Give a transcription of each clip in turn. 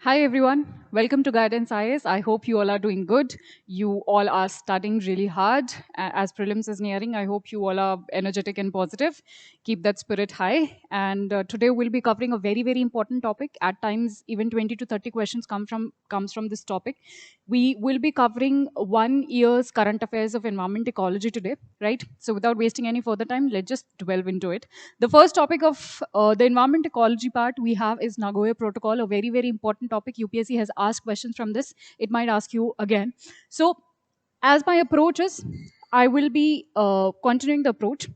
Hi everyone, welcome to Guidance IAS. I hope you all are doing good. You all are studying really hard. As prelims is nearing, I hope you all are energetic and positive. Keep that spirit high. And today we'll be covering a very important topic. At times, even 20 to 30 questions comes from this topic. We will be covering 1 year's current affairs of environment ecology today, right? So without wasting any further time, let's just delve into it. The first topic of the environment ecology part we have is Nagoya Protocol, a very important topic. UPSC has asked questions from this. It might ask you again. So, as my approach is, I will be continuing the approach.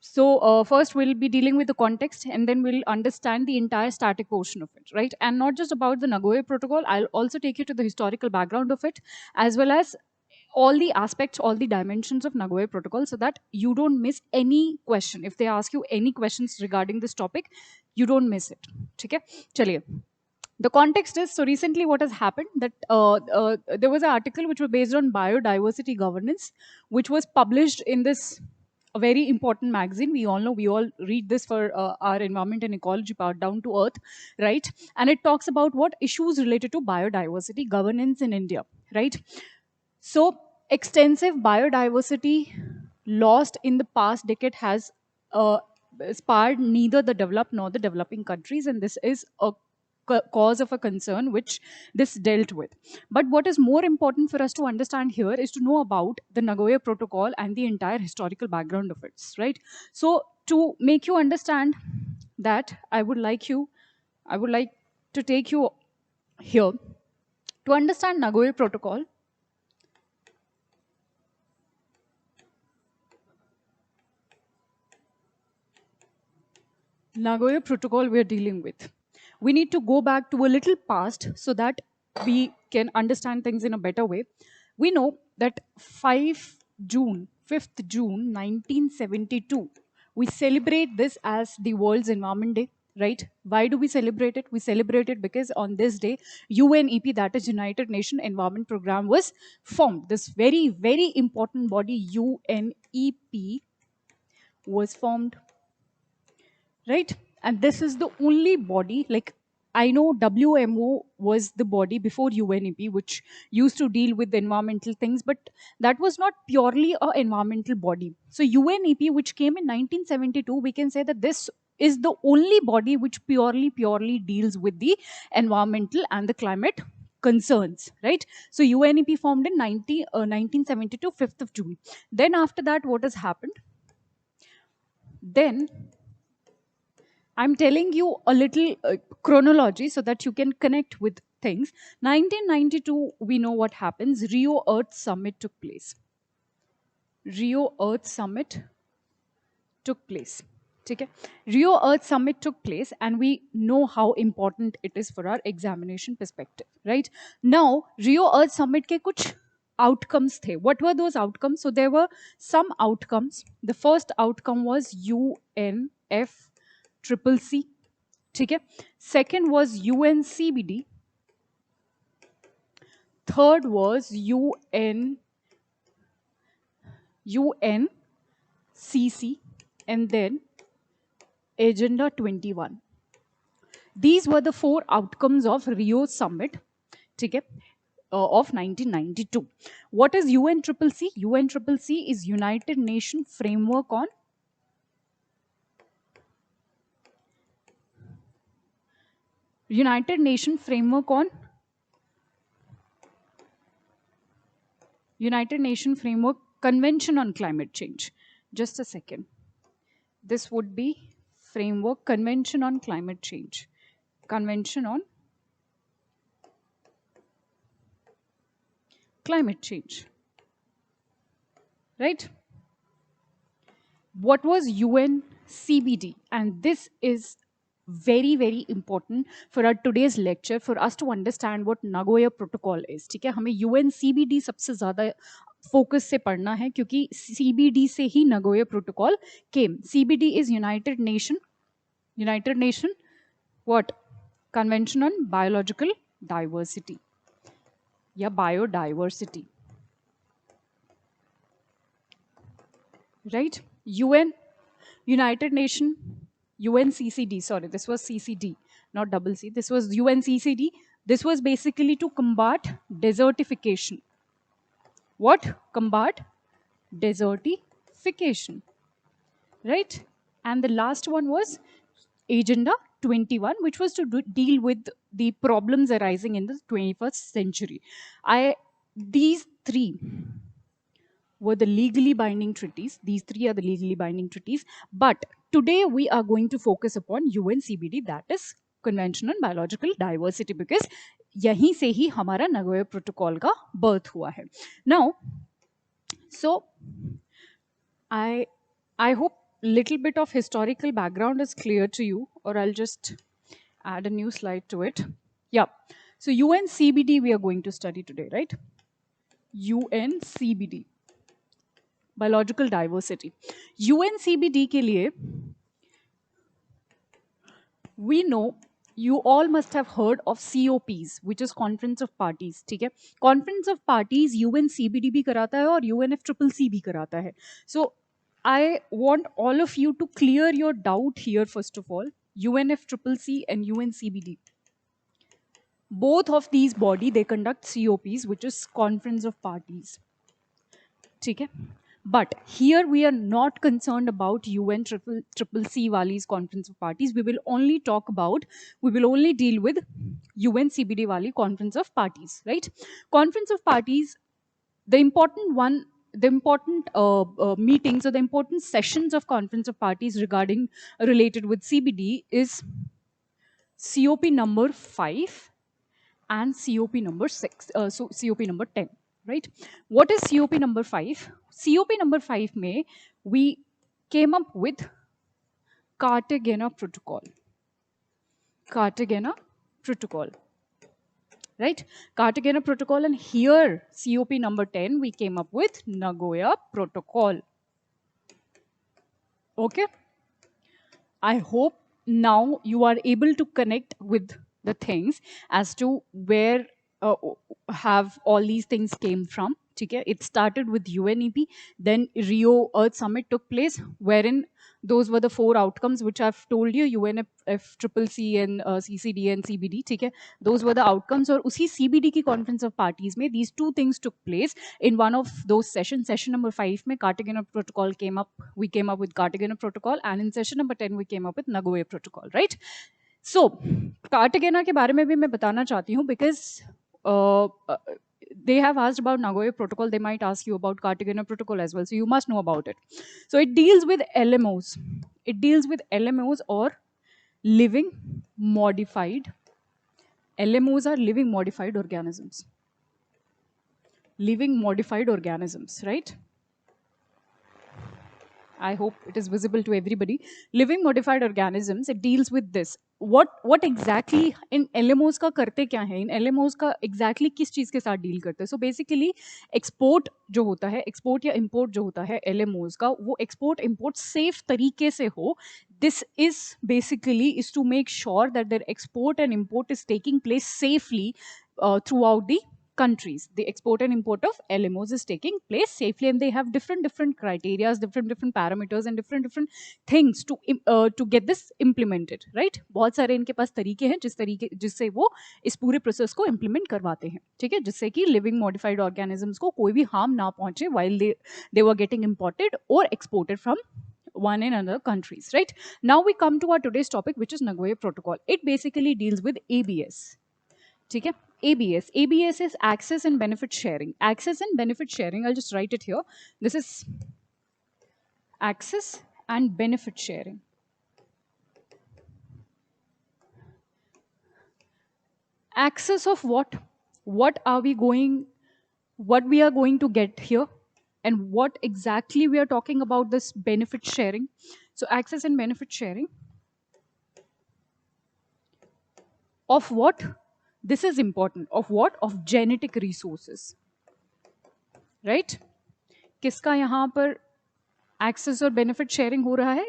So, first we'll be dealing with the context, and then we'll understand the entire static portion of it, right? And not just about the Nagoya Protocol. I'll also take you to the historical background of it, as well as all the aspects, all the dimensions of Nagoya Protocol, so that you don't miss any question. If they ask you any questions regarding this topic, you don't miss it. Okay? Chaliye. The context is, so recently what has happened that there was an article which was based on biodiversity governance, which was published in this a very important magazine. We all know, we all read this for our environment and ecology part, Down to Earth, right? And it talks about what issues related to biodiversity governance in India, right? So, extensive biodiversity lost in the past decade has uh, sparred neither the developed nor the developing countries, and this is a cause of a concern which this dealt with. But what is more important for us to understand here is to know about the Nagoya Protocol and the entire historical background of it, right? So, to make you understand that, I would like to take you here to understand Nagoya Protocol. Nagoya Protocol we're dealing with. We need to go back to a little past so that we can understand things in a better way. We know that 5th June 1972, we celebrate this as the World's Environment Day, right? Why do we celebrate it? We celebrate it because on this day, UNEP, that is United Nations Environment Program, was formed. This very important body, UNEP, was formed, right? And this is the only body, like, I know WMO was the body before UNEP, which used to deal with environmental things, but that was not purely a environmental body. So UNEP, which came in 1972, we can say that this is the only body which purely deals with the environmental and the climate concerns, right? So UNEP formed in 1972, 5th of June. Then after that, what has happened? Then I'm telling you a little chronology so that you can connect with things. 1992, we know what happens. Rio Earth Summit took place. Rio Earth Summit took place. Okay? Rio Earth Summit took place, and we know how important it is for our examination perspective, right? Now, Rio Earth Summit ke kuch outcomes the. What were those outcomes? So there were some outcomes. The first outcome was UNFCCC. ठीक है. Second was UNCBD. Third was UNCC, and then Agenda 21. These were the 4 outcomes of Rio Summit, ठीक है, of 1992. What is UNCCC? UNCCC is United Nations Framework on United Nations Framework on United Nations Framework Convention on Climate Change. Just a second. This would be Framework Convention on Climate Change. Convention on Climate Change. Right? What was UNCBD? And this is very important for our today's lecture, for us to understand what Nagoya Protocol is. ठीक है, हमें UNCBD सबसे ज़्यादा focus से पढ़ना है, क्योंकि CBD से ही Nagoya Protocol came. CBD is United Nation what? Convention on Biological Diversity या Biodiversity, right? United Nation UNCCD, sorry, this was CCD, not double C. This was UNCCD, This was basically to combat desertification. What? Combat desertification, right? And the last one was Agenda 21, which was to deal with the problems arising in the 21st century. These three were the legally binding treaties. These three are the legally binding treaties. But today we are going to focus upon UNCBD, that is Convention on Biological Diversity, because यहीं से ही हमारा Nagoya protocol का birth हुआ है. Now, so I hope little bit of historical background is clear to you, or I'll just add a new slide to it. Yeah. So UNCBD we are going to study today, right? UNCBD, Biological Diversity. UNCBD के लिए we know you all must have heard of COPs, which is Conference of Parties. ठीक है? Conference of Parties UNCBD भी कराता है और UNFCCC भी कराता है. So I want all of you to clear your doubt here first of all. UNFCCC and UNCBD. Both of these body they conduct COPs, which is Conference of Parties. ठीक है? But here we are not concerned about UNCCC wali's Conference of Parties. We will only deal with UNCBD wali Conference of Parties, right? Conference of Parties, the important meetings or the important sessions of Conference of Parties related with CBD is COP number 5 and COP number 6, so COP number 10. Right? What is COP number 5? COP number 5 में we came up with Cartagena Protocol. Cartagena Protocol. Right? Cartagena Protocol, and here COP number 10 we came up with Nagoya Protocol. Okay? I hope now you are able to connect with the things as to where have all these things came from. Okay? It started with UNEP, then Rio Earth Summit took place, wherein those were the 4 outcomes which I've told you, UNFCCC and CCD and CBD. Okay? Those were the outcomes. और उसी CBD की Conference of Parties में these 2 things took place. In one of those sessions, session number 5 में Cartagena Protocol we came up with Cartagena Protocol, and in session number 10 we came up with Nagoya Protocol, right? So Cartagena के बारे में भी मैं बताना चाहती हूँ, because they have asked about Nagoya Protocol, they might ask you about Cartagena Protocol as well, so you must know about it. So it deals with LMOs. It deals with LMOs, or living modified. LMOs are living modified organisms. Living modified organisms, right? I hope it is visible to everybody. Living modified organisms, it deals with this. What exactly in LMOs का करते क्या है? In LMOs का exactly किस चीज़ के साथ deal करते हैं? So basically export जो होता है, export या import जो होता है LMOs का, वो export import safe तरीके से हो. This is basically to make sure that their export and import is taking place safely throughout the countries. The export and import of LMOs is taking place safely, and they have different criteria, different parameters, and different things to get this implemented, right? बहुत सारे इनके पास तरीके हैं जिससे वो इस पूरे process को implement करवाते हैं, ठीक है? जिससे कि living modified organisms को कोई भी harm ना पहुंचे while they were getting imported or exported from one and another countries, right? Now we come to our today's topic, which is Nagoya Protocol. It basically deals with ABS. ठीक है? ABS is access and benefit sharing. Access and benefit sharing, I'll just write it here. This is access and benefit sharing. Access of what? What we are going to get here, and what exactly we are talking about this benefit sharing. So access and benefit sharing of what? This is important. Of what? Of genetic resources. Right? किसका यहाँ पर access और benefit sharing हो रहा है?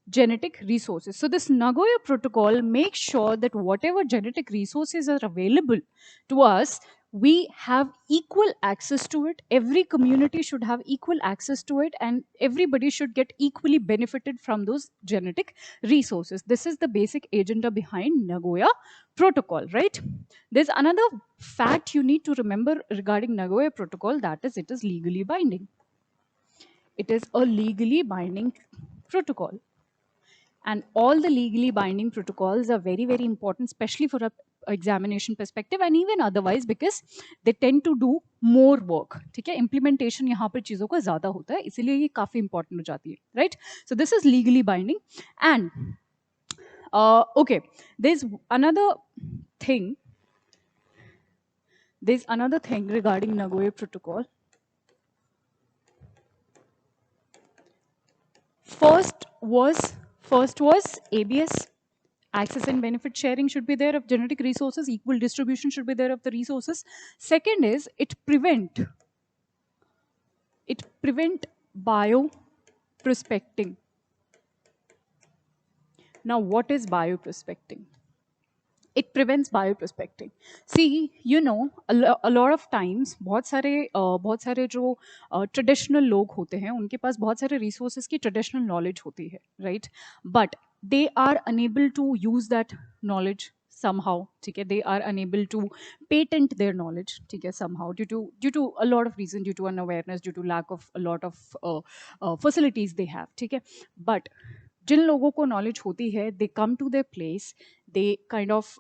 Genetic resources. So this Nagoya Protocol makes sure that whatever genetic resources are available to us, we have equal access to it. Every community should have equal access to it, and everybody should get equally benefited from those genetic resources. This is the basic agenda behind Nagoya Protocol, right? There's another fact you need to remember regarding Nagoya Protocol, that is, it is legally binding. It is a legally binding protocol. And all the legally binding protocols are very, very important, especially for a examination perspective and even otherwise, because they tend to do more work. ठीक है, implementation यहाँ पर चीज़ों का ज़्यादा होता है, इसीलिए ये काफ़ी important हो जाती है, right? So this is legally binding. And okay, there's another thing. There's another thing regarding Nagoya Protocol. First was ABS. Access and benefit sharing should be there of genetic resources. Equal distribution should be there of the resources. Second is it prevent bioprospecting. Now, what is bioprospecting? It prevents bioprospecting. See, you know, a lot of times बहुत सारे जो traditional लोग होते हैं, उनके पास बहुत सारे resources की traditional knowledge होती है, right? But they are unable to use that knowledge somehow. ठीक है, they are unable to patent their knowledge. ठीक है, somehow due to a lot of reasons, due to unawareness, due to lack of a lot of facilities they have. ठीक है, but जिन लोगों को knowledge होती है, they come to their place, they kind of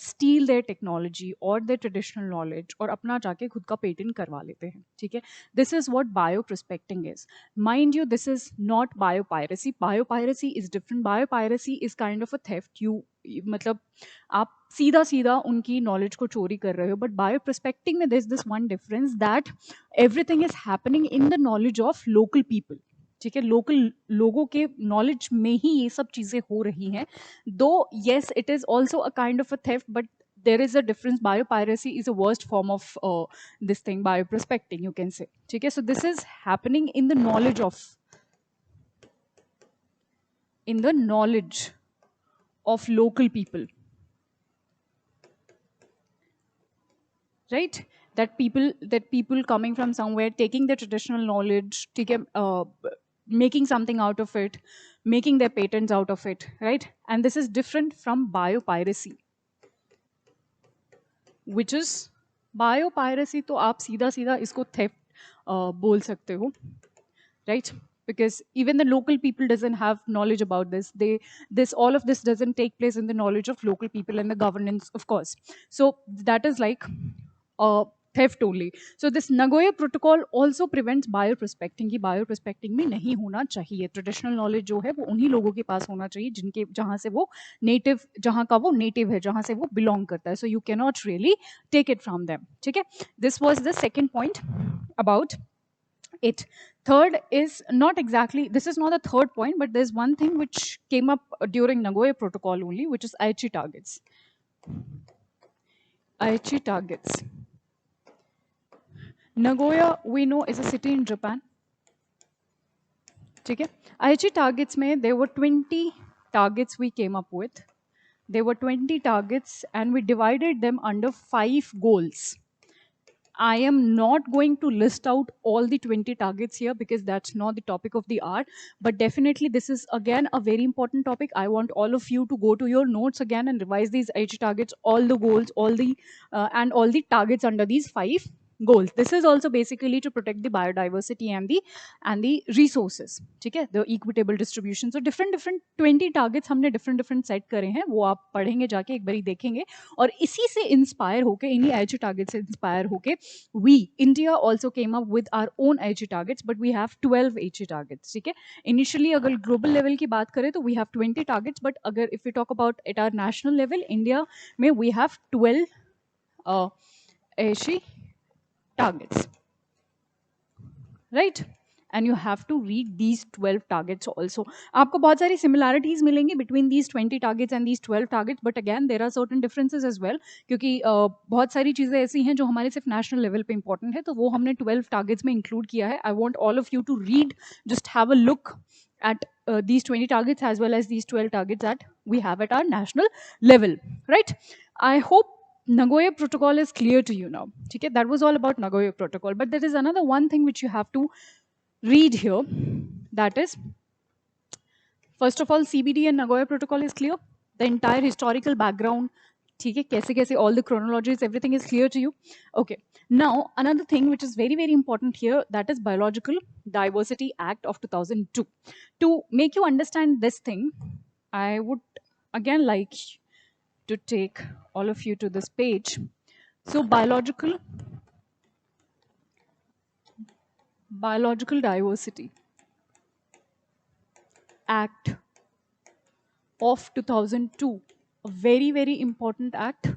steal their technology और their traditional knowledge और अपना जाके खुद का पेटेंट करवा लेते हैं. ठीक है, this is what bio prospecting is. Mind you, this is not biopiracy. Biopiracy is different. Biopiracy is kind of a theft. You मतलब आप सीधा सीधा उनकी नॉलेज को चोरी कर रहे हो. बट बायो प्रोस्पेक्टिंग में this one difference, that everything is happening in the knowledge of local people. ठीक है, लोकल लोगों के नॉलेज में ही ये सब चीज़ें हो रही हैं. दो yes, it is also a kind of a theft, but there is a difference. Biopiracy is a worst form of this thing, bioprospecting, you can say. ठीक है, so this is happening in the knowledge of local people, right? That people coming from somewhere, taking their traditional knowledge, ठीक है, making something out of it, making their patents out of it, right? And this is different from biopiracy, which is biopiracy. तो आप सीधा सीधा इसको theft बोल सकते हो, right? Because even the local people doesn't have knowledge about this. All of this doesn't take place in the knowledge of local people and the governance, of course. So that is like theft only. So this Nagoya protocol also prevents bioprospecting. कि bioprospecting में नहीं होना चाहिए. Traditional knowledge जो है वो उन्हीं लोगों के पास होना चाहिए जिनके जहाँ से वो native, जहाँ का वो native है, जहाँ से वो belong करता है. So you cannot really take it from them. ठीक है? This was the second point about it. Third is not exactly, this is not the third point, but there's one thing which came up during Nagoya protocol only, which is Aichi targets. Aichi targets. Nagoya, we know, is a city in Japan. ठीक है, Aichi targets में there were 20 targets we came up with. There were 20 targets and we divided them under 5 goals. I am not going to list out all the 20 targets here because that's not the topic of the hour. But definitely this is again a very important topic. I want all of you to go to your notes again and revise these Aichi targets, all the goals, and all the targets under these 5 goals. This is also basically to protect the biodiversity and the resources. ठीक है, the equitable distribution. So different 20 targets हमने different set करे हैं. वो आप पढ़ेंगे जाके, एक बारी देखेंगे. और इसी से इंस्पायर होके, इन्हीं Aichi targets से इंस्पायर होके, we India also came up with our own Aichi targets, but we have 12 Aichi targets. ठीक है, initially अगर global level की बात करें तो we have 20 targets, but अगर if we talk about at our national level, India में we have 12 Aichi targets, right? And you have to read these 12 targets also. आपको बहुत सारी similarities मिलेंगी between these 20 targets and these 12 targets, but again there are certain differences as well, क्योंकि बहुत सारी चीज़ें ऐसी हैं जो हमारे सिर्फ national level पे important है, तो वो हमने 12 targets में include किया है. I want all of you to read, just have a look at these 20 targets as well as these 12 targets that we have at our national level, right? I hope Nagoya Protocol is clear to you now. Okay, that was all about Nagoya Protocol. But there is another one thing which you have to read here. That is, first of all, CBD and Nagoya Protocol is clear. The entire historical background, ठीक है, कैसे कैसे, all the chronologies, everything is clear to you. Okay. Now, another thing which is very, very important here, that is Biological Diversity Act of 2002. To make you understand this thing, I would again like to take all of you to this page. So, Biological Diversity Act of 2002, a very, very important act.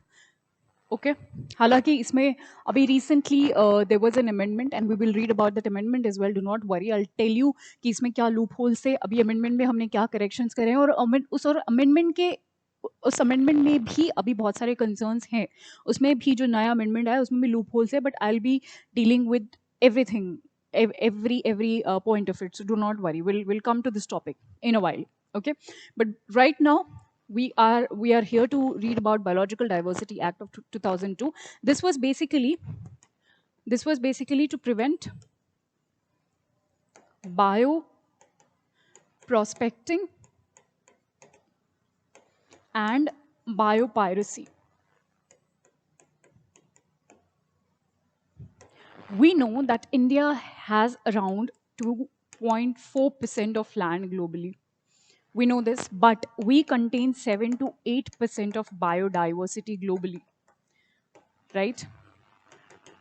Okay, हालांकि इसमें अभी recently there was an amendment and we will read about that amendment as well. Do not worry, I'll tell you कि इसमें क्या loopholes से अभी amendment में हमने क्या corrections करे हैं, और उस और amendment के उस amendment में भी अभी बहुत सारे concerns हैं. उसमें भी जो नया amendment आया उसमें भी loopholes है, but I'll be dealing with everything, every point of it. So do not worry, we'll come to this topic in a while. Okay, but right now we are here to read about Biological Diversity Act of 2002. This was basically to prevent bio prospecting and biopiracy. We know that India has around 2.4% of land globally. We know this, but we contain 7 to 8% of biodiversity globally, right?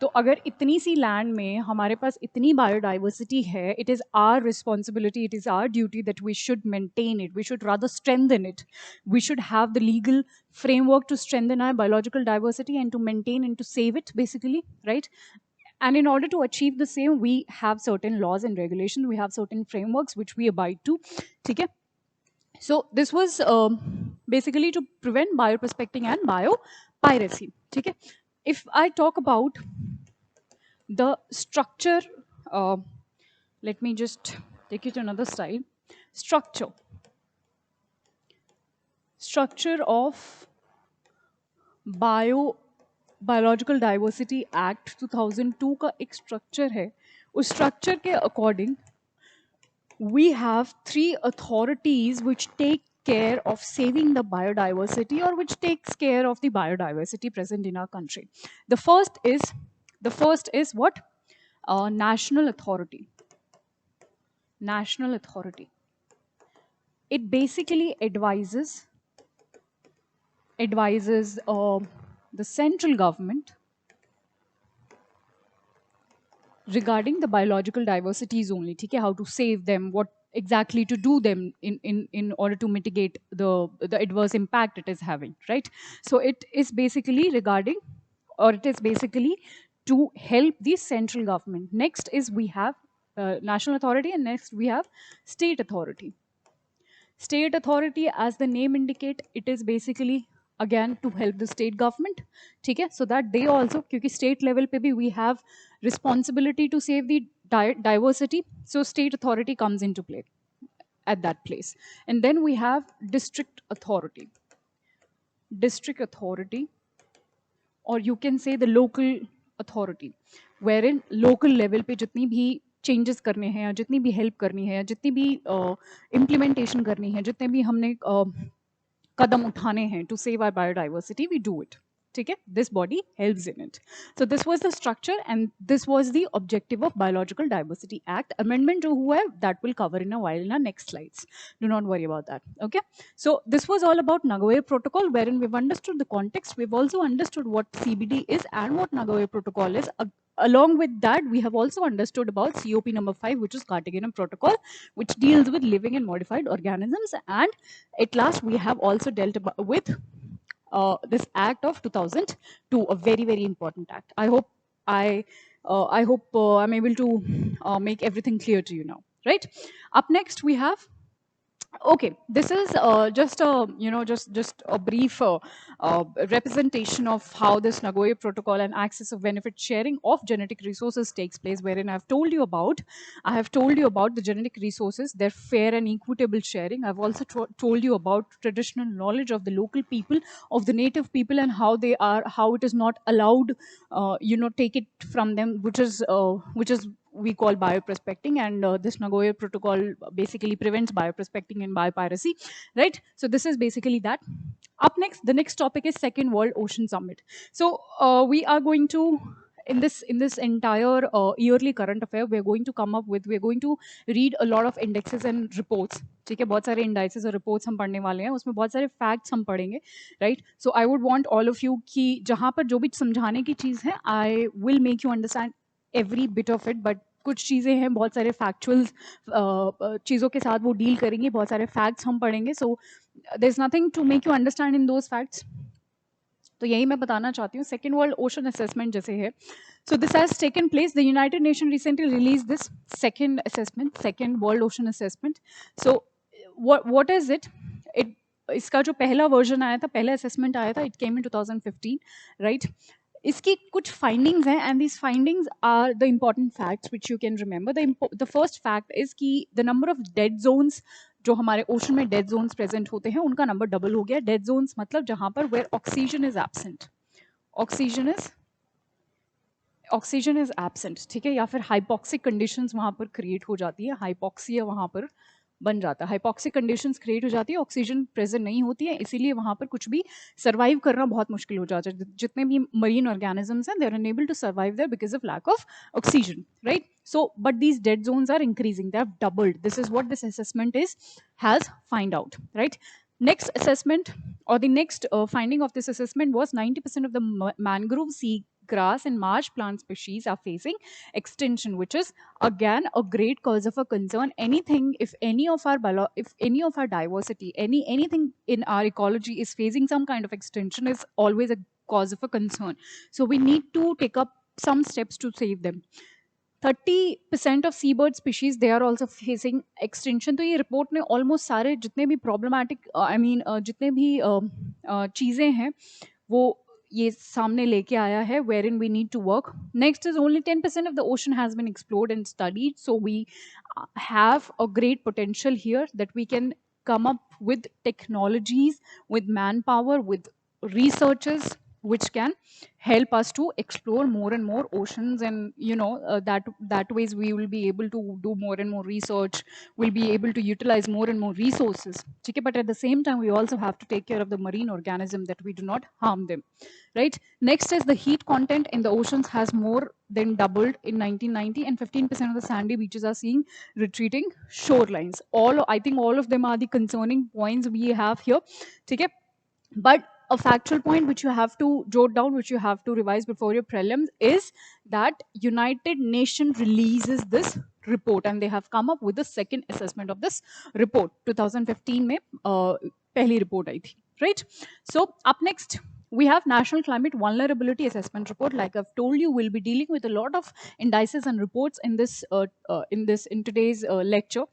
तो अगर इतनी सी land में हमारे पास इतनी biodiversity है, it is our responsibility, it is our duty that we should maintain it, we should rather strengthen it, we should have the legal framework to strengthen our biological diversity and to maintain and to save it, basically, right? And in order to achieve the same, we have certain laws and regulations, we have certain frameworks which we abide to. Okay? So this was basically to prevent bioprospecting and biopiracy. Okay? If I talk about the structure, uh, let me just take it another slide. Structure of biological diversity act 2002 का एक structure है. उस structure के according we have three authorities which take care of saving the biodiversity, or which takes care of the biodiversity present in our country. The first is what? National authority. National authority. It basically advises the central government regarding the biological diversities only. ठीक है, how to save them, what exactly to do them in order to mitigate the adverse impact it is having, right? So it is basically regarding, or it is basically to help the central government. Next is we have national authority, and next we have state authority. State authority, as the name indicate, it is basically again to help the state government, ठीक है, so that they also, क्योंकि state level पे भी we have responsibility to save the diversity, so state authority comes into play at that place. And then we have district authority. District authority, or you can say the local authority, wherein local level पे जितनी भी changes करने हैं, या जितनी भी help करनी है, या जितनी भी इम्प्लीमेंटेशन करनी है, जितने भी हमने कदम उठाने हैं to save our biodiversity, we do it. ठीक है, this body helps in it. So this was the structure and this was the objective of biological diversity act. Amendment जो हुआ है that will cover in a while in our next slides. Do not worry about that. Okay, so this was all about Nagoya Protocol, wherein we've understood the context, we've also understood what CBD is and what Nagoya Protocol is. Along with that, we have also understood about COP number 5, which is Cartagena Protocol, which deals with living and modified organisms. And at last, we have also dealt with this Act of 2002, a very, very important act. I hope I'm able to make everything clear to you now, right? Up next, we have Okay, this is just a just a brief representation of how this Nagoya protocol and access of benefit sharing of genetic resources takes place, wherein I have told you about the genetic resources, their fair and equitable sharing. I've also told you about traditional knowledge of the local people, of the native people, and how it is not allowed, take it from them, which is we call bioprospecting, and this Nagoya protocol basically prevents bioprospecting and biopiracy, right? So this is basically that. Up next, the next topic is Second World Ocean Summit. So we are going to, in this entire yearly current affair, we're going to read a lot of indexes and reports. ठीक है, बहुत सारे indices और reports हम पढ़ने वाले हैं, उसमें बहुत सारे facts हम पढ़ेंगे, right? So I would want all of you कि जहाँ पर जो भी समझाने की चीज़ है, I will make you understand every bit of it, but कुछ चीज़ें हैं, बहुत सारे फैक्चुअल चीज़ों के साथ वो डील करेंगे, बहुत सारे फैक्ट्स हम पढ़ेंगे. So there is nothing to make you understand in those facts. तो यही मैं बताना चाहती हूँ. सेकेंड वर्ल्ड ओशन असेसमेंट जैसे है, so this has taken place. The United Nations recently released this second assessment, Second World Ocean Assessment. So what is it? It इसका जो पहला वर्जन आया था, पहला असेसमेंट आया था, इट केम इन 2015, राइट? इसकी कुछ फाइंडिंग्स हैं, and these findings are the important facts which you can remember. The first fact is कि the number of dead zones, जो हमारे ओशन में डेड जोन्स प्रेजेंट होते हैं, उनका नंबर डबल हो गया. डेड जोन्स मतलब जहां पर where oxygen is absent, oxygen is absent, ठीक है, या फिर हाइपोक्सिक कंडीशंस वहां पर क्रिएट हो जाती है, हाइपोक्सिया वहां पर बन जाता है, हाइपोक्सिक कंडीशंस क्रिएट हो जाती है, ऑक्सीजन प्रेजेंट नहीं होती है, इसीलिए वहां पर कुछ भी सर्वाइव करना बहुत मुश्किल हो जाता है. जितने भी मरीन ऑर्गेनिजम्स हैं, they are unable to survive there because of lack of oxygen, right? So but these dead zones are increasing, they have doubled. This is what this assessment is has find out, right? Next assessment, or the next finding of this assessment was 90% of the mangrove sea grass and marsh plant species are facing extinction, which is again a great cause of a concern. Anything, if any of our diversity, anything in our ecology is facing some kind of extinction, is always a cause of a concern. So we need to take up some steps to save them. 30% of seabird species, they are also facing extinction. तो ये report ने almost सारे जितने भी problematic, I mean जितने भी चीज़ें हैं, वो ये सामने लेके आया है, wherein we need to work. Next is only 10% of the ocean has been explored and studied, so we have a great potential here that we can come up with technologies, with manpower, with researchers which can help us to explore more and more oceans, and that ways we will be able to do more and more research, we'll be able to utilize more and more resources. Okay, but at the same time we also have to take care of the marine organism, that we do not harm them, right? Next is the heat content in the oceans has more than doubled in 1990, and 15% of the sandy beaches are seeing retreating shorelines. I think all of them are the concerning points we have here. Okay, but a factual point which you have to jot down, which you have to revise before your prelims, is that United Nations releases this report, and they have come up with the second assessment of this report. 2015 में पहली report आई थी, right? So up next we have National Climate Vulnerability Assessment Report. Like I've told you, we'll be dealing with a lot of indices and reports in today's lecture.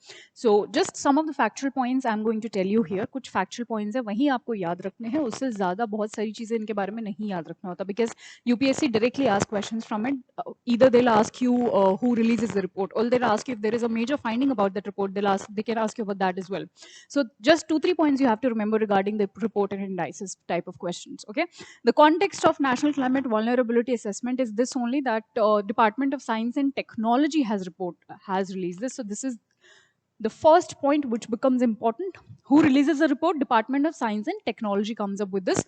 So just some of the factual points I'm going to tell you here. कुछ factual points है, वही आपको याद रखने हैं, उससे ज़्यादा बहुत सारी चीज़ें इनके बारे में नहीं याद रखना होता, because UPSC directly asks questions from it. Either they'll ask you who releases the report, or they'll ask you if there is a major finding about that report. They can ask you about that as well. So just 2-3 points you have to remember regarding the report and indices type of questions. Okay, the context of National Climate Vulnerability Assessment is this only, that Department of Science and Technology has released this. So this is the first point which becomes important. Who releases the report? Department of Science and Technology comes up with this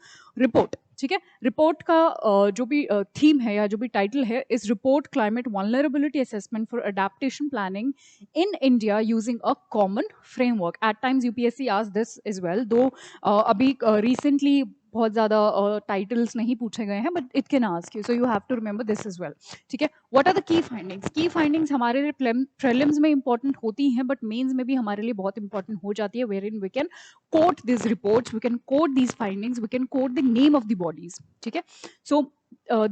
report. ठीक है, report का जो भी theme है या जो भी title है, इस report climate vulnerability assessment for adaptation planning in India using a common framework. At times UPSC asked this as well, though अभी रिसेंटली बहुत ज़्यादा टाइटल्स नहीं पूछे गए हैं, but it can ask you, so you have to remember this as well. ठीक है, what are the key findings? Key findings हमारे लिए प्रीलिम्स में इंपॉर्टेंट होती हैं, बट मेंस में भी हमारे लिए बहुत इंपॉर्टेंट हो जाती है, wherein we can quote these reports, we can quote these findings, we can quote the name of the bodies. ठीक है, so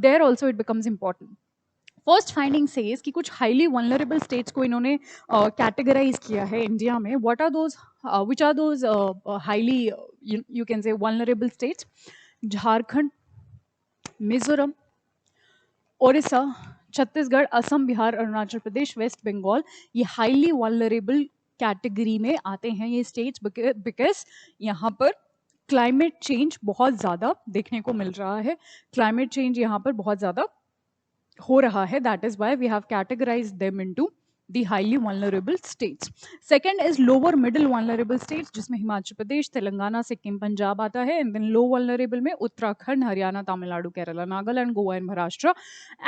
there also it becomes important. First finding says कि कुछ हाईली वनरेबल स्टेट्स को इन्होंने categorise किया है India में. What are those, which are those highly you can say vulnerable states? Jharkhand, Mizoram, Odisha, Chhattisgarh, Assam, Bihar, Arunachal Pradesh, West Bengal. ये हाईली वल्नरेबल कैटेगरी में आते हैं ये स्टेट्स, बिकॉज यहाँ पर क्लाइमेट चेंज बहुत ज़्यादा देखने को मिल रहा है. क्लाइमेट चेंज यहाँ पर बहुत ज़्यादा हो रहा है. That is why we have categorise them into the highly vulnerable states. Second is lower middle vulnerable states, जिसमें हिमाचल प्रदेश, तेलंगाना, सिक्किम, पंजाब आता है. एंड देन लो vulnerable में Uttarakhand, Haryana, Tamil Nadu, Kerala, Nagaland, Goa and Maharashtra.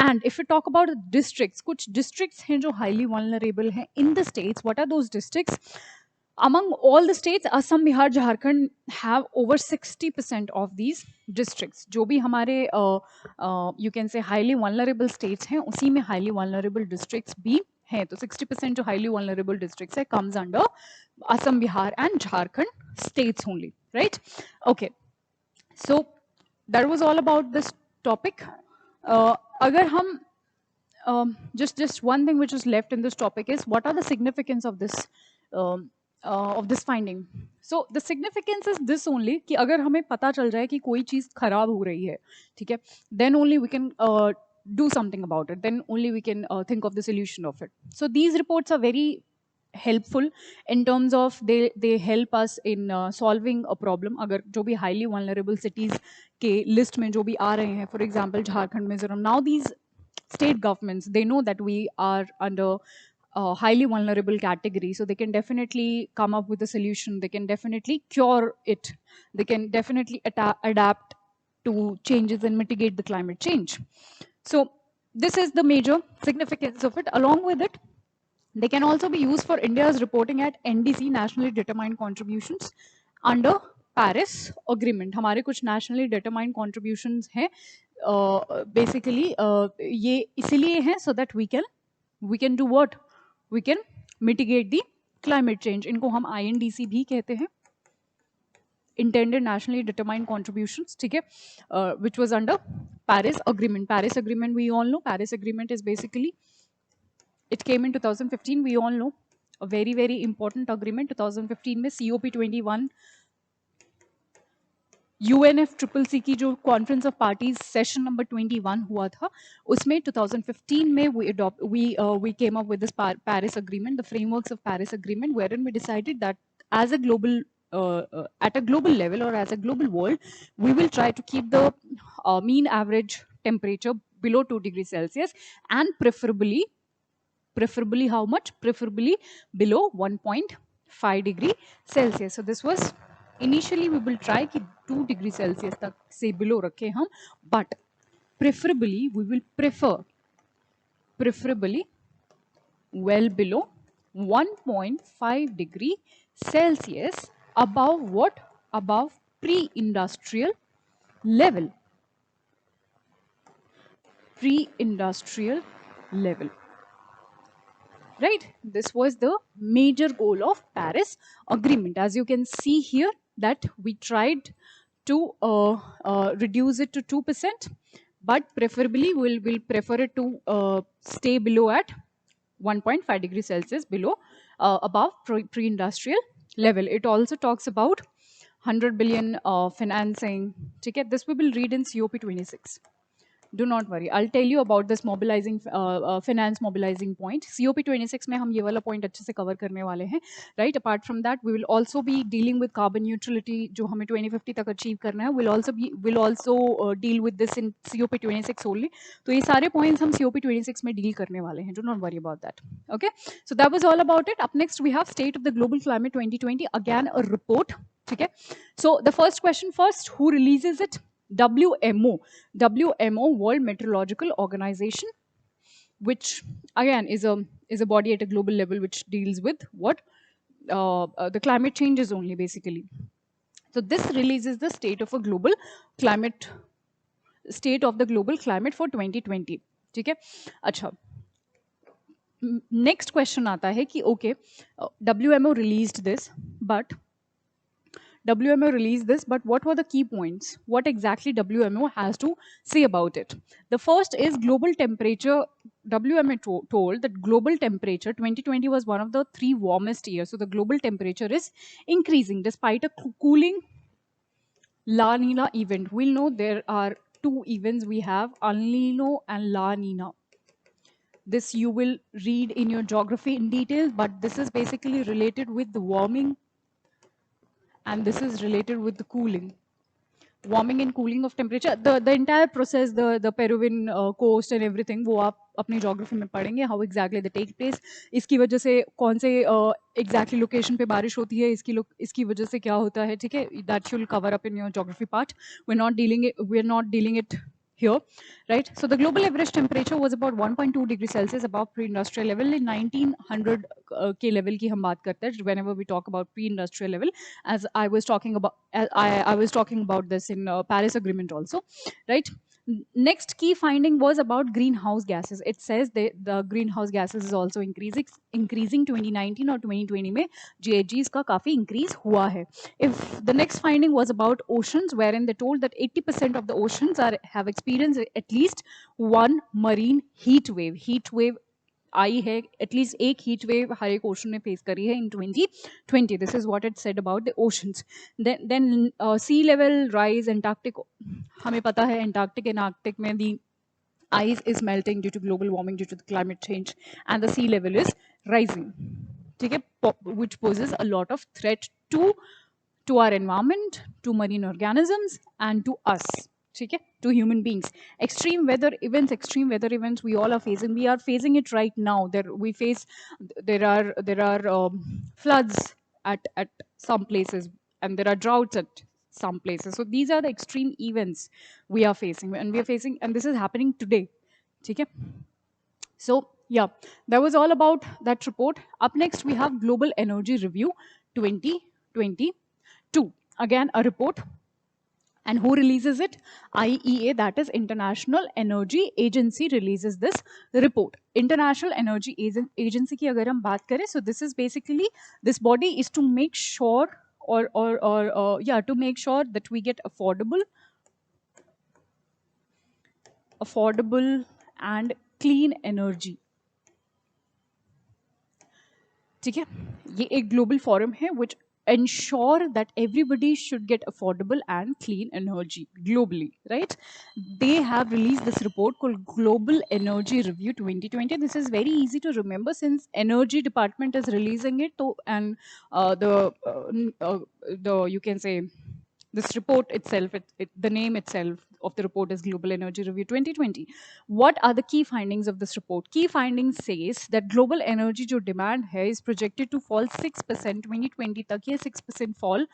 And if you talk about districts, कुछ डिस्ट्रिक्ट्स हैं जो हाईली vulnerable हैं in the states. What are those districts? Among all the states, Assam, Bihar, Jharkhand have over 60% of these districts. जो भी हमारे you can say highly vulnerable states हैं, उसी में highly vulnerable districts भी हैं. तो 60% जो highly vulnerable districts है comes under Assam, Bihar and Jharkhand states only, right? Okay. So that was all about this topic. अगर हम just one thing which is left in this topic is what are the significance of this finding. So the significance is this only कि अगर हमें पता चल जाए कि कोई चीज़ खराब हो रही है, ठीक है, then only we can do something about it, then only we can think of the solution of it. So these reports are very helpful in terms of they help us in solving a problem. अगर जो भी highly vulnerable cities के list में जो भी आ रहे हैं, for example Jharkhand, Mizoram, now these state governments, they know that we are under highly vulnerable category, so they can definitely come up with a solution. They can definitely cure it. They can definitely adapt to changes and mitigate the climate change. So this is the major significance of it. Along with it, they can also be used for India's reporting at NDC, nationally determined contributions, under Paris Agreement. हमारे कुछ nationally determined contributions हैं basically ये इसीलिए हैं so that we can do what? We can mitigate the climate change. इनको हम INDC भी कहते हैं, intended nationally determined contributions, ठीक है, which was under Paris Agreement. Paris Agreement, we all know, Paris Agreement is basically, it came in 2015. We all know, a very very important agreement. 2015 में COP21 UNFCCC की जो conference of parties session number 21 हुआ था, उसमें 2015 में we came up with this Paris Agreement, the frameworks of Paris Agreement, wherein we decided that as a global at a global level or as a global world, we will try to keep the mean average temperature below 2 degrees Celsius, and preferably how much? Preferably below 1.5 degree Celsius. So this was initially we will try कि 2 degree Celsius तक से below रखें हम, but preferably we will preferably well below 1.5 degree Celsius above what? Above pre-industrial level. Pre-industrial level. Right? This was the major goal of Paris Agreement. As you can see here, that we tried to reduce it to 2%, but preferably we'll prefer it to stay below at 1.5 degrees Celsius below, above pre-industrial level. It also talks about 100 billion financing. Okay, this we will read in COP26. Do not worry, I'll tell you about this mobilizing finance mobilizing point. COP26 में हम ये वाला point अच्छे से cover करने वाले हैं, right? Apart from that, we will also be dealing with carbon neutrality जो हमें 2050 तक achieve करना है. We'll also deal with this in COP26 only. तो ये सारे points हम COP26 में deal करने वाले हैं. Do not worry about that. Okay? So that was all about it. Up next, we have State of the Global Climate 2020. Again, a report. Okay? So the first question first, who releases it? WMO, World Meteorological Organization, which again is a body at a global level which deals with what? The climate changes only, basically. So this releases the state of the global climate for 2020. ठीक है? अच्छा, next question आता है कि okay, WMO released this, but WMO released this, but what were the key points? What exactly WMO has to say about it? The first is global temperature. WMO told that global temperature 2020 was one of the 3 warmest years. So the global temperature is increasing despite a cooling La Nina event. We'll know there are 2 events we have, El Nino and La Nina. This you will read in your geography in detail, but this is basically related with the warming and this is related with the cooling. Warming and cooling of temperature, the entire process, the Peruvian coast and everything, वो आप अपनी geography में पढ़ेंगे, how exactly they take place, इसकी वजह से कौन से exactly location पे बारिश होती है, इसकी वजह से क्या होता है, ठीक है, that you'll cover up in your geography part. We're not dealing it here, right? So the global average temperature was about 1.2 degrees Celsius above pre-industrial level in 1900 के level की हम बात करते हैं whenever we talk about pre-industrial level, as I was talking about, I was talking about this in Paris Agreement also, right? Next key finding was about greenhouse gases. It says the greenhouse gases is also increasing 2019 or 2020 में GHGs का काफी increase हुआ है. If the next finding was about oceans, wherein they told that 80% of the oceans have experienced at least one marine heat wave. Heat wave आई है, at least एक heat wave हर एक ocean ने face करी है in 2020. This is what it said about the oceans. Then sea level rise, Antarctic, हमें पता है Antarctic and Arctic में दी ice is melting due to global warming, due to the climate change, and the sea level is rising, okay, which poses a lot of threat to our environment, to marine organisms, and to us, okay, to human beings. Extreme weather events we all are facing. We are facing it right now. There are floods at some places, and there are droughts at some places. So these are the extreme events we are facing, and this is happening today, okay. So yeah, that was all about that report. Up next, we have Global Energy Review 2022. Again, a report. And who releases it? IEA, that is International Energy Agency, releases this report. International Energy Agency की अगर हम बात करें, so this is basically, this body is to make sure to make sure that we get affordable and clean energy. ठीक है, ये एक global forum है which ensure that everybody should get affordable and clean energy globally, right? They have released this report called Global Energy Review 2020. This is very easy to remember since energy department is releasing it. So, and the you can say this report itself, the name itself of the report is Global Energy Review 2020. What are the key findings of this report? Key findings says that global energy जो demand है is projected to fall 6% 2020 तक. ये 6% fall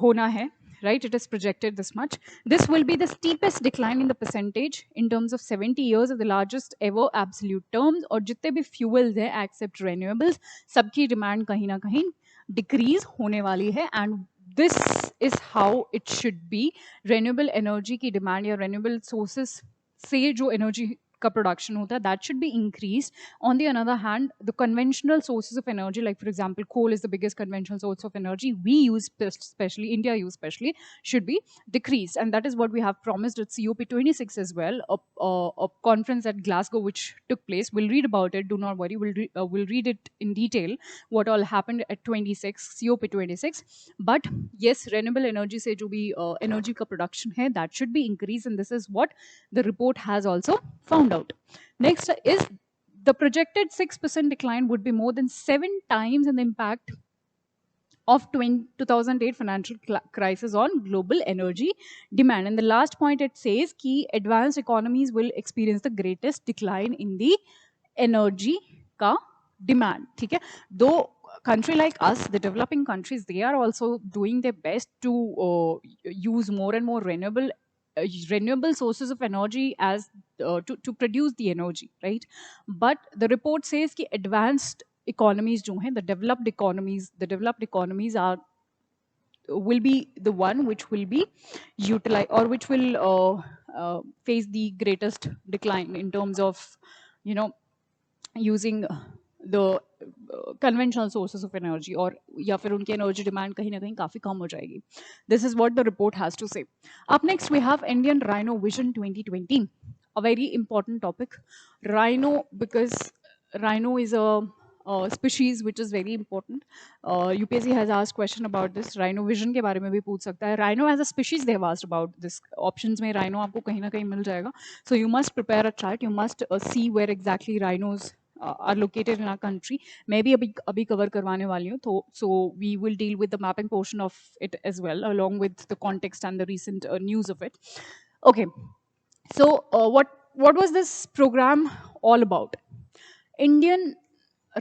होना है, right? It is projected this much. This will be the steepest decline in the percentage in terms of 70 years of the largest ever absolute terms. और जितने भी fuels हैं except renewables, सबकी demand कहीं ना कहीं decrease होने वाली है, and this is how it should be. Renewable energy की demand या renewable sources से जो energy का production होता है, that should be increased. On the other hand, the conventional sources of energy, like for example, coal is the biggest conventional source of energy we use, especially India use especially, should be decreased. And that is what we have promised at COP26 as well, a conference at Glasgow which took place. We'll read about it, do not worry. We'll read it in detail, what all happened at 26 COP26. But yes, renewable energy से जो भी energy का production है, that should be increased, and this is what the report has also found out. Next is the projected 6% decline would be more than 7 times in the impact of 2008 financial crisis on global energy demand. And the last point, it says key advanced economies will experience the greatest decline in the energy ka demand. Okay? Though country like us, the developing countries, they are also doing their best to use more and more renewable sources of energy as to produce the energy, right? But the report says that advanced economies जो हैं, the developed economies will be the one which will be utilized, or which will face the greatest decline in terms of, you know, using the conventional sources of energy, और या फिर उनकी energy demand कहीं ना कहीं काफ़ी कम हो जाएगी. This is what the report has to say. Up next we have Indian rhino vision 2020, a very important topic. Rhino, because rhino is a species which is very important. UPSC has asked question about this. Rhino vision के बारे में भी पूछ सकता है. Rhino as a species they have asked about this. Options में rhino आपको कहीं ना कहीं मिल जाएगा. So you must prepare a chart. You must see where exactly rhinos are located in our country. मैं भी अभी cover करवाने वाली हूँ. So we will deal with the mapping portion of it as well, along with the context and the recent news of it. Okay. So what was this program all about? Indian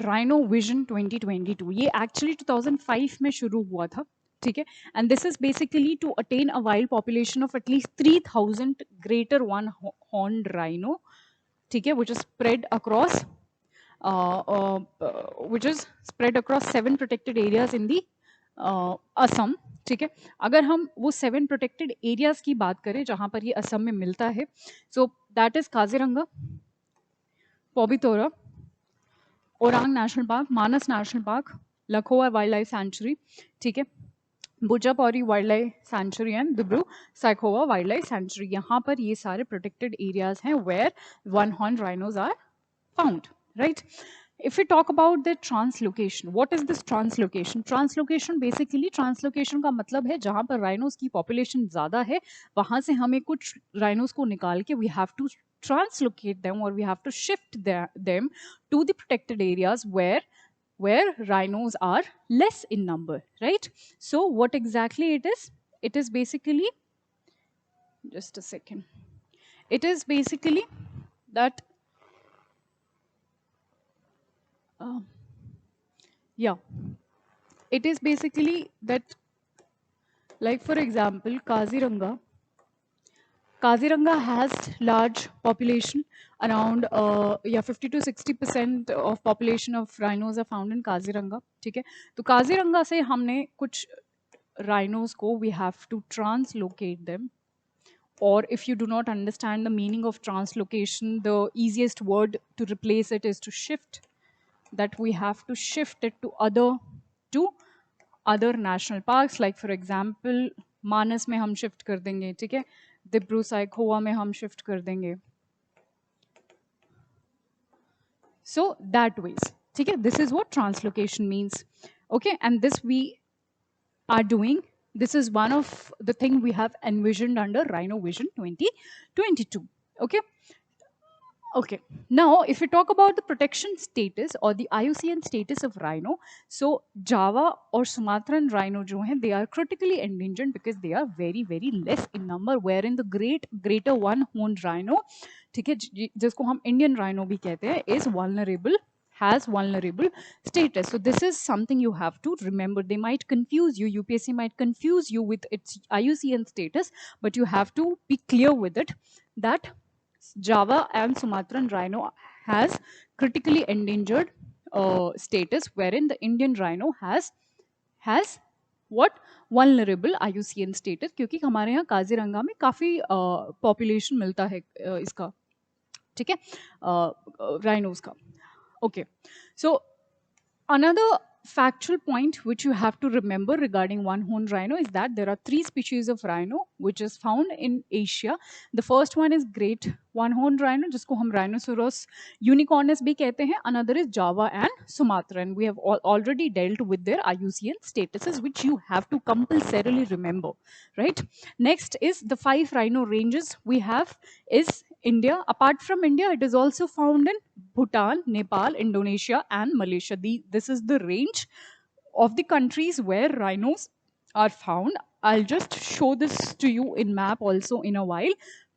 Rhino Vision 2022. ये actually 2005 में शुरू हुआ था, ठीक है? And this is basically to attain a wild population of at least 3,000 greater one-horned rhino, ठीक है? Which is spread across 7 protected areas in the Assam, ठीक है? अगर हम वो 7 प्रोटेक्टेड एरियाज की बात करें जहां पर ये असम में मिलता है, so that is Kaziranga, Pobitora, Orang national park, Manas national park, Laokhowa wild life sanctuary, ठीक है, Burachapori wild life sanctuary and Dibru Saikhowa wild life sanctuary. यहाँ पर ये सारे प्रोटेक्टेड एरियाज हैं where one horn rhinos are found, right? If we talk about the translocation, what is this translocation? Translocation basically, translocation का मतलब है जहाँ पर rhinos की population ज़्यादा है वहाँ से हमें कुछ rhinos को निकाल के we have to translocate them or we have to shift them to the protected areas where rhinos are less in number, right? So what exactly it is? It is basically, just a second, it is basically that yeah, it is basically that, like for example, Kaziranga has large population, around 50 to 60% of population of rhinos are found in Kaziranga, ठीक है? तो काजीरंगा से हमने कुछ rhinos को we have to translocate them, or if you do not understand the meaning of translocation, the easiest word to replace it is to shift, that we have to shift it to other national parks. Like for example, मानस में हम shift कर देंगे, ठीक है? दिब्रू साइखोवा में हम shift कर देंगे. So that ways, ठीक है? This is what translocation means. Okay, and this we are doing. This is one of the thing we have envisioned under Rhino Vision 2022. Okay. Okay, now if we talk about the protection status or the IUCN status of rhino, so Java or Sumatran rhino जो हैं, they are critically endangered because they are very very less in number, wherein the greater one horned rhino, ठीक है, जिसको हम Indian rhino भी कहते हैं, is vulnerable, has vulnerable status. So this is something you have to remember. They might confuse you, UPSC might confuse you with its IUCN status, but you have to be clear with it that Java and Sumatran rhino has critically endangered status, wherein the Indian rhino has what vulnerable IUCN status, क्योंकि हमारे यहाँ काजीरंगा में काफ़ी population मिलता है इसका, ठीक है, rhinos का. Okay, so another factual point which you have to remember regarding one-horned rhino is that there are 3 species of rhino which is found in Asia. The first one is great one-horned rhino, जिसको हम Rhinoceros unicornis भी कहते हैं. Another is Java and Sumatran. We have already dealt with their IUCN statuses, which you have to compulsorily remember, right? Next is the 5 rhino ranges we have is India. Apart from India, it is also found in Bhutan, Nepal, Indonesia, and Malaysia. This is the range of the countries where rhinos are found. I'll just show this to you in map also in a while,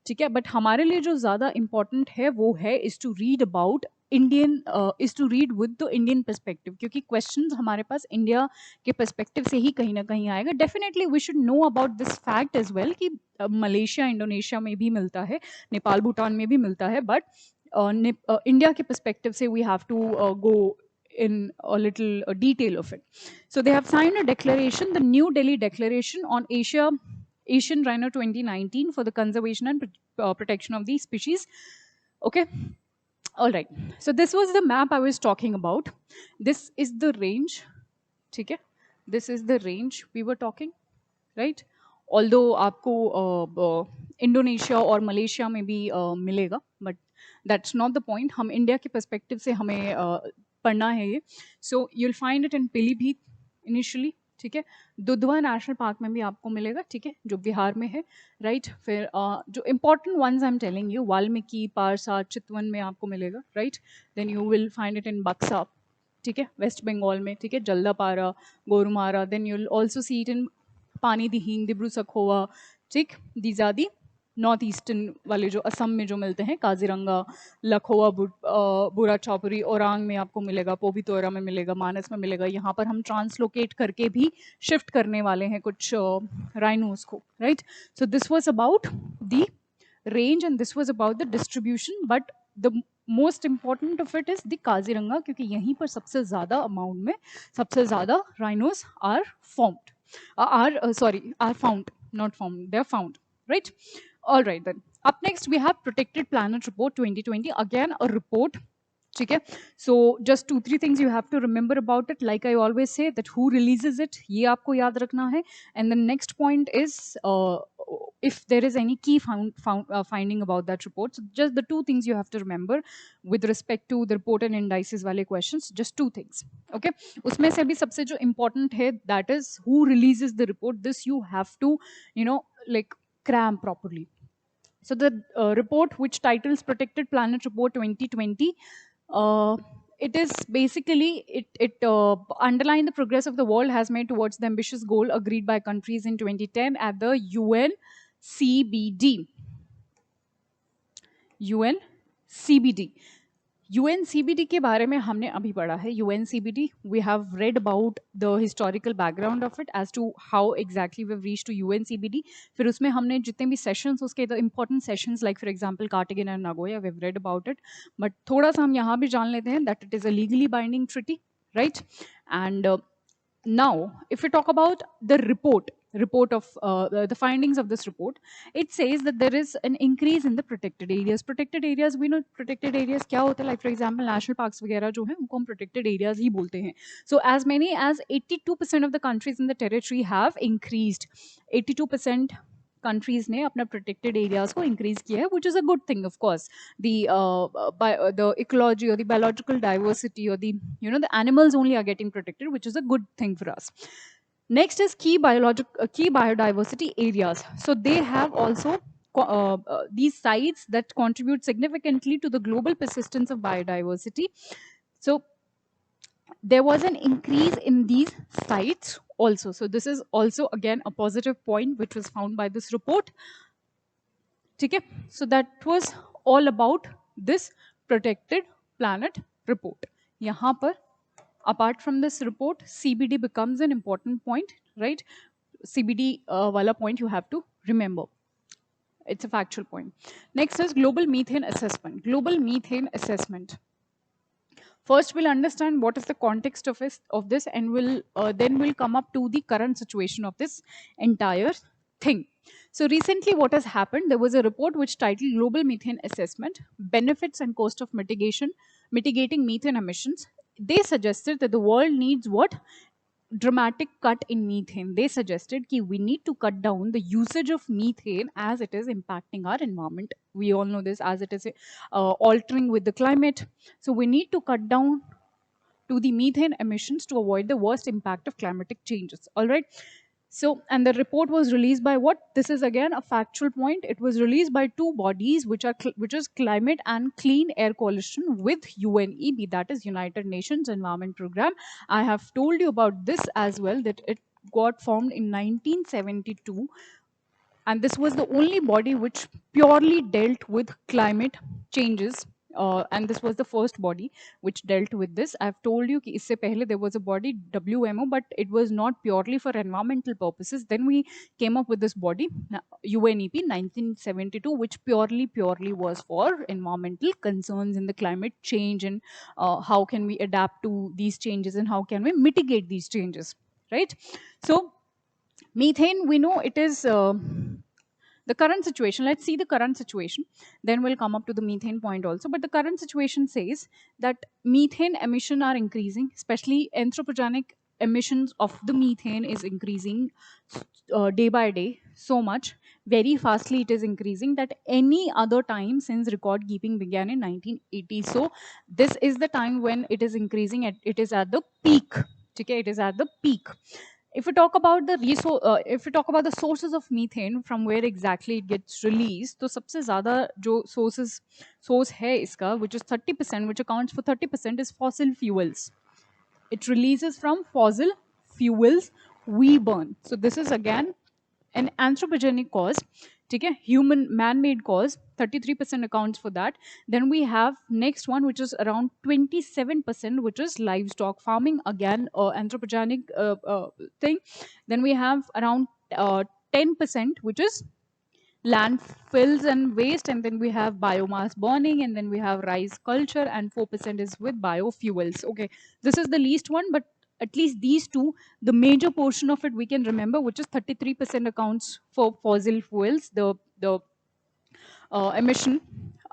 ठीक है? But हमारे लिए जो ज़्यादा important है वो है is to read about Indian, is to read with the Indian perspective, क्योंकि questions हमारे पास India के perspective से ही कहीं ना कहीं आएगा. Definitely we should know about this fact as well कि मलेशिया, इंडोनेशिया में भी मिलता है, नेपाल, भूटान में भी मिलता है, but India के perspective से we have to go in a little detail of it. So they have signed a declaration, the New Delhi Declaration on Asian Rhino 2019 for the conservation and protection of these species. Okay. All right. So this was the map I was talking about. This is the range. ठीक है? This is the range we were talking, right? Although आपको Indonesia और Malaysia में भी मिलेगा, but that's not the point. हम India के perspective से हमें पढ़ना है ये. So you'll find it in Pilibhit initially. ठीक है, दुधवा नेशनल पार्क में भी आपको मिलेगा, ठीक है, जो बिहार में है, राइट. फिर जो important ones I am telling you, Valmiki, Parsa, Chitwan में आपको मिलेगा, right. Then you will find it in Buxa, ठीक है, वेस्ट बंगाल में, ठीक है, Jaldapara, Gorumara. Then you will also see it in Pani Dihing, Dibru Saikhowa, ठीक. These are the north eastern वाले जो असम में जो मिलते हैं, काजीरंगा, लखोवा, बुरा चौपुरी, ओरांग में आपको मिलेगा, पोबितोरा में मिलेगा, मानस में मिलेगा. यहाँ पर हम ट्रांसलोकेट करके भी शिफ्ट करने वाले हैं कुछ राइनोस को, right. So this was about the range and this was about the distribution. But the most important of it is the Kaziranga, क्योंकि यहीं पर सबसे ज़्यादा अमाउंट में सबसे ज़्यादा rhinos are formed, are found, not found, they're found, right. All right, then up next we have protected planet report 2020, again a report. Okay, so just 2-3 things you have to remember about it. Like I always say, that who releases it, ये आपको याद रखना है. And the next point is if there is any key finding about that report. So just the 2 things you have to remember with respect to the report and indices वाले questions. Just 2 things. Okay, उसमें से अभी सबसे जो important है, that is who releases the report. This you have to, like cram properly. So the report, which titles Protected Planet Report 2020, it is basically, it underlined the progress of the world has made towards the ambitious goal agreed by countries in 2010 at the UNCBD. UNCBD. UNCBD के बारे में हमने अभी पढ़ा है. UNCBD, we have read about the historical background of it as to how exactly we've reached to UNCBD. फिर उसमें हमने जितने भी sessions, उसके the important sessions like for example Cartagena and Nagoya, we've read about it. But थोड़ा सा हम यहाँ भी जान लेते हैं that it is a legally binding treaty, right? And now, if we talk about the report of the findings of this report, it says that there is an increase in the protected areas. Protected areas, we know protected areas क्या होता है, like for example national parks वगैरह जो हैं उनको हम protected areas ही बोलते हैं. So as many as 82% of the countries in the territory have increased. 82% countries ने अपना protected areas को increase किया है, which is a good thing, of course. The ecology or the biological diversity or the animals only are getting protected, which is a good thing for us. Next is key biodiversity areas. So they have also these sites that contribute significantly to the global persistence of biodiversity. So there was an increase in these sites also. So this is also again a positive point which was found by this report. Okay, so that was all about this protected planet report. यहाँ पर apart from this report, CBD becomes an important point, right? CBD wala point you have to remember. It's a factual point. Next is global methane assessment. Global methane assessment. First, we'll understand what is the context of this, and then we'll come up to the current situation of this entire thing. So recently what has happened, there was a report which titled Global Methane Assessment, Benefits and Cost of Mitigating Methane Emissions. They suggested that the world needs what? Dramatic cut in methane. They suggested that we need to cut down the usage of methane as it is impacting our environment. We all know this, as it is altering with the climate. So we need to cut down to the methane emissions to avoid the worst impact of climatic changes. All right. So, and the report was released by what? This is again a factual point. It was released by 2 bodies, which is Climate and Clean Air Coalition with UNEP, that is United Nations Environment Program. I have told you about this as well, that it got formed in 1972. And this was the only body which purely dealt with climate changes. And this was the first body which dealt with this. I've told you that isse pehle there was a body WMO, but it was not purely for environmental purposes. Then we came up with this body UNEP 1972, which purely was for environmental concerns in the climate change, and how can we adapt to these changes and how can we mitigate these changes, right? So methane, we know it is The current situation, let's see the current situation, then we'll come up to the methane point also. But the current situation says that methane emission are increasing, especially anthropogenic emissions of the methane is increasing day by day so much, very fastly it is increasing, that any other time since record keeping began in 1980. So this is the time when it is increasing, it is at the peak. Okay, it is at the peak. If we talk about the if we talk about the sources of methane, from where exactly it gets released, तो सबसे ज़्यादा जो source है इसका, which is 30%, which accounts for 30%, is fossil fuels. It releases from fossil fuels we burn. So this is again an anthropogenic cause. Okay, human man-made cause, 33% accounts for that. Then we have next one, which is around 27%, which is livestock farming, again anthropogenic thing. Then we have around 10%, which is landfills and waste, and then we have biomass burning, and then we have rice culture, and 4% is with biofuels. Okay, this is the least one, but at least these two, the major portion of it we can remember, which is 33% accounts for fossil fuels, the emission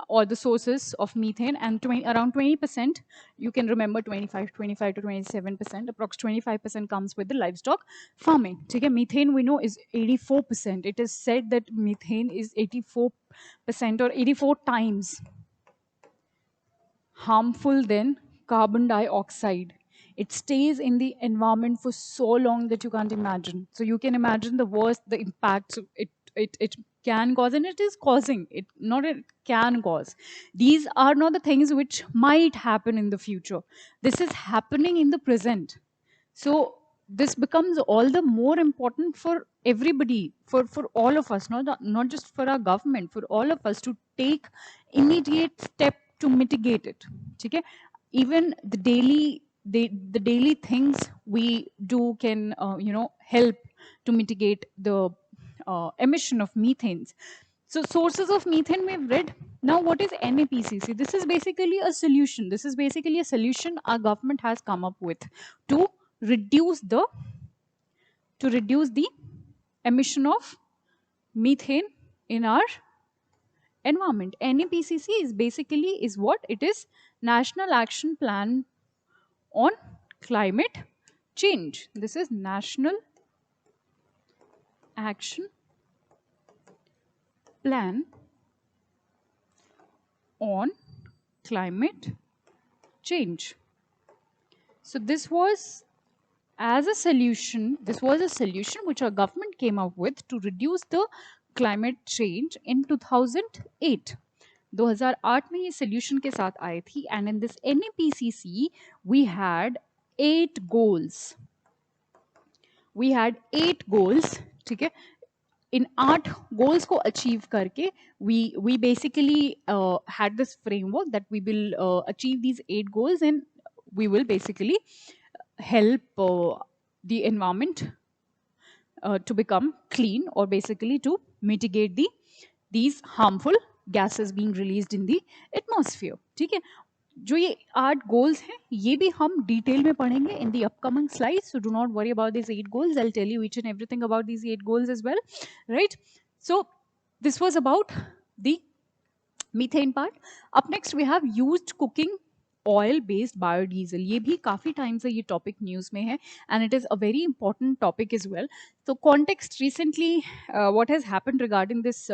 or the sources of methane, and around 20%, you can remember 25 to 27%, approx 25% comes with the livestock farming. Okay, methane we know is 84%. It is said that methane is 84% or 84 times harmful than carbon dioxide. It stays in the environment for so long that you can't imagine. So you can imagine the worst, the impacts it can cause, and it is causing it. Not it can cause. These are not the things which might happen in the future. This is happening in the present. So this becomes all the more important for everybody, for all of us, not just for our government, for all of us to take immediate step to mitigate it. Okay? Even the daily things we do can help to mitigate the emission of methanes. So sources of methane we've read. Now what is NAPCC? This is basically a solution. This is basically a solution our government has come up with to reduce the emission of methane in our environment. NAPCC is basically is what it is: National Action Plan on Climate Change. This is National Action Plan on Climate Change. So this was as a solution, this was a solution which our government came up with to reduce the climate change in 2008. 2008 में ये solution के साथ आई थी, and in this NAPCC we had 8 goals. We had 8 goals, ठीक है? In 8 goals को achieve करके we basically had this framework that we will achieve these 8 goals, and we will basically help the environment to become clean, or basically to mitigate these harmful gases being released in the atmosphere. ठीक है? जो ये 8 goals हैं, ये भी हम detail में पढ़ेंगे in the upcoming slides. So do not worry about these 8 goals. I'll tell you each and everything about these 8 goals as well, right? So this was about the methane part. Up next we have used cooking oil based biodiesel. ये भी काफ़ी time से ये topic news में है, and it is a very important topic as well. So context recently, what has happened regarding this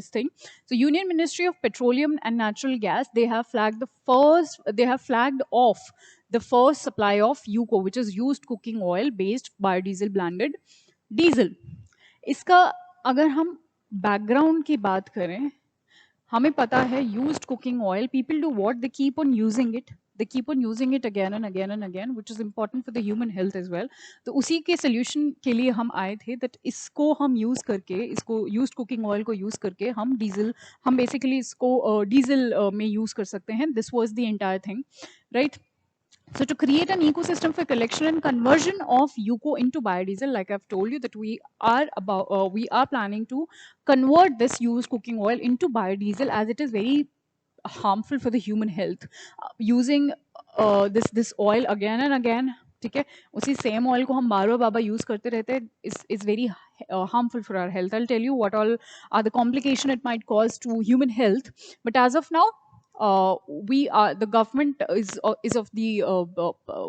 thing. So Union Ministry of Petroleum and Natural Gas, they have flagged off the first supply of UCO, which is used cooking oil based biodiesel blended diesel. इसका अगर हम background की बात करें, हमें पता है used cooking oil, people do what? They keep on using it. They keep on using it again and again and again, which is important for the human health as well. तो उसी के solution के लिए हम आए थे that इसको हम use करके, इसको used cooking oil को use करके हम basically इसको diesel में use कर सकते हैं. This was the entire thing, right? So to create an ecosystem for collection and conversion of UCO into biodiesel, like I've told you that we are planning to convert this used cooking oil into biodiesel, as it is very harmful for the human health. Using this oil again and again ठीक है, उसी same oil को हम बार बार बाबा use करते रहते हैं, is very harmful for our health. I'll tell you what all are the complication it might cause to human health. But as of now, we are the government is of the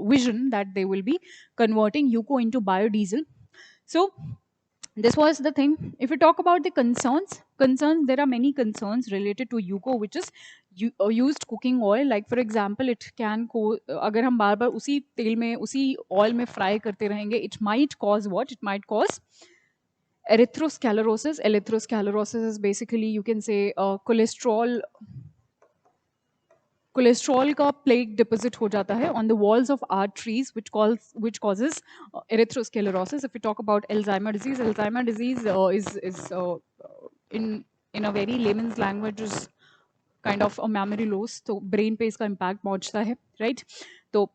vision that they will be converting UCO into biodiesel. So this was the thing. If we talk about the concerns, there are many concerns related to UCO, which is used cooking oil. Like for example, it can अगर हम बार बार उसी तेल में उसी oil में fry करते रहेंगे, it might cause what? It might cause erythrosclerosis. Erythrosclerosis is basically, you can say, cholesterol का प्लेक डिपॉजिट हो जाता है on the walls of arteries which causes erythrosclerosis. If we talk about Alzheimer disease is in a very layman's language is kind of a memory loss. तो brain पे इसका impact पहुंचता है, right? तो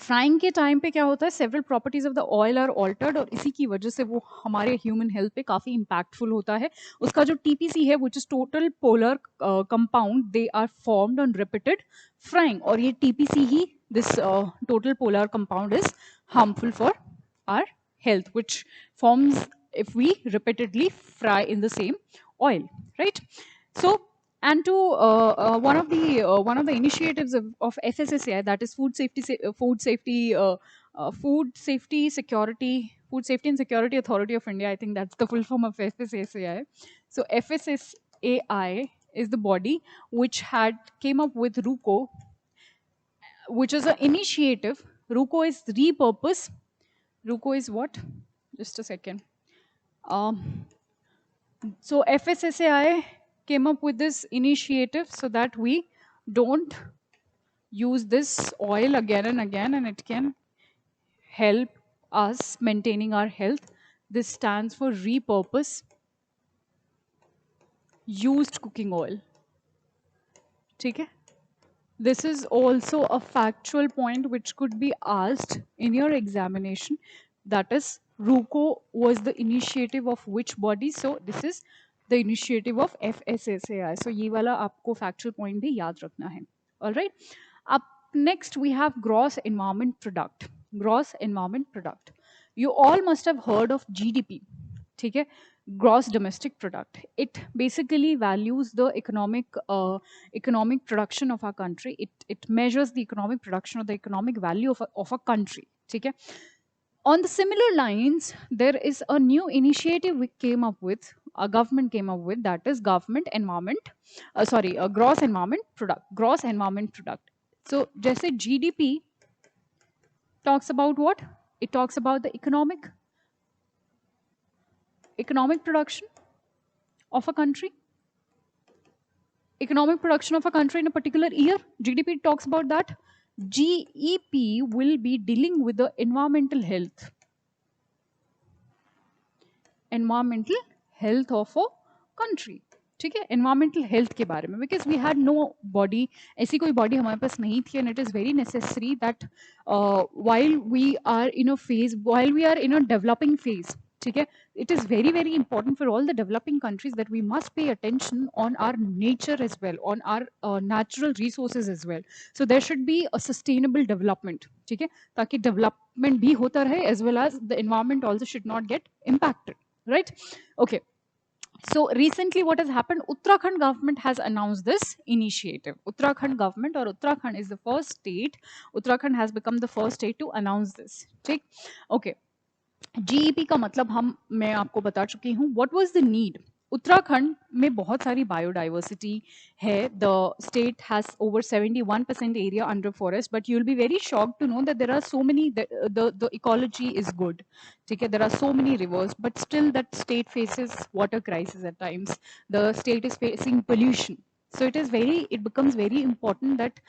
frying के टाइम पे क्या होता है, several properties of the oil are altered, और इसी की वजह से वो हमारे ह्यूमन हेल्थ पे काफ़ी इम्पैक्टफुल होता है. उसका जो टीपीसी है, which is total polar compound, they are formed on repeated frying, और ये टीपीसी ही, this total polar compound is harmful for our health, which forms if we repeatedly fry in the same oil, right? So, and to one of the initiatives of FSSAI, that is Food Safety and Security Authority of India. I think that's the full form of FSSAI. So FSSAI is the body which had came up with RUCO, which is an initiative. RUCO is repurpose. RUCO is what? Just a second. So FSSAI came up with this initiative so that we don't use this oil again and again, and it can help us maintaining our health. This stands for repurpose used cooking oil. ठीक है? This is also a factual point which could be asked in your examination. That is, RUCO was the initiative of which body? So this is the initiative of FSSAI. So ये वाला आपको factual point भी याद रखना है. All right. Up next we have gross environment product. Gross environment product. You all must have heard of GDP. ठीक है? Gross domestic product. It basically values the economic production of our country. It measures the economic production or the economic value of a country. ठीक है? On the similar lines, there is a new initiative we came up with, a government came up with, that is gross environment product. Gross environment product. So जैसे GDP talks about what? It talks about the economic production of a country. Economic production of a country in a particular year. GDP talks about that. GEP will be dealing with the environmental health. Environmental health of a country. ठीक है, environmental health के बारे में, because we had no body, ऐसी कोई body हमारे पास नहीं थी, and it is very necessary that while we are in a developing phase, ठीक है, it is very very important for all the developing countries that we must pay attention on our nature as well, on our natural resources as well. So there should be a sustainable development, ठीक है, ताकि development भी होता रहे, as well as the environment also should not get impacted, right? Okay. So recently what has happened, Uttarakhand government has announced this initiative. Uttarakhand government, or Uttarakhand is the first state, Uttarakhand has become the first state to announce this. ठीक? Okay. GEP का मतलब मैं आपको बता चुकी हूँ. What was the need? Uttarakhand में बहुत सारी बायोडाइवर्सिटी है. The state has over 71% area under forest, but you will be very shocked to know that there are so many, the ecology is good, ठीक है, there are so many rivers, but still that state faces water crisis at times. The state is facing pollution. So it becomes very important that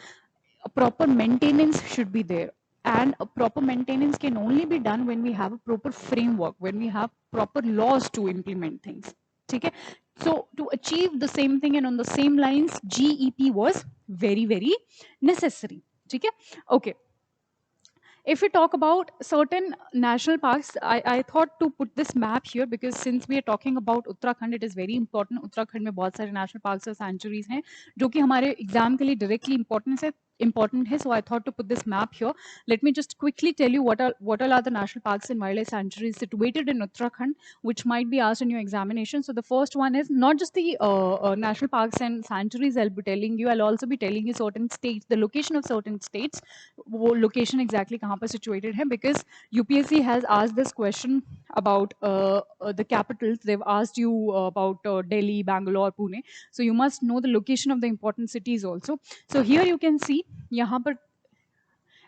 a proper maintenance should be there, and a proper maintenance can only be done when we have a proper framework, when we have proper laws to implement things. Okay? So to achieve the same thing and on the same lines, GEP was very very necessary. Okay. If we talk about certain national parks, I thought to put this map here because since we are talking about Uttarakhand, it is very important. Uttarakhand में बहुत सारे national parks और sanctuaries हैं जो कि हमारे exam के लिए directly important है. important है. So I thought to put this map here. Let me just quickly tell you what all are the national parks and wildlife sanctuaries situated in Uttarakhand, which might be asked in your examination. So the first one is not just the national parks and sanctuaries I'll be telling you. I'll also be telling you certain states, the location of certain states, वो location exactly कहाँ पर situated है, because UPSC has asked this question about the capitals. They've asked you about Delhi, Bangalore, Pune. So you must know the location of the important cities also. So here you can see, यहाँ पर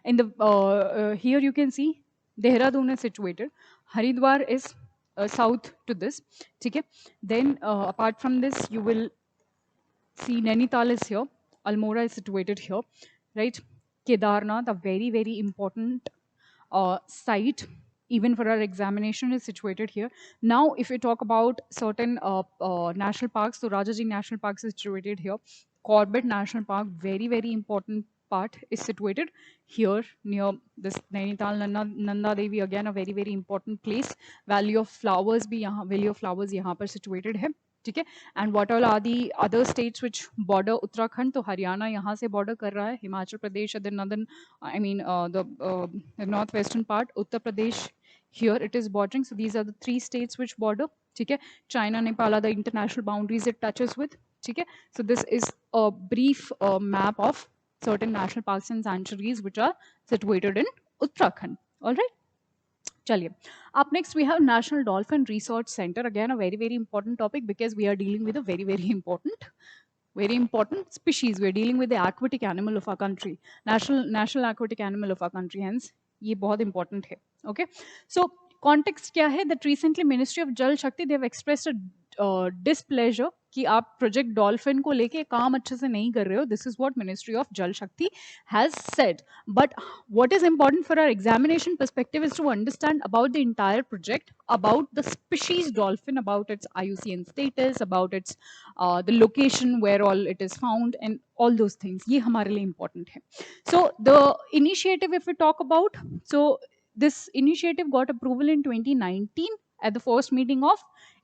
in the here you can see Dehradun is situated. Haridwar is south to this. Okay. Then apart from this, you will see Nainital is here. Almora is situated here, right? Kedarnath, a very, very important site, even for our examination, is situated here. Now, if we talk about certain national parks, so Rajaji National Park is situated here. Corbett National Park, very, very important part, is situated here near this Nainital. Nanda Devi, again, a very, very important place. Valley of Flowers भी यहाँ, Valley of Flowers यहाँ पर situated है. ठीक है. And what all are the other states which border Uttarakhand? तो हरियाणा यहाँ से border कर रहा है. Himachal Pradesh, the northern, I mean the northwestern part, Uttar Pradesh, here it is bordering. So these are the 3 states which border. ठीक है. China, Nepal are the international boundaries it touches with. ठीक है. So this is a brief map of certain national parks and sanctuaries which are situated in Uttarakhand. All right. Chaliye. Up next, we have National Dolphin Research Center. Again, a very, very important topic because we are dealing with a very, very important species. We are dealing with the aquatic animal of our country, national aquatic animal of our country. Hence, ये बहुत important है. Okay. So, context क्या है? That recently Ministry of Jal Shakti, they have expressed a displeasure कि आप project dolphin को लेके काम अच्छे से नहीं कर रहे हो. This is what ministry of Jal Shakti has said. But what is important for our examination perspective is to understand about the entire project, about the species dolphin, about its IUCN status, about its the location where all it is found, and all those things. ये हमारे लिए important है. So the initiative, if we talk about, so this initiative got approval in 2019 at the first meeting of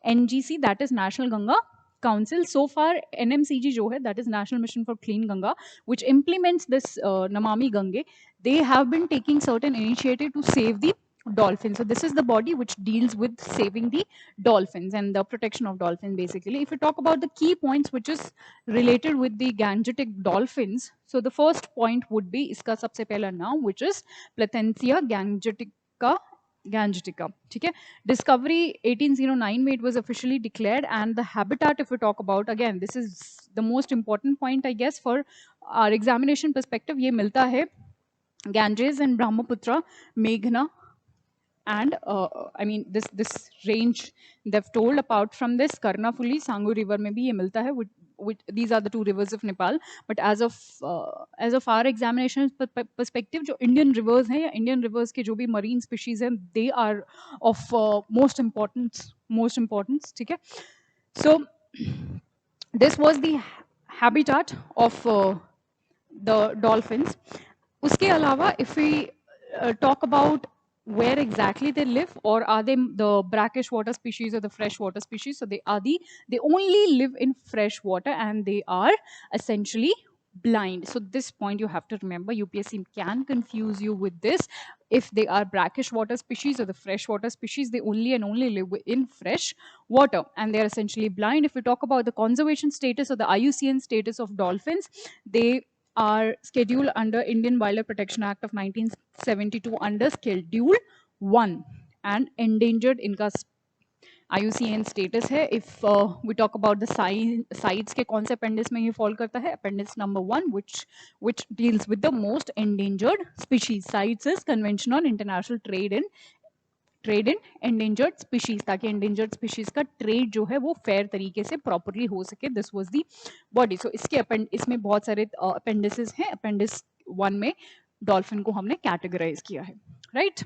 NGC, that is National Ganga Council. So far, NMCG जो है, that is National Mission for Clean Ganga, which implements this Namami Gange, they have been taking certain initiative to save the dolphins. So this is the body which deals with saving the dolphins and the protection of dolphins, basically. If we talk about the key points which is related with the Gangetic dolphins, so the first point would be इसका सबसे पहला नाम, which is Platensia gangetica. ठीक है. Discovery 1809 में it was officially declared, and the habitat, if we talk about, again this is the most important point I guess for our examination perspective. ये मिलता है Ganges and Brahmaputra, Meghna, and I mean this range they've told. Apart from this, Karnafuli, Sangu river में भी ये मिलता है, which these are the 2 rivers of Nepal. But as of our examination perspective, जो Indian rivers हैं या Indian rivers के जो भी marine species हैं, they are of most importance. ठीक है. So this was the habitat of the dolphins. उसके अलावा, if we talk about where exactly they live, or are they the brackish water species or the freshwater species? So they only live in fresh water, and they are essentially blind. So this point you have to remember. UPSC can confuse you with this. If they are brackish water species or the freshwater species, they only live in fresh water, and they are essentially blind. If we talk about the conservation status or the IUCN status of dolphins, they are scheduled under Indian Wildlife Protection Act of 1972 under Schedule 1, and endangered इनका IUCN status है. If we talk about the sites के कौन से appendix में ये fall करता है, appendix number 1, which deals with the most endangered species. Sites is Convention on International Trade in endangered species, ताकि endangered species का trade जो है वो fair तरीके से properly हो सके. This was the body. So इसमें बहुत सारे appendices हैं. Appendix 1 में dolphin को हमने categorize किया है, right?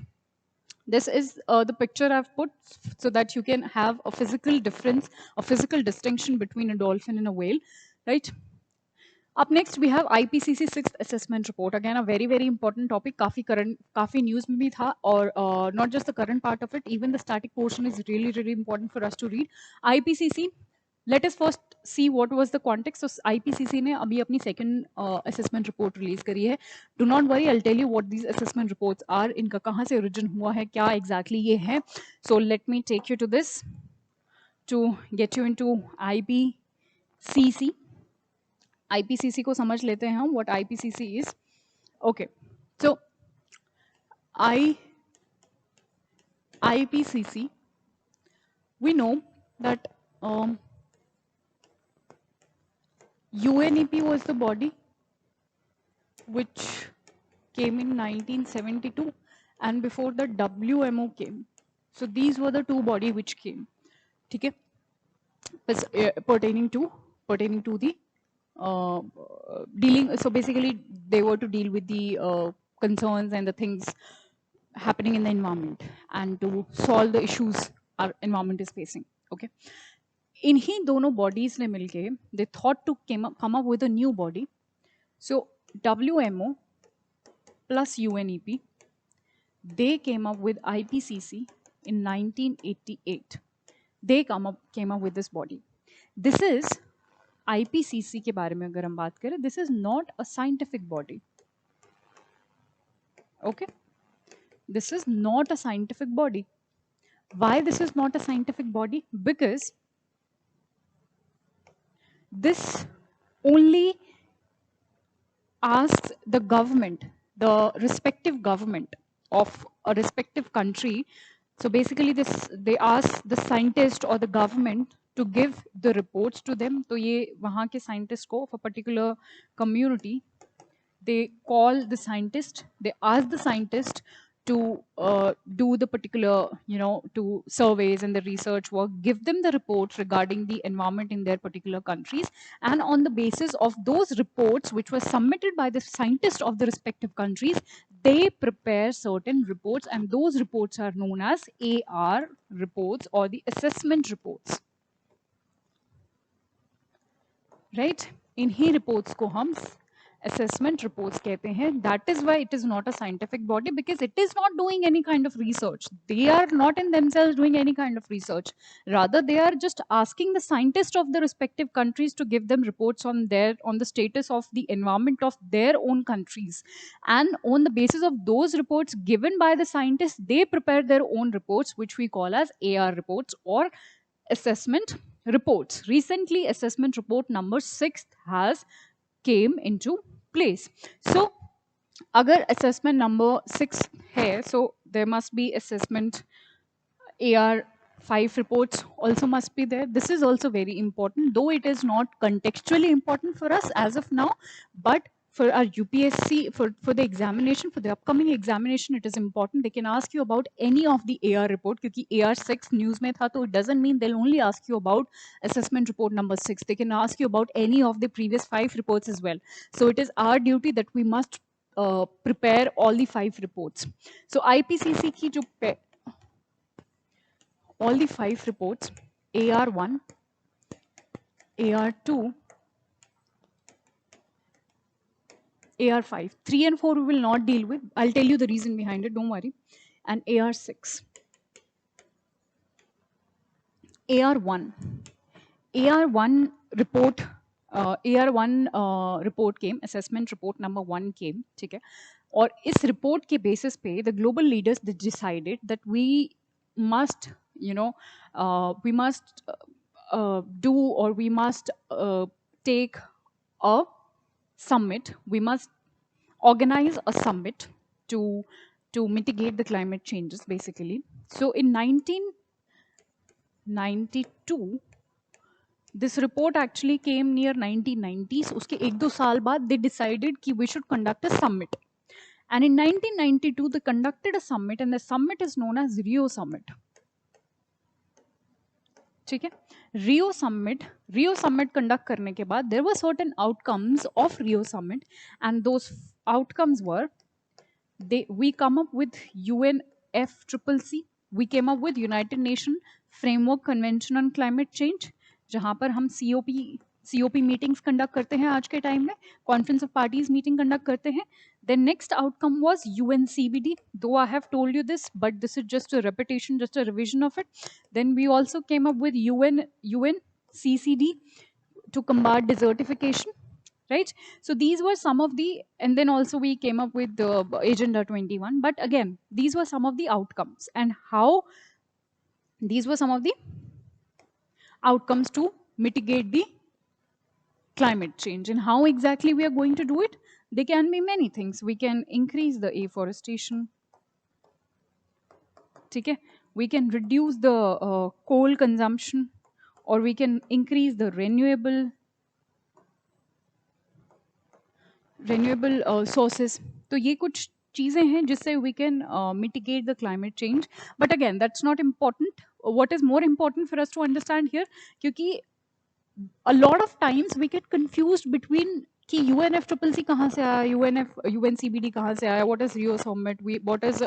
This is the picture I've put so that you can have a physical difference, a physical distinction between a dolphin and a whale, right? Up next, we have IPCC 6th assessment report. Again, a very, very important topic. काफी news में भी था, और not just the current part of it, even the static portion is really, really important for us to read. IPCC, let us first see what was the context. So IPCC ने अभी अपनी second assessment report release करी है. Do not worry, I'll tell you what these assessment reports are. इनका कहाँ से origin हुआ है, क्या exactly ये है. So let me take you to this to get you into IPCC. IPCC को समझ लेते हैं हम, what IPCC is. Okay, so IPCC, we know that UNEP was the body which came in 1972, and before the WMO came. So these were the two bodies which came. Okay, pertaining to the dealing. So basically, they were to deal with the concerns and the things happening in the environment and to solve the issues our environment is facing. Okay, इन्हीं दोनों bodies ने मिलके they thought to come up with a new body. So WMO plus UNEP, they came up with IPCC in 1988. They came up with this body. This is IPCC के बारे में अगर हम बात करें, this is not a scientific body. Okay, this is not a scientific body. Why this is not a scientific body? Because this only asks the government, the respective government of a respective country. So basically they ask the scientist or the government to give the reports to them. तो ये वहाँ के scientist को, of a particular community, they call the scientist, they ask the scientist to do the particular, to surveys and the research work, give them the reports regarding the environment in their particular countries. And on the basis of those reports, which were submitted by the scientists of the respective countries, they prepare certain reports, and those reports are known as AR reports or the assessment reports. Right? इन्हीं reports को हम assessment reports कहते हैं. That is why it is not a scientific body, because it is not doing any kind of research. They are not in themselves doing any kind of research. Rather, they are just asking the scientists of the respective countries to give them reports on the status of the environment of their own countries. And on the basis of those reports given by the scientists, they prepare their own reports, which we call as AR reports or assessment reports. Recently, assessment report number 6 has came into place. So agar assessment number 6 hai, so there must be assessment AR5 reports also must be there. This is also very important, though it is not contextually important for us as of now, but for our UPSC, for the examination, for the upcoming examination, it is important. They can ask you about any of the AR report, because AR6 news mein tha, so it doesn't mean they'll only ask you about assessment report number 6. They can ask you about any of the previous 5 reports as well. So it is our duty that we must prepare all the 5 reports. So IPCC ki jo all the 5 reports, AR1, AR2, AR5. 3 and 4 we will not deal with. I'll tell you the reason behind it, don't worry. And AR6. AR1. AR1 report, AR1 report came, assessment report number 1 came, ठीक है? और इस report के basis पे the global leaders they decided that we must, we must do, or we must take a summit. We must organize a summit to mitigate the climate changes, basically. So in 1992, this report actually came near 1990s. उसके 1-2 साल बाद they decided कि we should conduct a summit. And in 1992, they conducted a summit, and the summit is known as Rio Summit. ठीक है? Rio Summit conduct करने के बाद there were certain outcomes of Rio Summit, and those outcomes were we come up with UNFCCC, we came up with United Nations Framework Convention on Climate Change, जहाँ पर हम COP meetings conduct करते हैं आज के टाइम में, Conference of Parties meeting conduct करते हैं. Then next outcome was UNCBD, though I have told you this, but this is just a repetition, just a revision of it. Then we also came up with UNCCD, to combat desertification, right? So these were some of the, and then also we came up with the Agenda 21. But again, these were some of the outcomes, and how these were some of the outcomes to mitigate the climate change. And how exactly we are going to do it? They can be many things. We can increase the afforestation, okay? We can reduce the coal consumption, or we can increase the renewable sources. तो ये कुछ चीज़ें हैं जिससे we can mitigate the climate change. But again, that's not important. What is more important for us to understand here, क्योंकि a lot of times we get confused between कि UNFCCC कहाँ से आया, UNCBD कहाँ से आया, what is Rio Summit, what is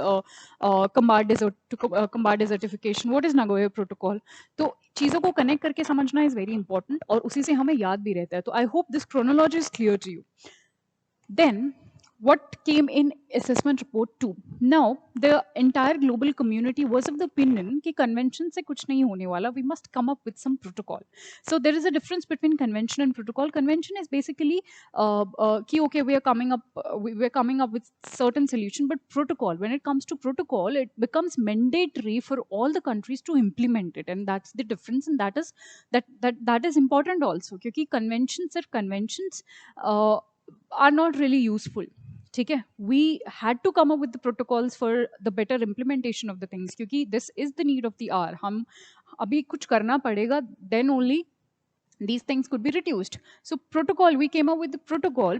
combat desertification, what is Nagoya Protocol. तो चीज़ों को connect करके समझना is very important, और उसी से हमें याद भी रहता है. तो I hope this chronology is clear to you. Then, what came in assessment report 2? Now, the entire global community was of the opinion कि convention से कुछ नहीं होने वाला. We must come up with some protocol. So there is a difference between convention and protocol. Convention is basically कि okay, we are coming up with certain solution, but protocol, when it comes to protocol, it becomes mandatory for all the countries to implement it, and that's the difference, and that is important also. क्योंकि conventions are not really useful. ठीक है, we had to come up with the protocols for the better implementation of the things, क्योंकि this is the need of the hour. हम अभी कुछ करना पड़ेगा, then only these things could be reduced. So protocol, we came up with the protocol.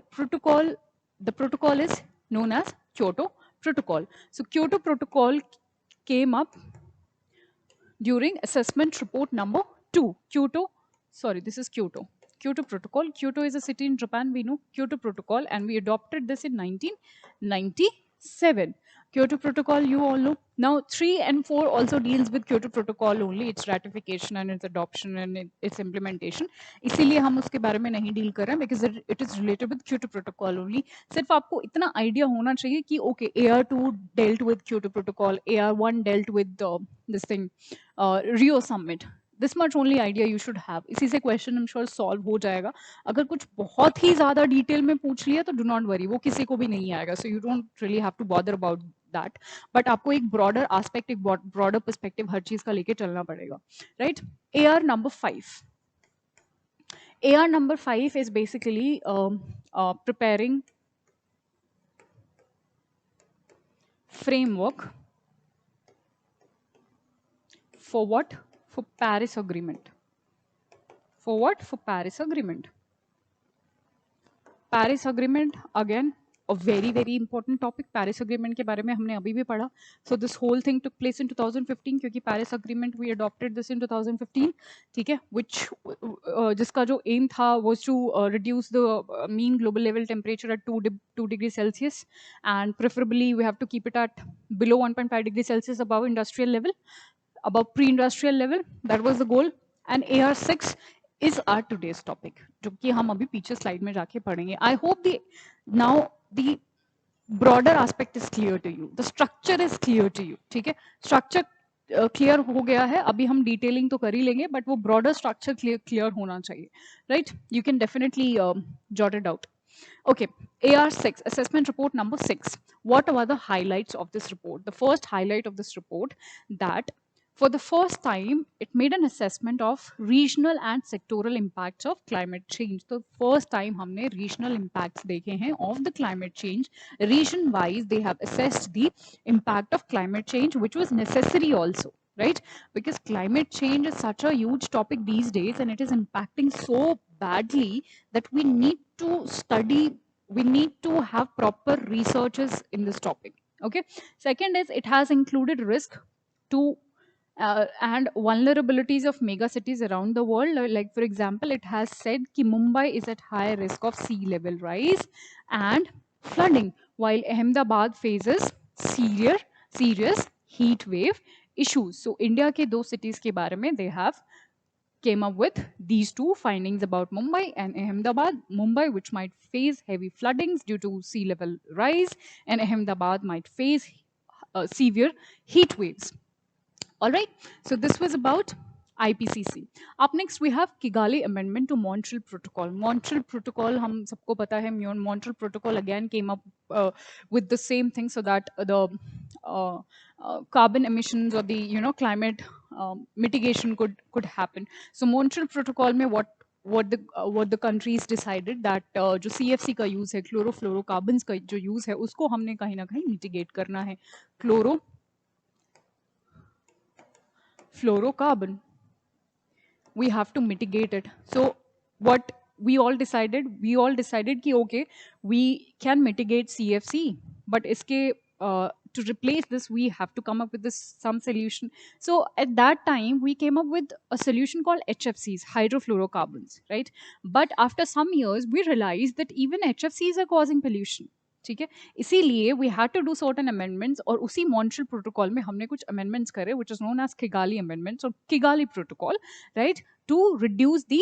The protocol is known as Kyoto Protocol. So Kyoto Protocol came up during assessment report number 2. This is Kyoto Protocol. Kyoto is a city in Japan, we know. Kyoto Protocol, and we adopted this in 1997. Kyoto Protocol, you all know. Now, 3 and 4 also deals with Kyoto Protocol only, its ratification and its adoption and its implementation. इसीलिए हम उसके बारे में नहीं deal कर रहे हैं, because it is related with Kyoto Protocol only. सिर्फ आपको इतना idea होना चाहिए कि okay, AR2 dealt with Kyoto Protocol, AR1 dealt with this thing, Rio Summit. This much only idea you should have. इसी से question I'm sure solve हो जाएगा. अगर कुछ बहुत ही ज़्यादा detail में पूछ लिया तो do not worry, वो किसी को भी नहीं आएगा. So you don't really have to bother about that. But आपको एक broader aspect, एक broader perspective हर चीज़ का लेके चलना पड़ेगा, right? AR number 5. AR number 5 is basically preparing framework for what? For Paris Agreement. For what? For Paris Agreement. Paris Agreement, again, a very, very important topic. Paris Agreement के बारे में हमने अभी भी पढ़ा. So this whole thing took place in 2015, क्योंकि Paris Agreement, we adopted this in 2015, ठीक है? Which जिसका जो aim था was to reduce the mean global level temperature at 2 degrees Celsius, and preferably we have to keep it at below 1.5 degrees Celsius above industrial level, above pre-industrial level. That was the goal. And AR6 is our today's topic, जो कि हम अभी पीछे slide में जाके पढ़ेंगे. I hope now the broader aspect is clear to you. The structure is clear to you. ठीक है? Structure clear हो गया है. अभी हम detailing तो कर ही लेंगे, but वो broader structure clear होना चाहिए, right? You can definitely jot it out. Okay, AR6, assessment report number 6. What were the highlights of this report? The first highlight of this report, that for the first time, it made an assessment of regional and sectoral impacts of climate change. The first time हमने regional impacts देखे हैं of the climate change. Region wise, they have assessed the impact of climate change, which was necessary also, right? Because climate change is such a huge topic these days, and it is impacting so badly that we need to study, we need to have proper researches in this topic. Okay. Second is, it has included risk to and vulnerabilities of mega cities around the world. Like for example, it has said that Mumbai is at high risk of sea level rise and flooding, while Ahmedabad faces serious heat wave issues. So India ke do cities ke bare mein they have came up with these two findings about Mumbai and Ahmedabad. Mumbai, which might face heavy floodings due to sea level rise, and Ahmedabad might face severe heat waves. All right, so this was about IPCC. Up next, we have Kigali Amendment to Montreal Protocol. Montreal Protocol, हम सबको पता है, Montreal Protocol again came up with the same thing so that the carbon emissions or the climate mitigation could happen. So Montreal Protocol में what the countries decided that जो CFC का use है, chlorofluorocarbons का जो use है, उसको हमने कहीं ना कहीं mitigate करना है. Chlorofluorocarbon, we have to mitigate it. So what we all decided कि okay, we can mitigate CFC, but iske to replace this we have to come up with some solution. So at that time we came up with a solution called HFCs, hydrofluorocarbons, right? But after some years we realized that even HFCs are causing pollution. ठीक है, इसीलिए we had to do certain amendments, और उसी Montreal protocol में हमने कुछ amendments करे which is known as Kigali amendments और Kigali protocol, right, to reduce the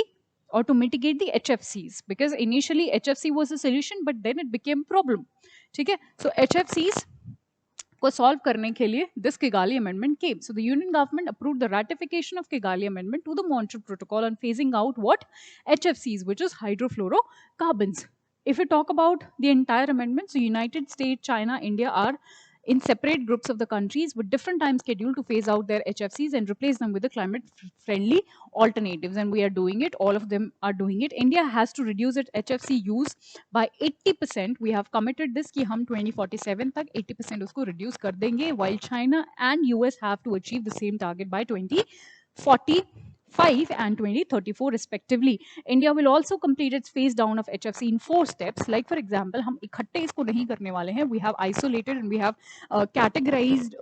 or to mitigate the HFCs, because initially HFC was a solution but then it became problem. ठीक है, so HFCs को solve करने के लिए this Kigali amendment came. So the Union government approved the ratification of Kigali amendment to the Montreal Protocol on phasing out what? HFCs, which is hydrofluorocarbons. If we talk about the entire amendment, so United States, China, India are in separate groups of the countries with different time schedule to phase out their HFCs and replace them with the climate friendly alternatives, and we are doing it. All of them are doing it. India has to reduce its HFC use by 80%. We have committed this कि हम 2047 तक 80% उसको reduce कर देंगे, while China and US have to achieve the same target by 2045 and 2034 respectively. India will also complete its phase down of HFC in 4 steps. Like for example, हम इकट्ठे इसको नहीं करने वाले हैं. We have isolated and we have categorized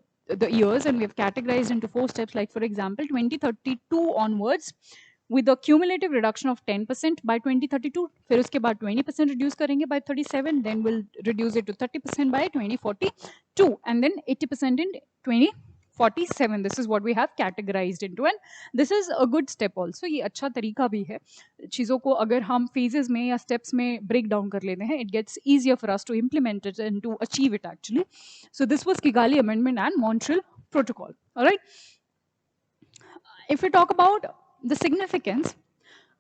the years, and we have categorized into 4 steps. Like for example, 2032 onwards, with a cumulative reduction of 10% by 2032. फिर उसके बाद 20% reduce करेंगे by 37, then we'll reduce it to 30% by 2042, and then 80% in 2047. This is what we have categorized into, and this is a good step also. ये अच्छा तरीका भी है. चीज़ों को अगर हम phases में या steps में break down कर लेते हैं, it gets easier for us to implement it and to achieve it actually. So this was Kigali Amendment and Montreal Protocol. All right. If we talk about the significance,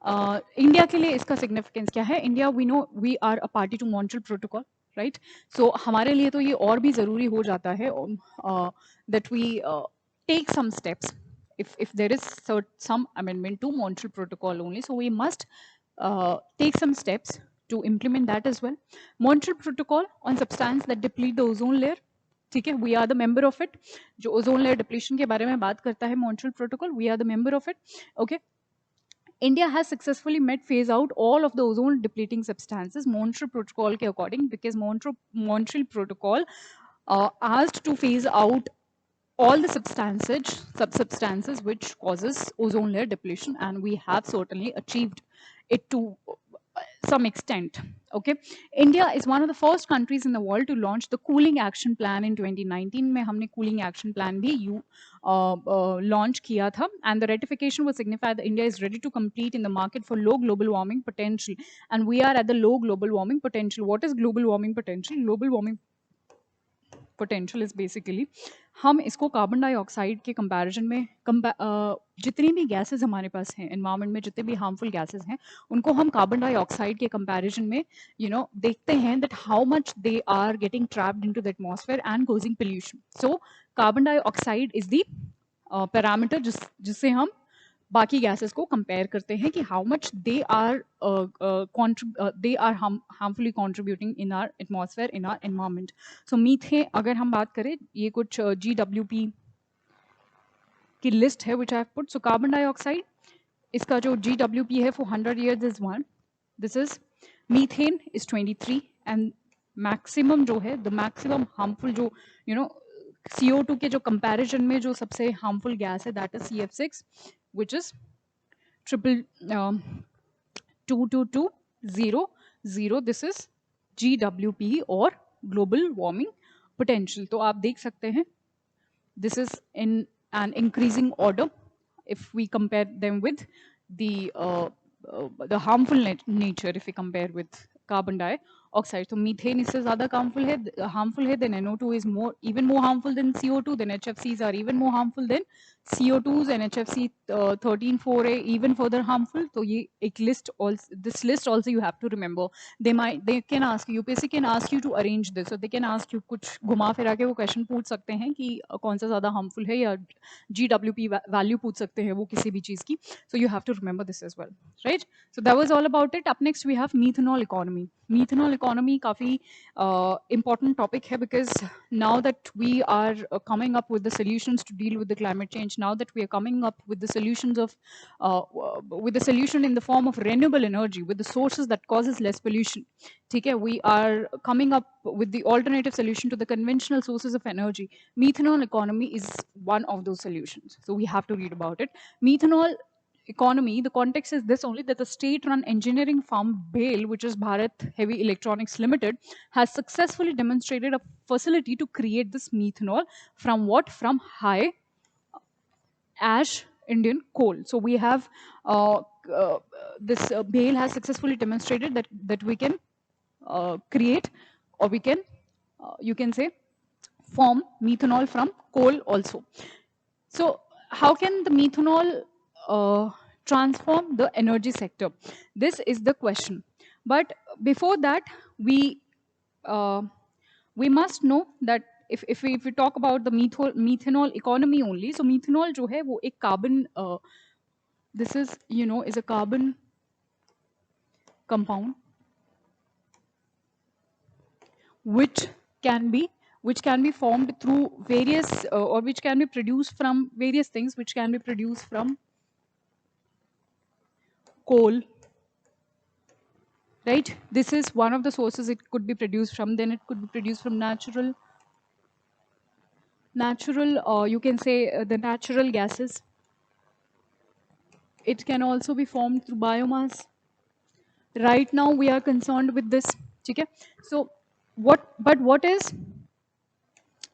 India के लिए इसका significance क्या है? India, we know we are a party to Montreal protocol, right? So हमारे लिए तो ये और भी ज़रूरी हो जाता है that we take some steps if there is some amendment to Montreal Protocol only, so we must take some steps to implement that as well. Montreal Protocol on substance that deplete the ozone layer, ठीक है, we are the member of it. जो ozone layer depletion के बारे में बात करता है Montreal Protocol, we are the member of it. Okay, India has successfully met phase out all of the ozone depleting substances Montreal Protocol के according, because Montreal Protocol asked to phase out all the substances which causes ozone layer depletion, and we have certainly achieved it to some extent. Okay, India is one of the first countries in the world to launch the cooling action plan in 2019. में हमने cooling action plan भी launch किया था, and the ratification will signify that India is ready to compete in the market for low global warming potential, and we are at the low global warming potential. What is global warming potential? Global warming potential is basically, हम इसको carbon dioxide के comparison में जितनी भी gases हमारे पास हैं environment में, जितने भी हार्मफुल गैसेस हैं, उनको हम कार्बन डाइऑक्साइड के कंपैरिजन में देखते हैं that how much they are getting trapped into the atmosphere and causing pollution. So carbon dioxide is the parameter जिससे हम बाकी गैसेस को कंपेयर करते हैं कि how much they are harmfully contributing in our atmosphere, in our environment. So methane, अगर हम बात करें, ये कुछ GWP की लिस्ट है which I have put. So carbon dioxide, इसका जो GWP है for 100 years is 1. This is methane is 23, and maximum जो है, द मैक्सिमम हार्मफुल जो CO2 के जो कंपैरिजन में जो सबसे हार्मफुल गैस है, that is CF6, which is 2220. This is GWP or global warming potential. तो आप देख सकते हैं, this is in an increasing order if we compare them with the harmful nature. If we compare with carbon dioxide, तो methane इससे ज़्यादा harmful है, then NO2 is even more harmful than CO2, then HFCs are even more harmful than CO2s and HFC 13(4)A even further harmful. तो ये एक list also, this list also you have to remember. They can ask you, UPSC can ask you to arrange this, so they can ask you कुछ घुमा फिरा के वो question पूछ सकते हैं कि कौन सा ज़्यादा harmful है, या GWP value पूछ सकते हैं वो किसी भी चीज़ की. So you have to remember this as well, right? So that was all about it. Up next we have methanol economy. Methanol economy काफ़ी important topic है, because now that we are coming up with the solutions to deal with the climate change, now that we are coming up with the solutions of with the solution in the form of renewable energy, with the sources that causes less pollution, ठीक है, we are coming up with the alternative solution to the conventional sources of energy. Methanol economy is one of those solutions, so we have to read about it. Methanol economy, the context is this only, that the state-run engineering firm BHEL, which is Bharat Heavy Electronics Limited, has successfully demonstrated a facility to create this methanol from what? From high ash Indian coal. So we have this BHEL has successfully demonstrated that we can create, or we can you can say form methanol from coal also. So how can the methanol transform the energy sector? This is the question. But before that, we must know that if we talk about the methanol economy only, so methanol जो है वो एक carbon this is is a carbon compound which can be formed through various or which can be produced from various things, which can be produced from coal, right? This is one of the sources it could be produced from. Then it could be produced from natural you can say the natural gases. It can also be formed through biomass. Right now we are concerned with this, okay? So what is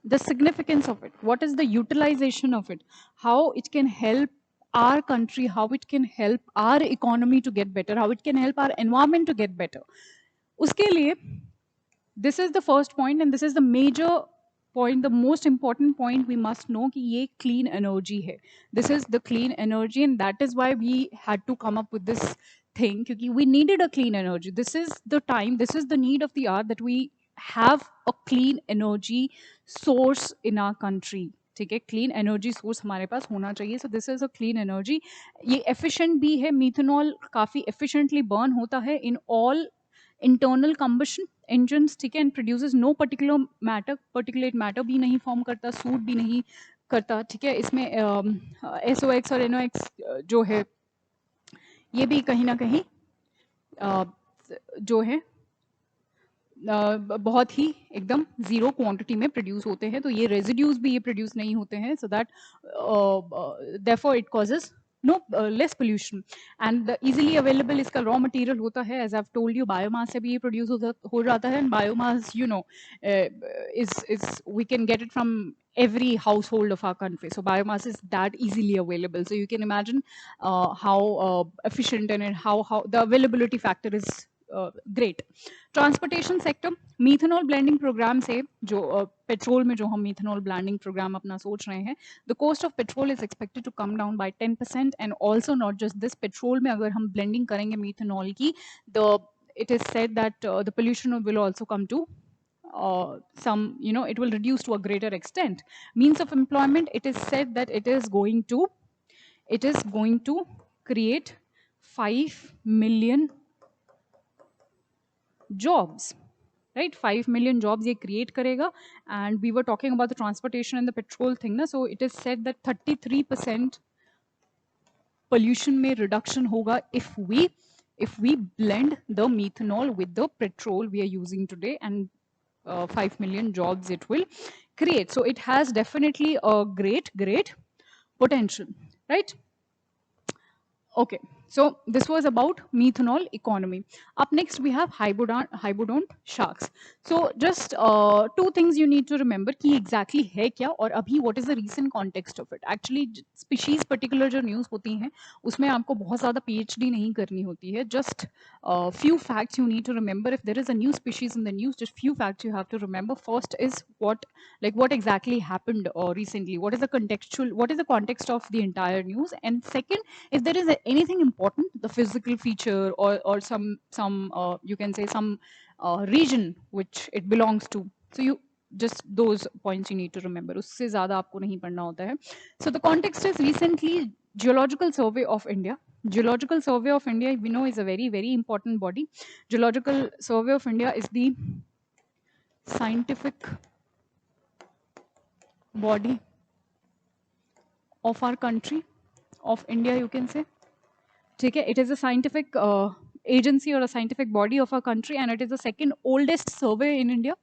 the significance of it? What is the utilization of it? How it can help our country, how it can help our economy to get better, how it can help our environment to get better? Uske liye, this is the first point, and this is the major point, the most important point we must know, कि ये clean energy है. This is the clean energy, and that is why we had to come up with this thing, क्योंकि we needed a clean energy. This is the time, this is the need of the hour, that we have a clean energy source in our country. ठीक है, clean energy source हमारे पास होना चाहिए. So this is a clean energy. ये efficient भी है. Methanol काफ़ी एफिशिएंटली बर्न होता है in all internal combustion engines, ठीक है, and produces no particulate matter भी नहीं फॉर्म करता, सूट भी नहीं करता, ठीक है. इसमें SOX और NOx जो है ये भी कहीं ना कहीं जो है बहुत ही एकदम जीरो क्वांटिटी में प्रोड्यूस होते हैं. तो ये रेजिड्यूज भी ये प्रोड्यूस नहीं होते हैं. So that therefore it causes no less pollution, and the easily available इसका raw material होता है. As I've told you, biomass से भी ये produce हो जाता है, and biomass is we can get it from every household of our country. So biomass is that easily available. So you can imagine how efficient and how the availability factor is great. Transportation sector, methanol blending programme से जो petrol में जो हम methanol blending programme अपना सोच रहे हैं, the cost of petrol is expected to come down by 10%. And also not just this, petrol में अगर हम ब्लेंडिंग करेंगे मीथेनॉल की, it is said that the pollution will also come to some, it will reduce to a greater extent. Means of employment, it is said that it is going to create 5 million jobs, right? 5 million jobs ये create करेगा. And we were talking about the transportation and the petrol thing ना, so it is said that 33% pollution में reduction होगा if we blend the methanol with the petrol we are using today, and 5 million jobs it will create. So it has definitely a great potential, right? Okay, So this was about methanol economy. Up next we have hybodont sharks. So just two things you need to remember कि exactly है क्या और अभी what is the recent context of it. Actually species particular जो news होती हैं उसमें आपको बहुत ज़्यादा PhD नहीं करनी होती है. Just few facts you need to remember. If there is a new species in the news, just few facts you have to remember. First is what exactly happened recently. What is the context of the entire news? And second, if there is anything important, the physical feature or some you can say some region which it belongs to. So you just those points you need to remember. उससे ज़्यादा आपको नहीं पढ़ना होता है. So the context is recently Geological Survey of India. Geological Survey of India, we know, is a very, very important body. Geological Survey of India is the scientific body of our country, of India, you can say. Okay, it is a scientific agency or a scientific body of our country, and it is the second oldest survey in India.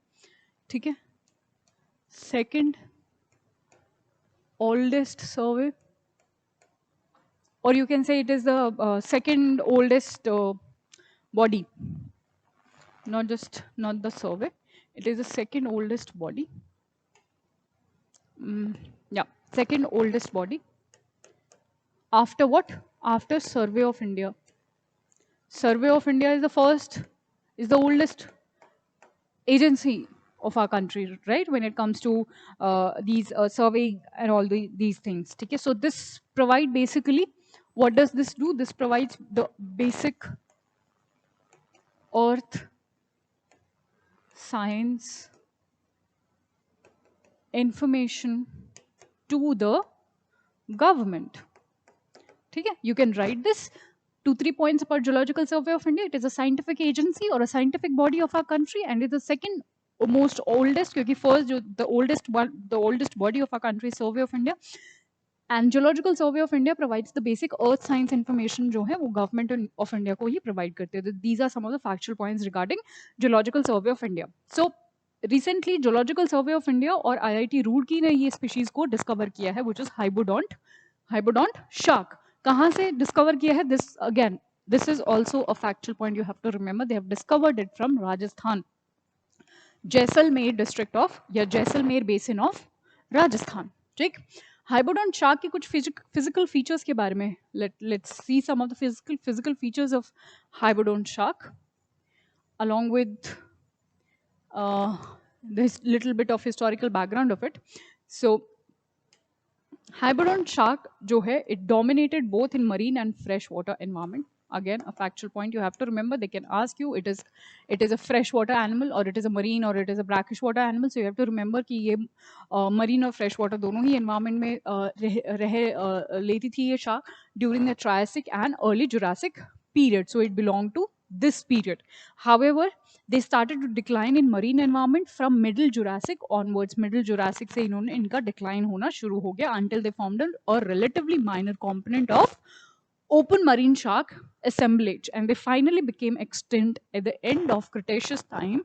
Okay, second oldest survey, or you can say it is the second oldest body, not the survey. It is the second oldest body. Yeah, second oldest body. After what? After Survey of India. Survey of India is the oldest agency of our country, right? When it comes to these survey and all these things. Okay? So this provide basically, what does this do? This provides the basic earth science information to the government. Okay? You can write this 2-3 points about Geological Survey of India. It is a scientific agency or a scientific body of our country, and it is the second most oldest, because first the oldest body of our country, Survey of India. And Geological Survey of India provides the basic earth science information जो है वो government of India को ही provide करते हैं. These are some of the factual points regarding Geological Survey of India. So recently Geological Survey of India और IIT Roorkee ने ये species को discover किया है, which is hybodont shark. कहाँ से discover किया है? This is also a factual point you have to remember. They have discovered it from Rajasthan, Jaisalmer district of या जैसलमेर बेसिन ऑफ राजस्थान. ठीक. हाइबोडोंट शार्क के कुछ फिजिकल फीचर्स के बारे में let's see some of the physical features of hybodont shark along with this little bit of historical background of it. So hybodont shark जो है, it dominated both in marine and freshwater environment. Again, a factual point you have to remember. They can ask you, it is a freshwater animal or it is a marine or it is a brackish water animal. So you have to remember कि ये marine और freshwater दोनों ही environment में लेती थी ये shark during the Triassic and early Jurassic period. So it belonged to this period. However, they started to decline in marine environment from middle Jurassic onwards. Middle Jurassic से इन्होंने इनका decline होना शुरू हो गया until they formed a relatively minor component of open marine shark assemblage, and they finally became extinct at the end of Cretaceous time,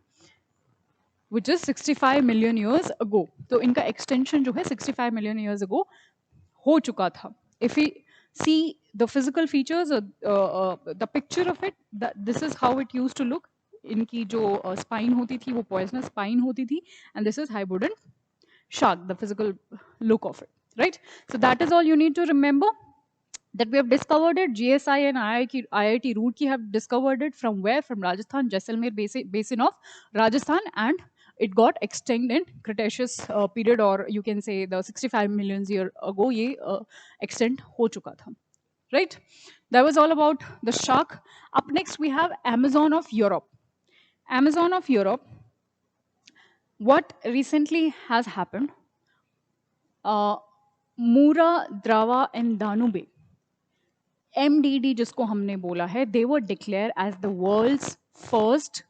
which is 65 million years ago. तो इनका extension जो है 65 million years ago हो चुका था. If we see the physical features or the picture of it, this is how it used to look. इनकी जो spine होती थी वो poisonous spine होती थी, and this is hybodont shark, the physical look of it, right? So that is all you need to remember, that we have discovered it. GSI and IIT Roorkee have discovered it from where? From Rajasthan, Jaisalmer basin of Rajasthan, and it got extinct in Cretaceous period, or you can say the 65 million years ago ये extinct हो चुका था, right? That was all about the shark. Up next we have Amazon of Europe. Amazon of Europe. What recently has happened? Mura, Drava and Danube, MDD जिसको हमने बोला है, they were declared as the world's first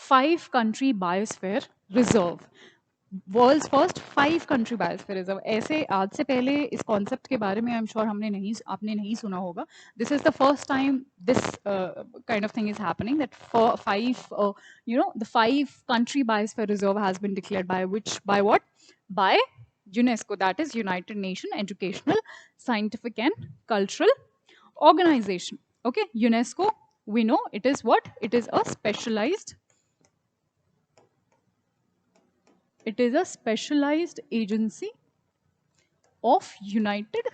5-country biosphere reserve. World's first 5 country biosphere reserve. ऐसे आज से पहले इस concept के बारे में आई एम श्योर आपने नहीं सुना होगा. This is the first time this kind of thing is happening, that 5 the 5-country biosphere reserve has been declared by what? By UNESCO, that is United Nations Educational, Scientific and Cultural Organization. Okay, UNESCO, we know it is what? It is a specialized agency of United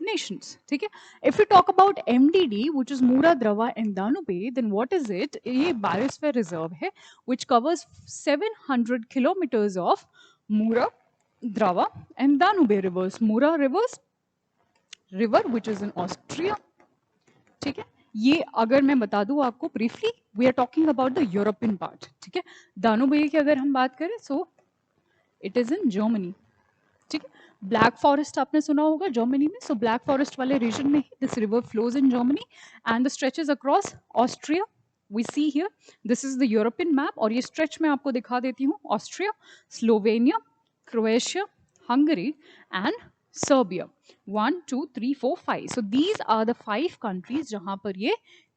Nations. ठीक है. If we talk about MDD, which is Mura, Drava and Danube, then what is it? ये biosphere reserve है, which covers 700 kilometers of Mura, Drava and Danube rivers. Mura river which is in Austria. ठीक है. ये अगर मैं बता दूं आपको briefly, we are talking about the European part. ठीक है. दानुबे की अगर हम बात करें, so it is in Germany. ठीक है. ब्लैक फॉरेस्ट आपने सुना होगा जर्मनी में. सो ब्लैक फॉरेस्ट वाले रीजन में ही this river flows in Germany and the stretches across Austria. We see here this is the European map और ये स्ट्रेच मैं आपको दिखा देती हूँ. Austria, Slovenia, Croatia, Hungary and Serbia. 1 2 3 4 5. So these are the 5 countries जहां पर ये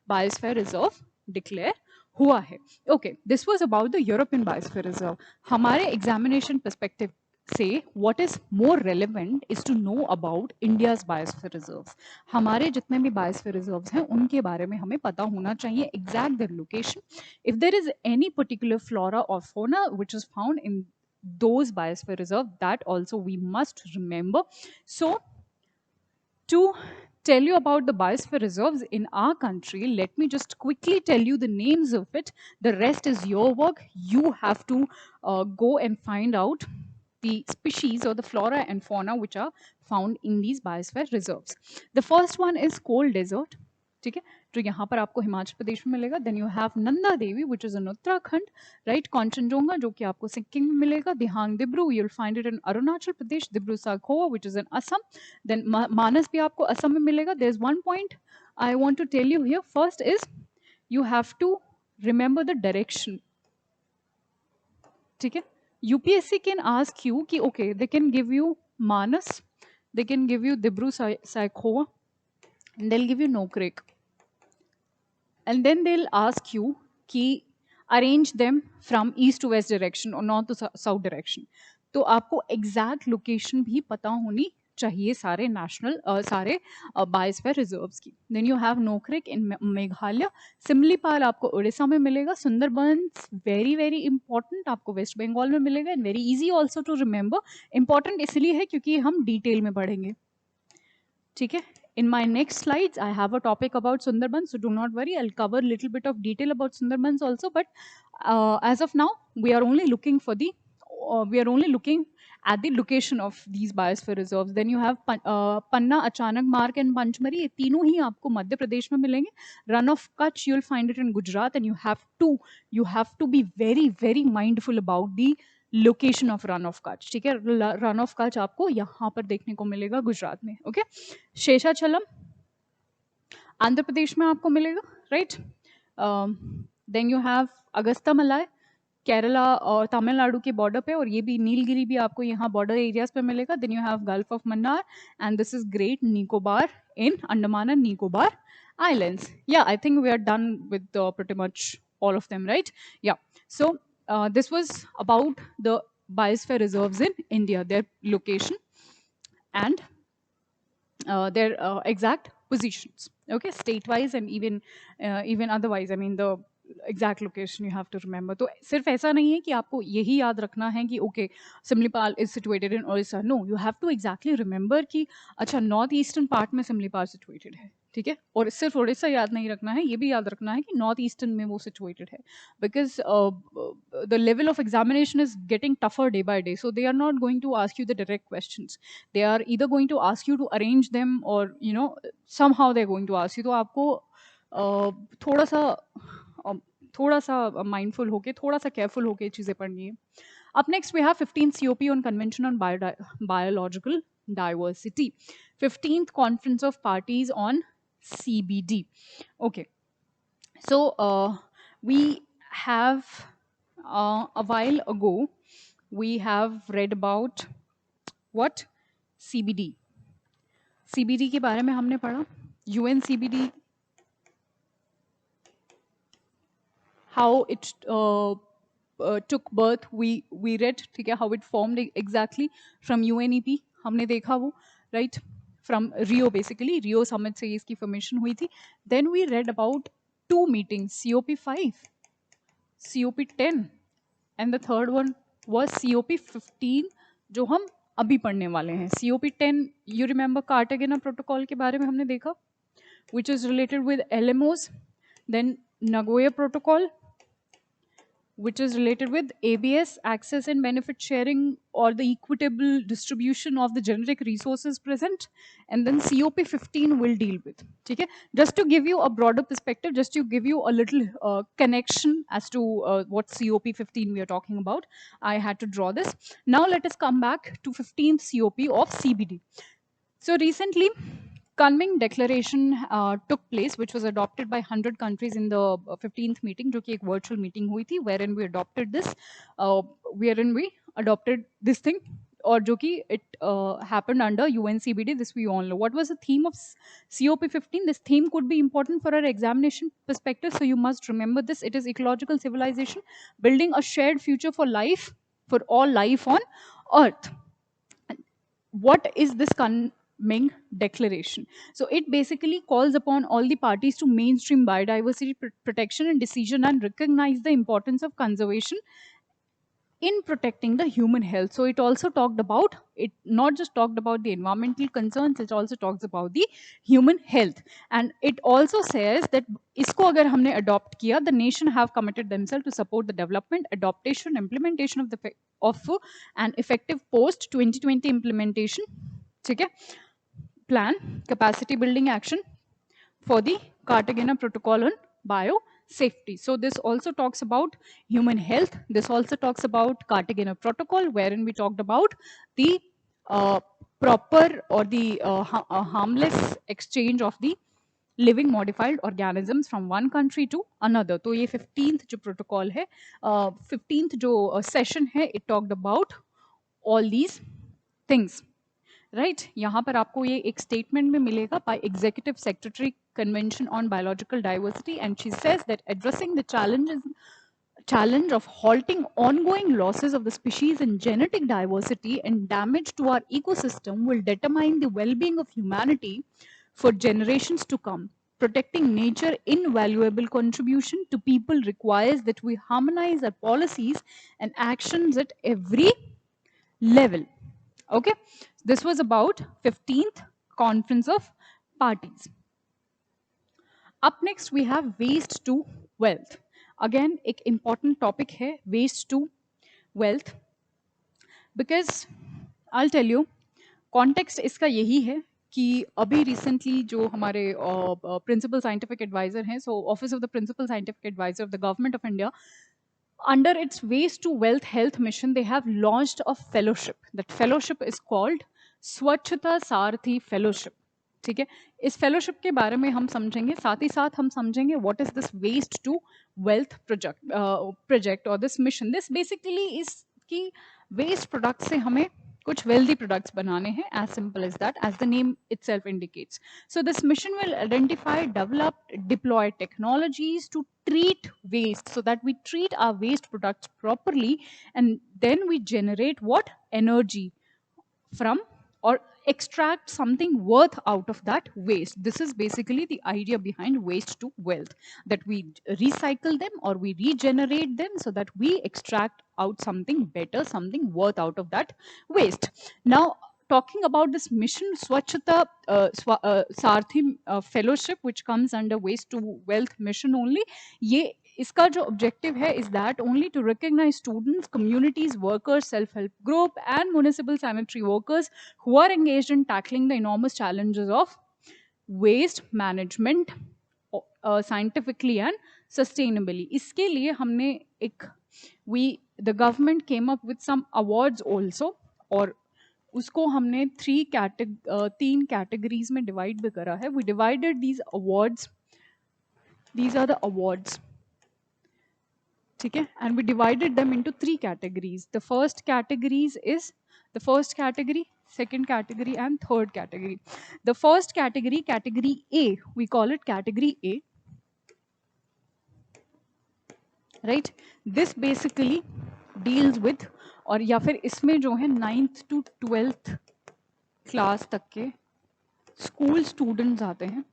बायोस्फीयर रिजर्व डिक्लेयर हुआ है. Okay, this was about the European biosphere reserve. हमारे examination perspective say what is more relevant is to know about India's biosphere reserves. हमारे जितने भी biosphere reserves हैं उनके बारे में हमें पता होना चाहिए exact their location. If there is any particular flora or fauna which is found in those biosphere reserve, that also we must remember. So to tell you about the biosphere reserves in our country, let me just quickly tell you the names of it. The rest is your work. You have to go and find out the species or the flora and fauna which are found in these biosphere reserves. The first one is cold desert. ठीक है, जो यहाँ पर आपको हिमाचल प्रदेश में मिलेगा. Then you have Nanda Devi which is in Uttarakhand, right. Kanchenjunga जो कि आपको सिक्किम में मिलेगा. Dihang Dibru you will find it in Arunachal Pradesh. Dibru Saikhowa which is in Assam. Then Manas भी आपको असम में मिलेगा. There is one point I want to tell you here. First is you have to remember the direction. ठीक है. UPSC can ask you कि okay, they can give you Manas, they can give you Dibru Saikhowa, and they'll give you Nokrek, and then they'll ask you कि arrange them from east to west direction or north to south direction. तो आपको exact location भी पता होनी चाहिए सारे national सारे biosphere reserves की. Then you have Nokrek in Meghalaya. Simlipal आपको उड़ीसा में मिलेगा. सुंदरबंस वेरी वेरी इंपॉर्टेंट आपको वेस्ट बंगाल में मिलेगा and very easy also to remember. Important इसलिए है क्योंकि हम डिटेल में पढ़ेंगे. ठीक है. In my next slides, I have a topic about Sundarbans, so do not worry. I'll cover a little bit of detail about Sundarbans also. But as of now, we are only looking at the location of these biosphere reserves. Then you have Panna, Achanak Marg and Panchmari. ये तीनों ही आपको मध्य प्रदेश में मिलेंगे. Run of Kutch, you'll find it in Gujarat, and you have to be very very mindful about the location of run of Kutch. ठीक है. Run of Kutch आपको यहाँ पर देखने को मिलेगा गुजरात में. ओके. शेषाचलम आंध्र प्रदेश में आपको मिलेगा, right. Then you have Agasthya Malai Kerala और तमिलनाडु के बॉर्डर पे, और ये भी नीलगिरी भी आपको यहाँ बॉर्डर एरियाज पे मिलेगा. Then you have gulf of Mannar and this is great Nicobar in Andaman and Nicobar islands. Yeah I think we are done with pretty much all of them, right? Yeah. So this was about the biosphere reserves in India, their location and their exact positions. Okay, state-wise and even otherwise. I mean the exact location you have to remember. तो सिर्फ ऐसा नहीं है कि आपको यही याद रखना है कि okay, Similipal is situated in Orissa. No, you have to exactly remember कि अच्छा नॉर्थ ईस्टर्न पार्ट में सिमलीपाल situated है. ठीक है. और सिर्फ उड़ीसा याद नहीं रखना है, ये भी याद रखना है कि नॉर्थ ईस्टर्न में वो सिचुएटेड है. Because the level of examination is getting tougher day by day, so they are not going to ask you the direct questions. They are either going to ask you to arrange them or you know somehow they are going to ask you. तो आपको थोड़ा सा mindful होके, थोड़ा सा careful होके चीज़ें पढ़नी है. Up next, we have 15th COP on Convention on Biological Diversity. 15th Conference of Parties on CBD. Okay. So we have a while ago, we have read about what? CBD. CBD के बारे में हमने पढ़ा. UN CBD, how it took birth, we read. ठीक है. How it formed exactly from UNEP, हमने देखा वो, right? from Rio, basically Rio summit से इसकी formation हुई थी. Then we read about 2 meetings, COP5, COP10, and the third one was COP15, जो हम अभी पढ़ने वाले हैं. COP10, you remember Cartagena protocol के बारे में हमने देखा, which is related with LMOs. Then Nagoya protocol, which is related with ABS, access and benefit sharing, or the equitable distribution of the generic resources present. And then COP15 will deal with. Okay? Just to give you a broader perspective, just to give you a little connection as to what COP15 we are talking about, I had to draw this. Now let us come back to 15th COP of CBD. So recently, Kunming Declaration took place, which was adopted by 100 countries in the 15th meeting, जो कि एक virtual meeting हुई थी, wherein we adopted this, thing, और जो कि it happened under UNCBD. This we all know. What was the theme of COP15? This theme could be important for our examination perspective, so you must remember this. It is ecological civilization, building a shared future for life, for all life on Earth. What is this Kunming Declaration? So it basically calls upon all the parties to mainstream biodiversity protection and decision and recognize the importance of conservation in protecting the human health. So it also talked about, it not just talked about the environmental concerns, it also talks about the human health. And it also says that isko agar humne adopt kiya, the nation have committed themselves to support the development, adaptation, implementation of an effective post 2020 implementation, ठीक है, plan, capacity building action for the Cartagena Protocol on biosafety. So this also talks about human health. This also talks about Cartagena Protocol, wherein we talked about the proper or the harmless exchange of the living modified organisms from one country to another. तो ये 15th जो protocol है, 15th जो session है, it talked about all these things. Right यहाँ पर आपको ये एक स्टेटमेंट में मिलेगा by executive secretary convention on biological diversity, and she says that addressing the challenge of halting ongoing losses of the species and genetic diversity and damage to our ecosystem will determine the well-being of humanity for generations to come. Protecting nature invaluable contribution to people requires that we harmonize our policies and actions at every level. Okay, this was about 15th Conference of Parties. Up next we have waste to wealth. Again एक important topic है, waste to wealth, because I'll tell you context इसका यही है कि अभी recently जो हमारे principal scientific advisor हैं, so office of the principal scientific advisor of the government of India, under its waste to wealth health mission, they have launched a fellowship. That fellowship is called स्वच्छता सारथी fellowship. ठीक है, इस fellowship के बारे में हम समझेंगे, साथ ही साथ हम समझेंगे what is this waste to wealth project और this mission. This basically is कि वेस्ट प्रोडक्ट से हमें कुछ wealthy products बनाने हैं, as simple as that, as the name itself indicates. So this mission will identify, develop, deploy technologies to treat waste, so that we treat our waste products properly, and then we generate what? Energy from, or extract something worth out of that waste. This is basically the idea behind waste to wealth, that we recycle them or we regenerate them so that we extract out something better, something worth out of that waste. Now, talking about this mission, Swachhata Sarthi Fellowship, which comes under Waste to Wealth mission only, ये इसका जो objective है is that only to recognize students, communities, workers, self-help group and municipal sanitary workers who are engaged in tackling the enormous challenges of waste management scientifically and sustainably. इसके लिए हमने एक the government came up with some awards also, और उसको हमने तीन categories में divide भी करा है. We divided these awards. These are the awards. ठीक है, and we divided them into 3 categories. The first categories is the first category, second category and third category. The first category, category A, we call it category A, right? This basically deals with, और या फिर इसमें जो है 9th to 12th class तक के school students आते हैं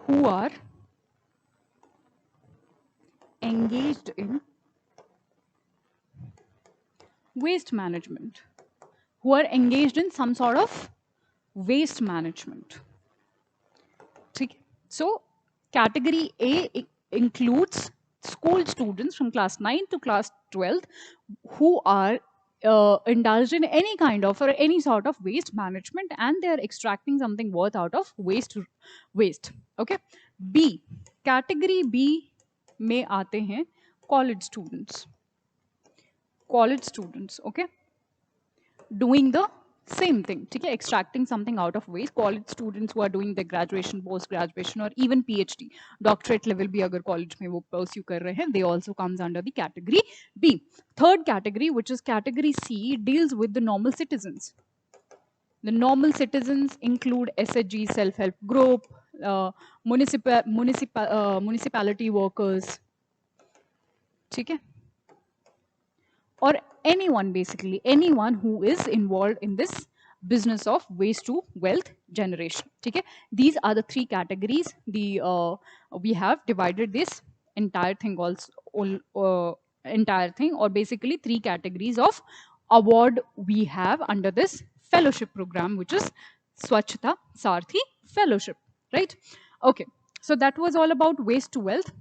who are engaged in waste management, who are engaged in some sort of waste management. ठीक है, so category A includes school students from class 9 to class 12 who are indulged in any kind of or any sort of waste management, and they are extracting something worth out of waste. Okay. B, category B में आते हैं college students. Okay, doing the same thing, ठीक है, extracting something out of waste. College students who are doing their graduation, post graduation or even PhD, doctorate level भी अगर college में वो pursue कर रहे हैं, they also comes under the category B. Third category, which is category C, deals with the normal citizens. The normal citizens include SHG, self-help group, municipality workers, ठीक है, or anyone, basically anyone who is involved in this business of waste to wealth generation. Okay, these are the three categories. We have divided this entire thing entire thing, or basically three categories of award we have under this fellowship program, which is Swachhata Sarthi Fellowship, right? Okay, so that was all about waste to wealth.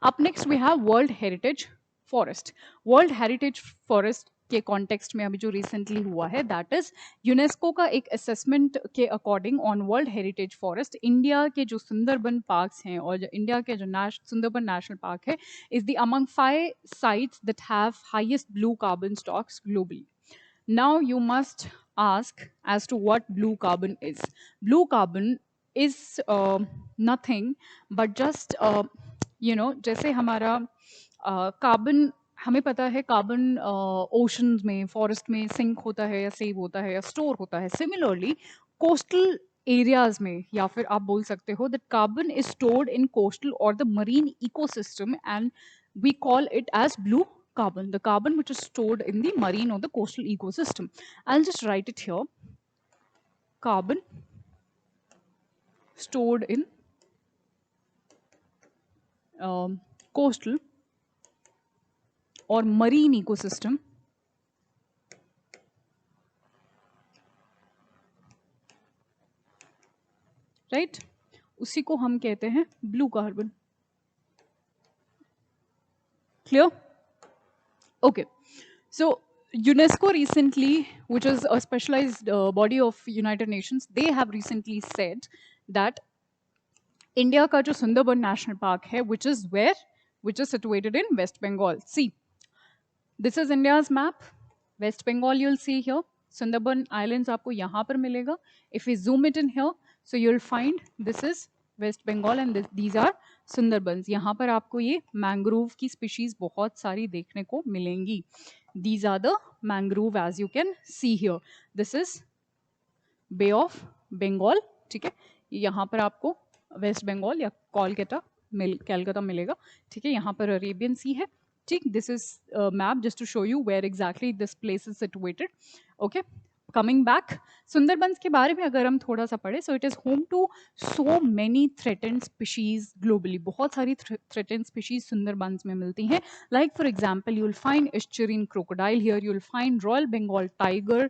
Up next we have World Heritage Forest. World Heritage Forest के context में अभी जो recently हुआ है, that is UNESCO का एक assessment के according on world heritage forest. India के जो सुंदरबन पार्क्स हैं और जो इंडिया के जो सुंदरबन नेशनल पार्क है, is the among 5 sites that have highest blue carbon stocks globally. Now you must ask as to what blue carbon is. Blue carbon is nothing but just जैसे हमारा carbon, हमें पता है carbon oceans में, forest में sink होता है या सेव होता है या स्टोर होता है. सिमिलरली कोस्टल एरियाज में, या फिर आप बोल सकते हो that carbon is stored in coastal और the marine ecosystem, and we call it as blue carbon, the carbon which is stored in the marine or the coastal ecosystem. I'll just write it here. Carbon stored in coastal or marine ecosystem, right? उसी को हम कहते हैं blue carbon. Clear? Okay. So UNESCO recently, which is a specialized body of United Nations, they have recently said that India का जो Sundarban national park है, which is situated in West Bengal. See, this is India's map. West Bengal you'll see here. Sundarban Islands आपको यहाँ पर मिलेगा. If we zoom it in here, so you'll find this is West Bengal and these are Sundarbans. यहाँ पर आपको ये mangrove की species बहुत सारी देखने को मिलेंगी. These are the mangrove as you can see here. This is Bay of Bengal. ठीक है, यहाँ पर आपको वेस्ट बंगाल या कोलकाता मिलेगा. ठीक है, यहाँ पर अरेबियन सी है. ठीक, this is map just to show you where exactly this place is situated. Okay, coming back, Sundarbans के बारे में अगर हम थोड़ा सा पढ़े, so it is home to so many threatened species globally. बहुत सारी थ्रेटेंड स्पीशीज सुंदरबंस में मिलती हैं. Like for example you will find estuarine crocodile here, you will find royal Bengal tiger.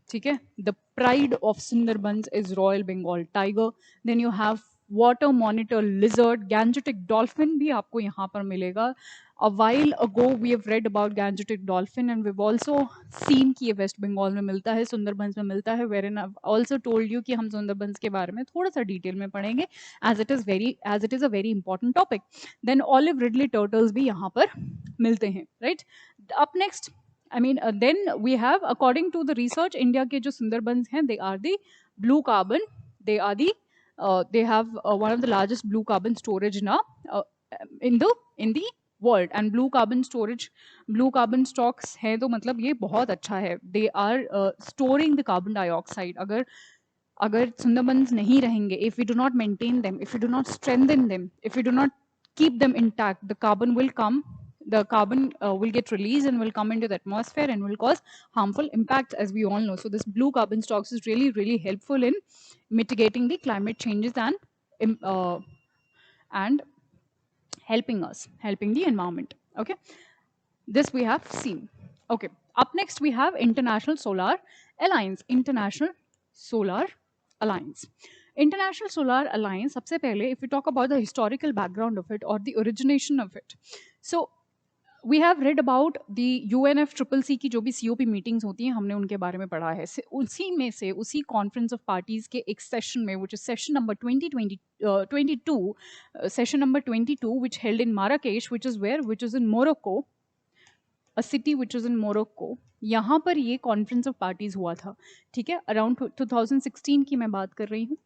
ठीक है, the pride of Sundarbans is royal Bengal tiger. Then you have water monitor lizard, Gangetic dolphin भी आपको यहाँ पर मिलेगा. A while ago we have read about Gangetic dolphin and we've also seen कि ये waste Bengal में मिलता है, सुंदरबंस में मिलता है, wherein I've also told you कि हम सुंदरबंस के बारे में थोड़ा सा डिटेल में पढ़ेंगे as it is a very important topic. Then olive ridley turtles भी यहाँ पर मिलते हैं, right? Up next, then we have, according to the research, India के जो सुंदरबंस हैं, they are the blue carbon, they have one of the largest blue carbon storage now in the world. And blue carbon stocks है, तो मतलब ये बहुत अच्छा है. They are storing the carbon dioxide. अगर सुंदरबंस नहीं रहेंगे, if we do not maintain them, if we do not strengthen them, if we do not keep them intact, the carbon will come the carbon will get released and will come into the atmosphere and will cause harmful impacts, as we all know. So this blue carbon stocks is really, really helpful in mitigating the climate changes and helping the environment. Okay, this we have seen. Okay, up next we have International Solar Alliance. International Solar Alliance, सबसे पहले, if we talk about the historical background of it or the origination of it, so we have read about the UNFCCC की जो भी COP meetings होती हैं, हमने उनके बारे में पढ़ा है. उसी में से, उसी कॉन्फ्रेंस ऑफ पार्टीज के एक सेशन में, which is session number 22, session number 22, which held in Marrakesh, which is in Morocco, a city which is in Morocco. यहाँ पर ये कॉन्फ्रेंस ऑफ पार्टीज हुआ था. ठीक है, अराउंड 2016 की मैं बात कर रही हूँ.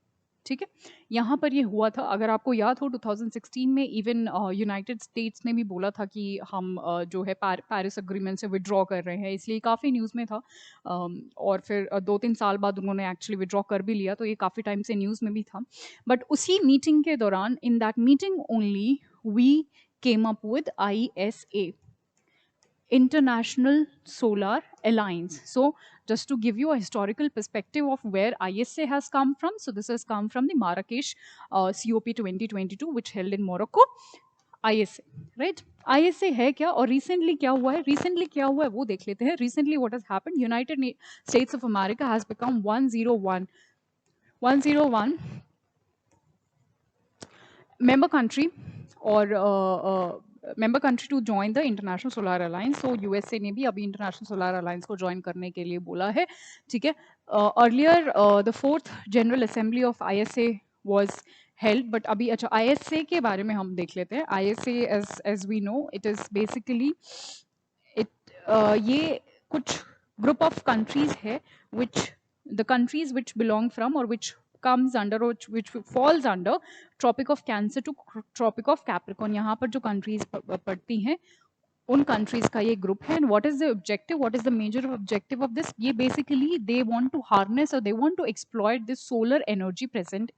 ठीक है, यहाँ पर ये हुआ था. अगर आपको याद हो, 2016 में इवन यूनाइटेड स्टेट्स ने भी बोला था कि हम जो है पेरिस अग्रीमेंट से विड्रॉ कर रहे हैं, इसलिए काफ़ी न्यूज़ में था. और फिर 2-3 साल बाद उन्होंने एक्चुअली विड्रॉ कर भी लिया, तो ये काफ़ी टाइम से न्यूज़ में भी था. बट उसी मीटिंग के दौरान, in that meeting only, we came up with ISA, International Solar Alliance. So just to give you a historical perspective of where ISA has come from, so this has come from the Marrakesh COP 2022, which held in Morocco. ISA, right? ISA है क्या और recently क्या हुआ है वो देख लेते हैं. Recently what has happened, United States of America has become 101 member country or member country to join the International Solar Alliance. So USA ने भी अभी International Solar Alliance को join करने के लिए बोला है. ठीक है, earlier the 4th General Assembly of ISA was held, but अभी अच्छा ISA के बारे में हम देख लेते हैं. ISA, as we know, it is basically ये कुछ group of countries है which the countries which belong from or which comes under or which falls under Tropic of Cancer to Tropic of Capricorn. यहाँ पर जो countries पड़ती हैं, उन countries का ये group है. And what is the objective? What is the major objective of this? ये basically they want to harness or they want to exploit this solar energy present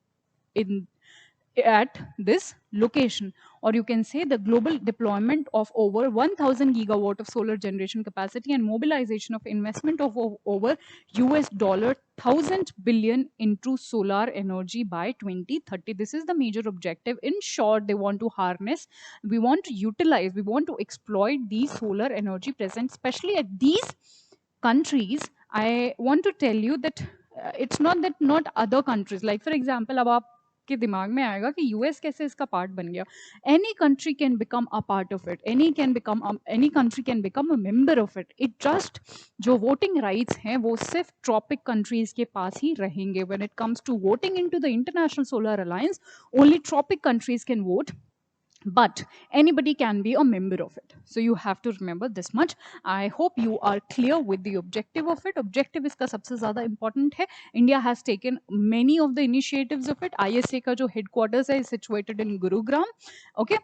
at this location, or you can say the global deployment of over 1000 gigawatt of solar generation capacity and mobilization of investment of over $1,000 billion into solar energy by 2030. This is the major objective. In short, they want to harness, we want to utilize, we want to exploit the solar energy present, especially at these countries. I want to tell you that it's not that not other countries, like for example, अब आप के दिमाग में आएगा कि US कैसे इसका part बन गया. Any country can become a part of it, any country can become a member of it. It just जो वोटिंग राइट्स हैं वो सिर्फ ट्रॉपिक कंट्रीज के पास ही रहेंगे. When it comes to voting into the International Solar Alliance, only tropic countries can vote, but anybody can be a member of it. So you have to remember this much. I hope you are clear with the objective of it. Objective इसका सबसे ज़्यादा important है. India has taken many of the initiatives of it. ISA का जो headquarters है is situated in Gurugram. Okay,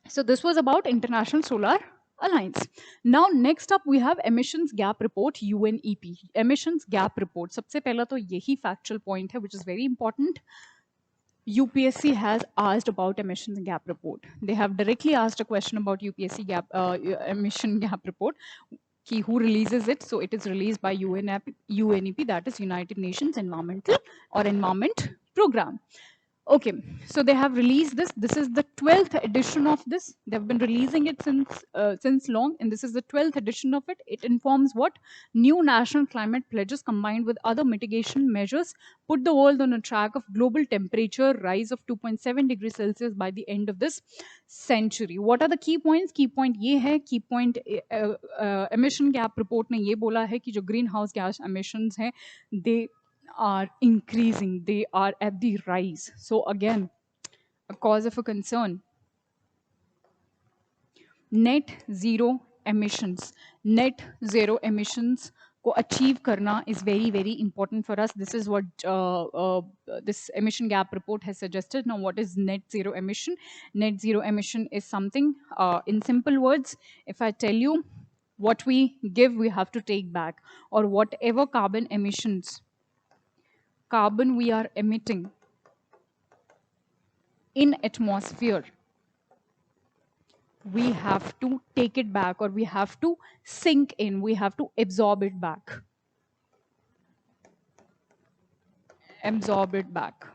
so this was about International Solar Alliance. Now next up we have emissions gap report, UNEP. Emissions gap report, सबसे पहला तो यही factual point है which is very important. UPSC has asked about emissions gap report. They have directly asked a question about UPSC emission gap report. Who releases it? So it is released by UNEP, that is United Nations Environment Program. Okay, so they have released this. This is the 12th edition of this. They've been releasing it since long, and this is the 12th edition of it. It informs what new national climate pledges combined with other mitigation measures put the world on a track of global temperature rise of 2.7 degrees Celsius by the end of this century. What are the key points? Key point ये है, key point emission gap report ने ये बोला है कि जो greenhouse gas emissions हैं, they are increasing, they are at the rise. So again, a cause of a concern. Net zero emissions को achieve करना is very, very important for us. This is what this emission gap report has suggested. Now, what is net zero emission? Net zero emission is something, in simple words, if I tell you, what we give, we have to take back, or whatever carbon we are emitting in atmosphere, we have to take it back, or we have to sink in, we have to absorb it back. Absorb it back.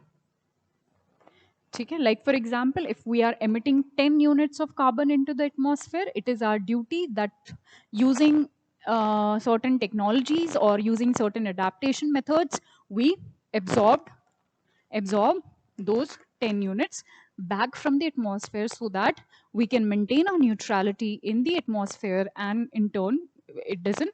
Okay? Like for example, if we are emitting 10 units of carbon into the atmosphere, it is our duty that using certain technologies or using certain adaptation methods, we absorb those 10 units back from the atmosphere so that we can maintain our neutrality in the atmosphere, and in turn it doesn't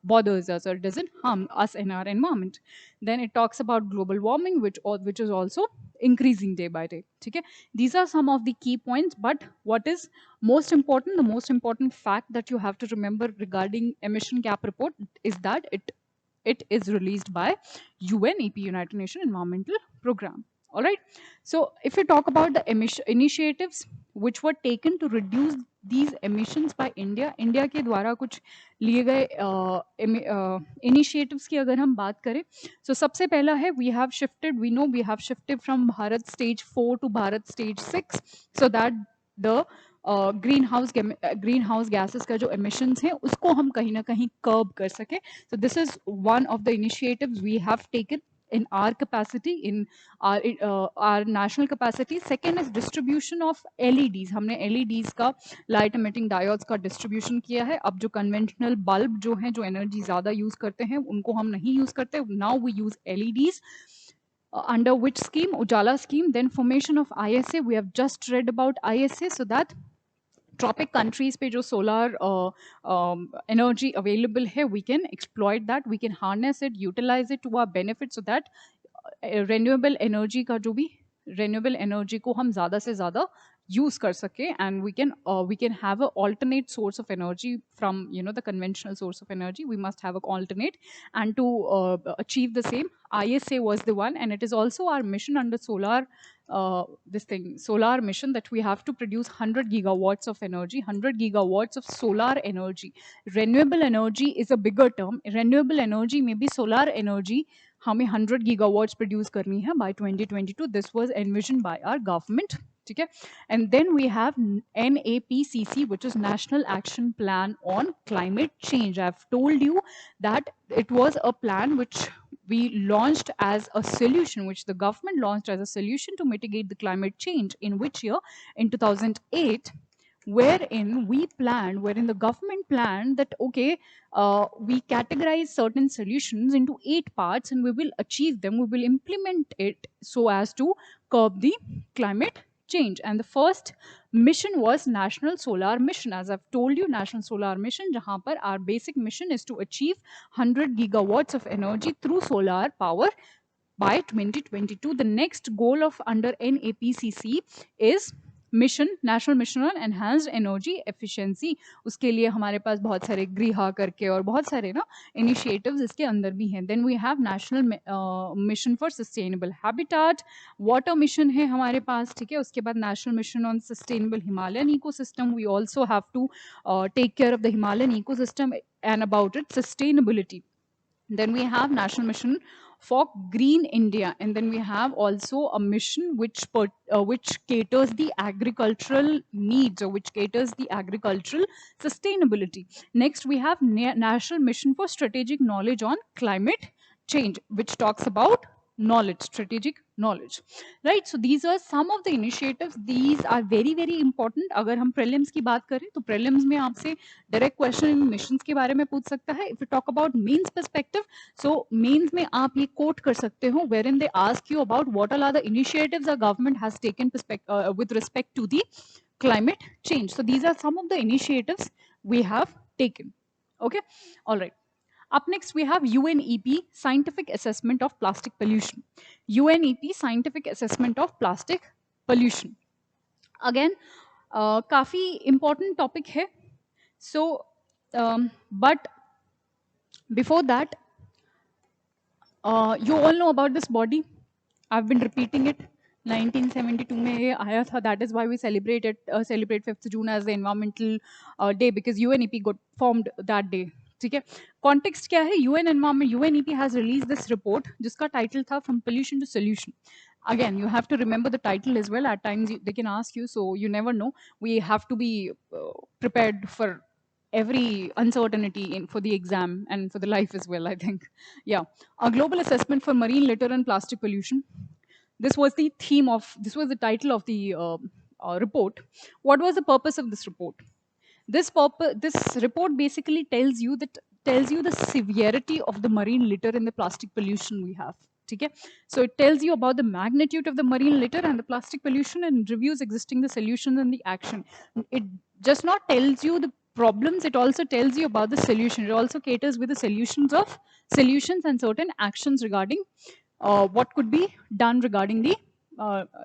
bothers us, or it doesn't harm us in our environment. Then it talks about global warming, which is also increasing day by day. Okay? These are some of the key points, but what is most important, the most important fact that you have to remember regarding emission cap report is that it is released by UNEP, United Nations Environmental Program. All right. So if you talk about the initiatives which were taken to reduce these emissions by India के द्वारा कुछ लिए गए initiatives की अगर हम बात करें, so सबसे पहला है we have shifted from Bharat stage 4 to Bharat stage 6 so that the green house gases का जो emissions है उसको हम कहीं ना कहीं curb कर सके. So this is one of the initiatives we have taken in our capacity, in our national capacity. Second is distribution of LEDs. हमने LEDs का light emitting diodes का distribution किया है. अब जो conventional bulb जो हैं, जो energy ज़्यादा use करते हैं, उनको हम नहीं use करते. Now we use LEDs. Under which scheme? Ujala scheme. Then formation of ISA. We have just read about ISA, so that tropic countries पे जो सोलर एनर्जी अवेलेबल है, we can exploit that, we can harness it, utilise it to our benefit, so that renewable energy का जो भी renewable energy को हम ज़्यादा से ज़्यादा use कर सके, and we can have a alternate source of energy from the conventional source of energy. We must have a alternate, and to achieve the same, ISA was the one, and it is also our mission under solar mission, that we have to produce 100 gigawatts of energy, 100 gigawatts of solar energy. Renewable energy is a bigger term. Renewable energy may be solar energy. हमें 100 gigawatts produce करनी है by 2022. This was envisioned by our government. Okay? And then we have NAPCC, which is National Action Plan on Climate Change. I've told you that it was a plan which we launched as a solution, which the government launched as a solution to mitigate the climate change. In which year? In 2008, wherein the government planned that, okay, we categorize certain solutions into 8 parts, and we will achieve them, we will implement it so as to curb the climate change. And the first mission was National Solar Mission. As I've told you, National Solar Mission, jahan par our basic mission is to achieve 100 gigawatts of energy through solar power by 2022. The next goal of under NAPCC is national mission on enhanced energy efficiency. उसके लिए हमारे पास बहुत सारे गृहा करके और बहुत सारे ना इनिशिएटिव्स इसके अंदर भी हैं. Then we have national mission for sustainable habitat, water mission है हमारे पास, ठीक है. उसके बाद national mission on sustainable Himalayan ecosystem. We also have to take care of the Himalayan ecosystem and about it sustainability. Then we have National Mission for Green India, and then we have also a mission which caters the agricultural needs, or which caters the agricultural sustainability. Next, we have National Mission for Strategic Knowledge on Climate Change, which talks about knowledge, strategic knowledge, right? So these are some of the initiatives. These are very very important. अगर हम prelims की बात करें तो prelims में आपसे direct question in missions के बारे में पूछ सकता है. If you talk about mains perspective, so mains में आप ये quote कर सकते हो, wherein they ask you about what all are the initiatives the government has taken with respect to the climate change. So these are some of the initiatives we have taken. Okay, all right. Up next, we have UNEP, Scientific Assessment of Plastic Pollution. UNEP, Scientific Assessment of Plastic Pollution. Again, काफ़ी important topic है. So, but before that, you all know about this body. I've been repeating it. 1972 में ये आया था. That is why we celebrate 5th June as the Environmental Day, because UNEP got formed that day. ठीक है. Context क्या है? UNEP has release this report जिसका title था from pollution to solution. again, you have to remember the title as well. At times they can ask you, so you never know. We have to be prepared for every uncertainty for the exam and for the life as well, I think. Yeah. A global assessment for marine litter and plastic pollution. This was the theme of, this was the title of the report. What was the purpose of this report? This report basically tells you the severity of the marine litter and the plastic pollution we have. Okay? So it tells you about the magnitude of the marine litter and the plastic pollution, and reviews existing the solutions and the action. It just not tells you the problems, it also tells you about the solution. It also caters with the solutions and certain actions regarding what could be done regarding the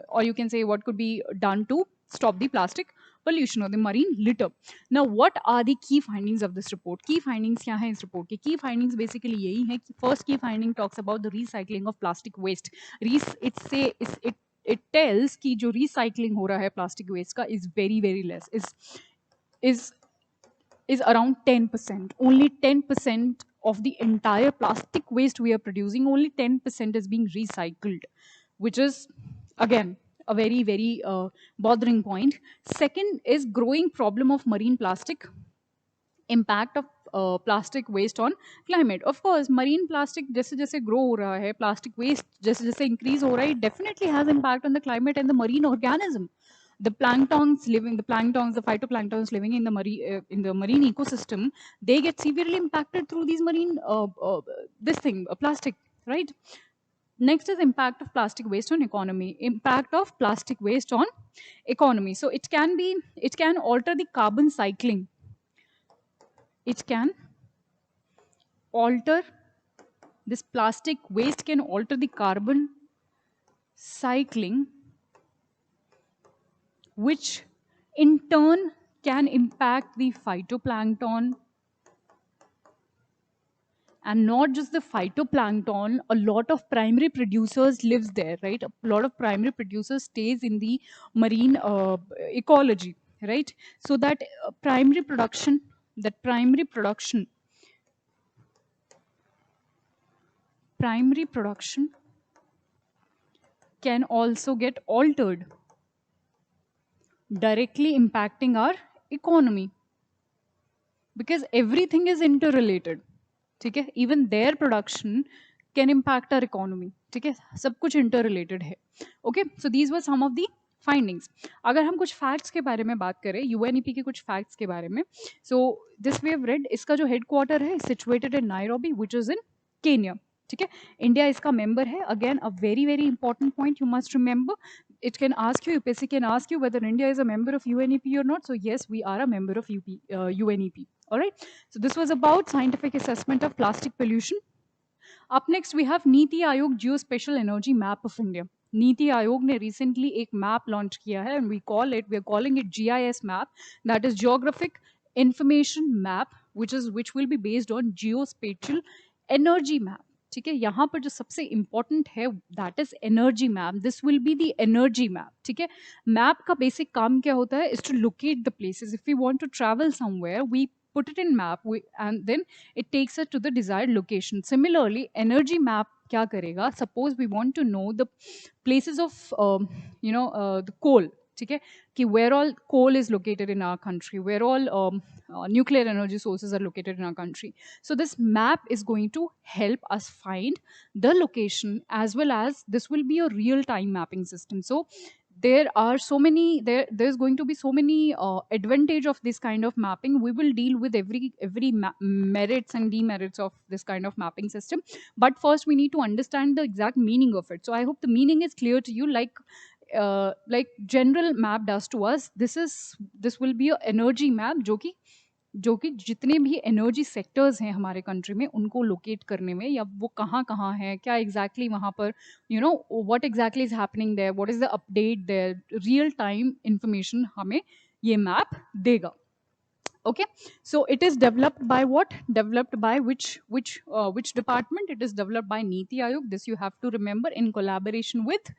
or you can say what could be done to stop the plastic pollution or the marine litter. Now, what are the key findings of this report? Key findings क्या है इस report के? Key findings basically यही है कि first key finding talks about the recycling of plastic waste. It tells कि जो recycling हो रहा है plastic waste का is very less, is is around 10%. Only 10% of the entire plastic waste we are producing, only 10% is being recycled, which is again a very bothering point. Second is growing problem of marine plastic, impact of plastic waste on climate. Of course, marine plastic जैसे जैसे grow हो रहा है, plastic waste जैसे जैसे increase हो रहा है, it definitely has impact on the climate and the marine organism. The planktons, the phytoplanktons living in the marine ecosystem, they get severely impacted through these marine plastic, right? Next is impact of plastic waste on economy. Impact of plastic waste on economy. So it can alter the carbon cycling. It can alter, this plastic waste can alter the carbon cycling, which in turn can impact the phytoplankton. And not just the phytoplankton, a lot of primary producers lives there, right? A lot of primary producers stays in the marine ecology, right? So that primary production can also get altered, directly impacting our economy, because everything is interrelated. ठीक है? Even their production can impact our economy. ठीक है? सब कुछ interrelated है. Okay, so these were some of the findings. अगर हम कुछ facts के बारे में बात करें, UNEP के कुछ facts के बारे में, so this we have read, इसका जो headquarter है situated in Nairobi, which is in Kenya. ठीक है? इंडिया इसका member है. Again, a very important point you must remember. It can ask you, UPSC can ask you whether India is a member of UNEP or not. So yes, we are a member of UNEP. All right. So this was about scientific assessment of plastic pollution. Up next, we have Niti Aayog Geospatial Energy Map of India. Niti Aayog ने recently एक map launch किया है, and we are calling it GIS map, that is Geographic Information Map, which will be based on geospatial energy map. ठीक है? यहाँ पर जो सबसे important है, that is energy map. This will be the energy map. ठीक है? Map का basic काम क्या होता है? Is to locate the places. If we want to travel somewhere, we put it in map, and then it takes us to the desired location. Similarly, energy map क्या करेगा? Suppose we want to know the places of the coal. ठीक है? कि where all coal is located in our country, where all nuclear energy sources are located in our country. So this map is going to help us find the location, as well as this will be a real-time mapping system. So there's going to be so many advantage of this kind of mapping. We will deal with every merits and demerits of this kind of mapping system, but first we need to understand the exact meaning of it. So I hope the meaning is clear to you. Like general map does to us, this will be a energy map जो कि जितने भी energy sectors हैं हमारे country में, उनको locate करने में, या वो कहाँ कहाँ है, क्या एग्जैक्टली वहाँ पर what exactly is happening there, what is the update there, real time information हमें ये मैप देगा. Okay, so it is developed by what? Developed by which department? It is developed by Niti Aayog. This you have to remember, in collaboration with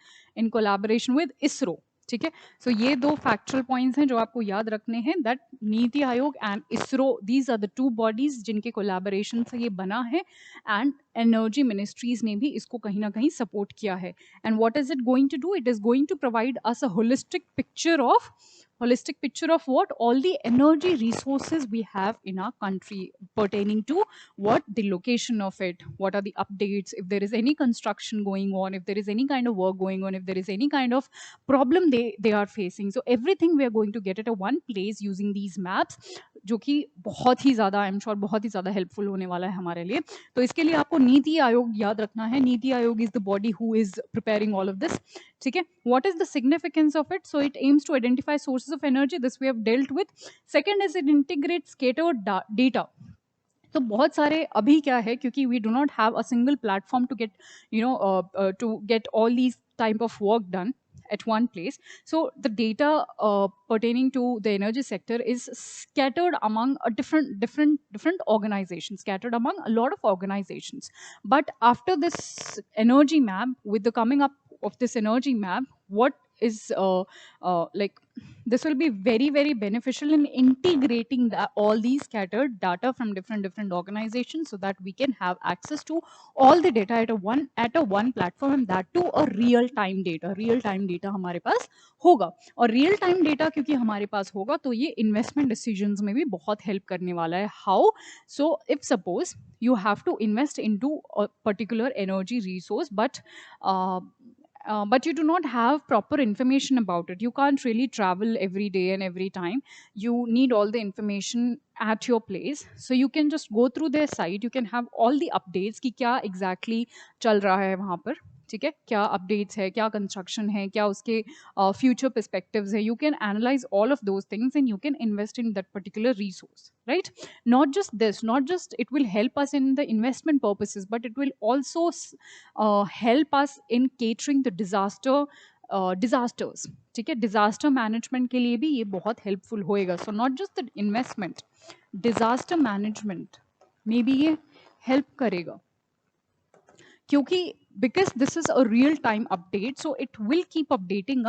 ISRO. ठीक है। सो ये दो factual points हैं जो आपको याद रखने हैं, that NITI Aayog and ISRO, these are the two bodies जिनके कोलैबोरेशन से ये बना है, एंड एनर्जी मिनिस्ट्रीज ने भी इसको कहीं ना कहीं सपोर्ट किया है। And what is it going to do? It is going to provide us a holistic picture of what all the energy resources we have in our country, pertaining to what the location of it, what are the updates, if there is any construction going on, if there is any kind of work going on, if there is any kind of problem they are facing. So everything we are going to get at a one place using these maps, जो कि बहुत ही ज़्यादा, आई am sure बहुत ही ज़्यादा helpful होने वाला है हमारे लिए। तो इसके लिए आपको नीति आयोग याद रखना है। NITI Aayog is the body who is preparing all of this, ठीक है। What is the significance of it? So it aims to identify sources of energy, this we have dealt with. Second is it integrates scattered data. तो बहुत सारे अभी क्या है, क्योंकि we do not have a single platform to get to get all these type of work done at one place. So the data pertaining to the energy sector is scattered among a different organizations, scattered among a lot of organizations. But after this energy map, with the coming up of this energy map, what is like, this will be very very beneficial in integrating all these scattered data from different organizations, so that we can have access to all the data at a one platform, and that too a real time data हमारे पास होगा। और real time data क्योंकि हमारे पास होगा, तो ये investment decisions में भी बहुत हेल्प करने वाला है। How? So if suppose you have to invest into a particular energy resource, but you do not have proper information about it. You can't really travel every day and every time. You need all the information at your place. So you can just go through their site. You can have all the updates कि क्या exactly चल रहा है वहाँ पर, ठीक है, क्या अपडेट्स है, क्या कंस्ट्रक्शन है, क्या उसके फ्यूचर पर्सपेक्टिव्स है. You can analyse all of those things and you can invest in that particular resource, right? Not just this, not just it will help us in the investment purposes, but it will also help us in catering the disasters, ठीक है. Disaster management के लिए भी ये बहुत helpful होएगा. So not just the investment, disaster management में भी ये हेल्प करेगा, क्योंकि because this is a real time update, so it will keep updating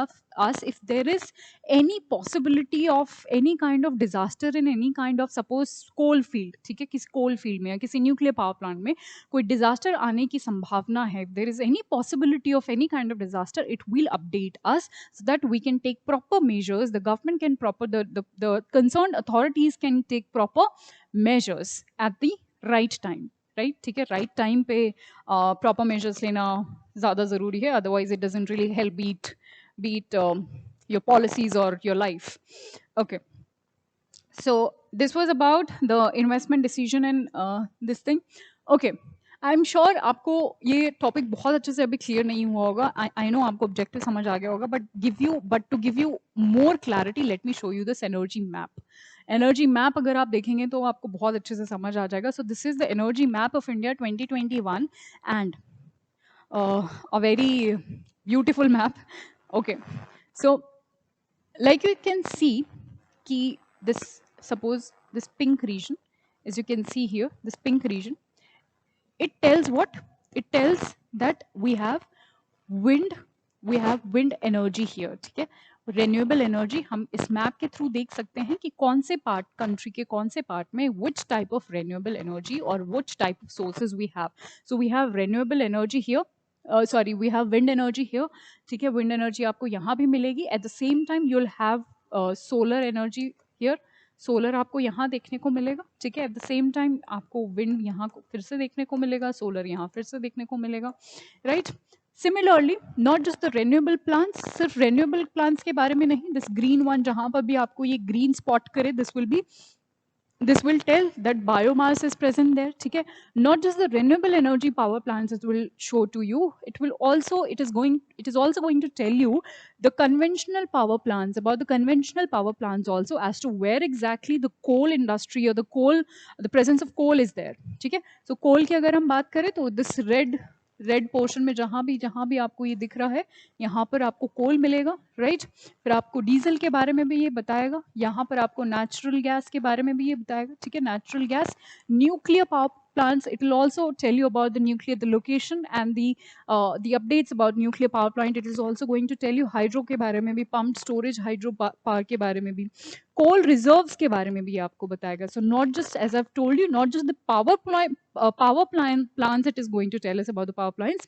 us if there is any possibility of any kind of disaster in any kind of, suppose coal field, ठीक है, किसी coal field में या किसी nuclear power plant में कोई disaster आने की संभावना है, if there is any possibility of any kind of disaster, it will update us so that we can take proper measures. The government can the concerned authorities can take proper measures at the right time, right, ठीक है. Right time पे proper measures लेना ज़्यादा ज़रूरी है, otherwise it doesn't really help beat your policies और your life. Okay, so this was about the investment decision and this thing. Okay, I am sure आपको ये टॉपिक बहुत अच्छे से अभी क्लियर नहीं हुआ होगा. आई नो आपको ऑब्जेक्टिव समझ आ गया होगा, but to give you more clarity, let me show you this energy map. Energy map अगर आप देखेंगे तो आपको बहुत अच्छे से समझ आ जाएगा. सो this is the energy map of India 2021 and a very beautiful map. Okay, so like you can see कि this, suppose this pink region, as you can see here, this pink region, it tells what? It tells that we have wind energy here, ठीक है. Renewable energy हम इस map के through देख सकते हैं कि कौन से पार्ट, कंट्री के कौन से पार्ट में which type of renewable energy और which type of sources we have. So we have renewable energy here, sorry we have wind energy here, ठीक है. विंड एनर्जी आपको यहाँ भी मिलेगी. At the same time you will have solar energy here, solar आपको यहाँ देखने को मिलेगा, ठीक है. एट द सेम टाइम आपको विंड यहाँ फिर से देखने को मिलेगा, सोलर यहाँ फिर से देखने को मिलेगा, right. Similarly not just the renewable plants, सिर्फ रेन्यूएबल प्लांट्स के बारे में नहीं, दिस ग्रीन वन जहाँ पर भी आपको ये ग्रीन स्पॉट करे, this will tell that biomass is present there, ठीक है. Not just the renewable energy power plants it will show to you, it is also going to tell you the conventional power plants, about the conventional power plants also, as to where exactly the coal industry or the presence of coal is there, ठीक है. So coal की अगर हम बात करें तो this red portion में जहाँ भी आपको ये दिख रहा है, यहाँ पर आपको कोल मिलेगा, राइट. फिर आपको डीजल के बारे में भी ये बताएगा, यहाँ पर आपको नेचुरल गैस के बारे में भी ये बताएगा, ठीक है. Natural gas, nuclear plants. It will also tell you about the location and the updates about nuclear power plant. It is also going to tell you hydro के बारे में भी, pumped storage hydro power के बारे में भी, coal reserves के बारे में भी आपको बताएगा. So not just, as I've told you, not just the power plant plants it is going to tell us about the power plants.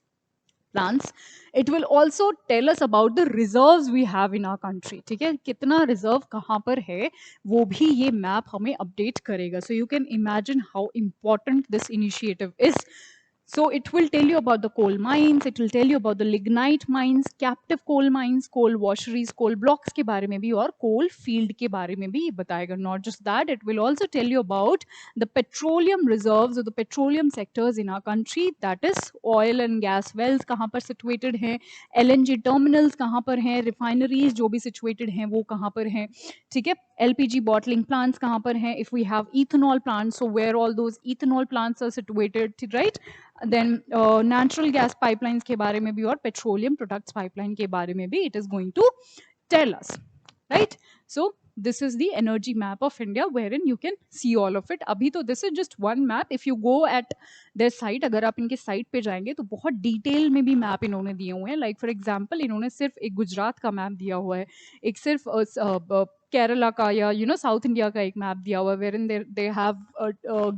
It will also tell us about the reserves we have in our country. ठीक है, कितना reserve कहाँ पर है वो भी ये map हमें अपडेट करेगा. So you can imagine how important this initiative is. So it will tell you about the coal mines, it will tell you about the lignite mines, captive coal mines, coal washeries, coal blocks के बारे में भी और coal field के बारे में भी बताएगा. Not just that, it will also tell you about the petroleum reserves or the petroleum sectors in our country. That is oil and gas wells कहाँ पर situated हैं, LNG terminals कहाँ पर हैं, refineries जो भी situated हैं वो कहाँ पर हैं. ठीक है, LPG bottling plants कहाँ पर हैं, if we have ethanol plants, so where all those ethanol plants are situated, right? Then natural gas pipelines के बारे में भी और petroleum products pipeline के बारे में भी it is going to tell us, right? So this is the energy map of India wherein you can see all of it. अभी तो this is just one map. If you go at their site, अगर आप इनके site पे जाएंगे तो बहुत detail में भी map इन्होंने दिए हुए हैं. Like for example, इन्होंने सिर्फ एक गुजरात का map दिया हुआ है, एक सिर्फ केरला का या साउथ इंडिया का एक मैप दिया हुआ है, wherein they have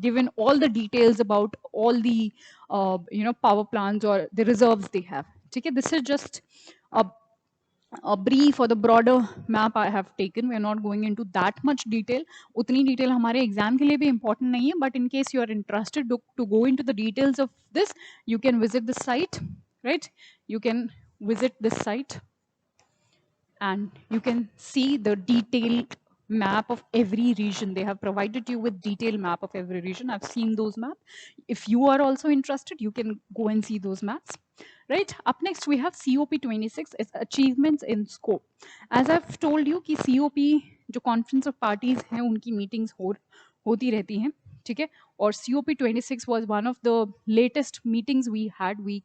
given all the details about all the power plants or the reserves they have. ठीक है, this is just a brief or the broader map I have taken. We are not going into that much detail. उतनी detail हमारे exam के लिए भी important नहीं है, but in case you are interested to go into the details of this, you can visit the site, right? You can visit this site and you can see the detailed map of every region. They have provided you with detailed map of every region. I've seen those maps. If you are also interested, you can go and see those maps. Right, up next we have COP26, it's achievements in scope. As I've told you कि COP जो conference of parties हैं उनकी meetings होती रहती हैं, ठीक है, और COP26 was one of the latest meetings we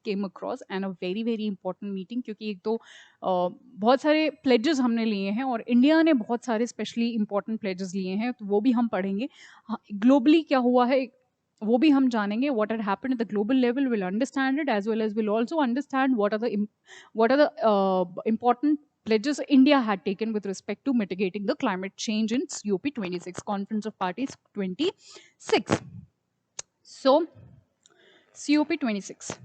came across and a very very important meeting, क्योंकि एक तो बहुत सारे pledges हमने लिए हैं और इंडिया ने बहुत सारे स्पेशली इंपॉर्टेंट pledges लिए हैं, तो वो भी हम पढ़ेंगे. ग्लोबली क्या हुआ है वो भी हम जानेंगे. What had happened at the global level, we'll understand it, as well as we'll also understand what are the important pledges India had taken with respect to mitigating the climate change in COP26, Conference of Parties 26. So COP26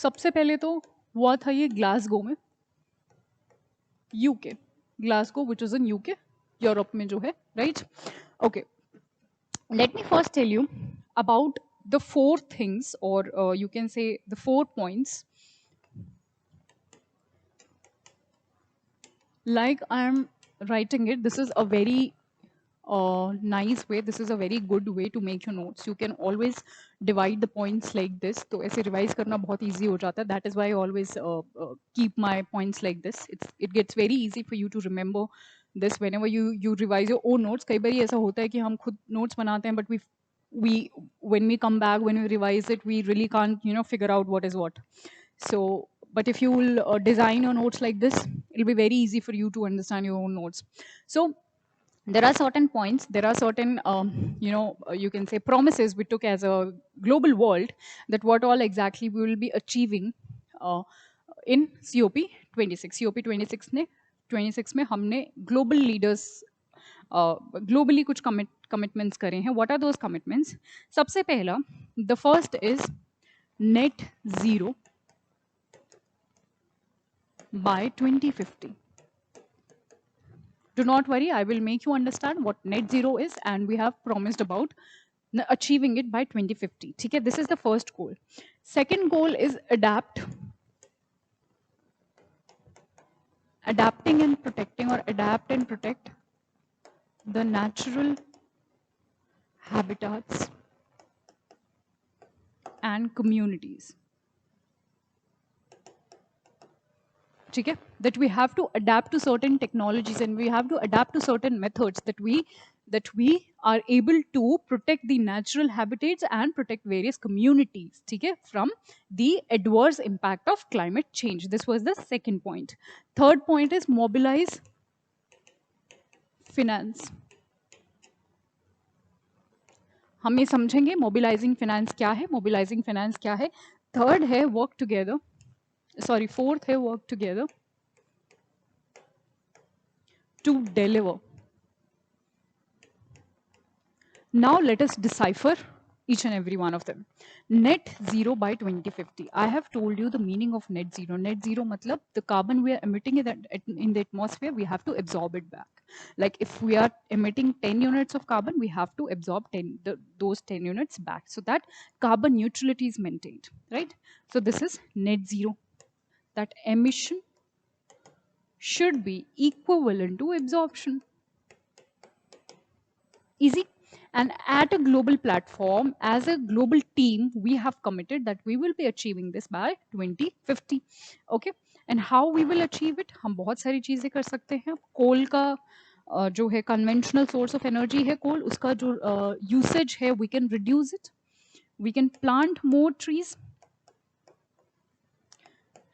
सबसे पहले तो हुआ था ये Glasgow में, UK, Glasgow which is in UK, Europe में जो है, right? Okay, let me first tell you about the 4 things, or you can say the 4 points. Like I am writing it, this is a very nice way, this is a very good way to make your notes. You can always divide the points like this, तो ऐसे revise करना बहुत easy हो जाता है. That is why I always keep my points like this. It gets very easy for you to remember this whenever you revise your own notes. कई बार ऐसा होता है कि हम खुद notes बनाते हैं, but we when we come back, when we revise it, we really can't figure out what is what. So but if you will design your notes like this, it'll be very easy for you to understand your own notes. So there are certain points, there are certain you can say promises we took as a global world, that what all exactly we will be achieving in COP26. COP26 में हमने global leaders globally कुछ commitments करे हैं. What are those commitments? सबसे पहला, the first is net zero by 2050. Do not worry, I will make you understand what net zero is, and we have promised about achieving it by 2050. Okay, this is the first goal. Second goal is adapting and protecting, or adapt and protect the natural habitats and communities. Okay, that we have to adapt to certain technologies and we have to adapt to certain methods that we are able to protect the natural habitats and protect various communities, okay, from the adverse impact of climate change. This was the second point. Third point is mobilize finance. हम ये समझेंगे mobilising finance क्या है, mobilising finance क्या है. Third है work together, sorry fourth है work together to deliver. Now let us decipher each and every one of them. Net zero by 2050. I have told you the meaning of net zero. Net zero matlab the carbon we are emitting in the atmosphere, we have to absorb it back. Like if we are emitting 10 units of carbon, we have to absorb those 10 units back so that carbon neutrality is maintained, right? So this is net zero. That emission should be equivalent to absorption. Easy. And at a global platform, as a global team, we have committed that we will be achieving this by 2050. Okay. And how we will achieve it? हम बहुत सारी चीजें कर सकते हैं. कोल का जो है conventional source of energy है कोल, उसका जो usage है, we can reduce it. We can plant more trees,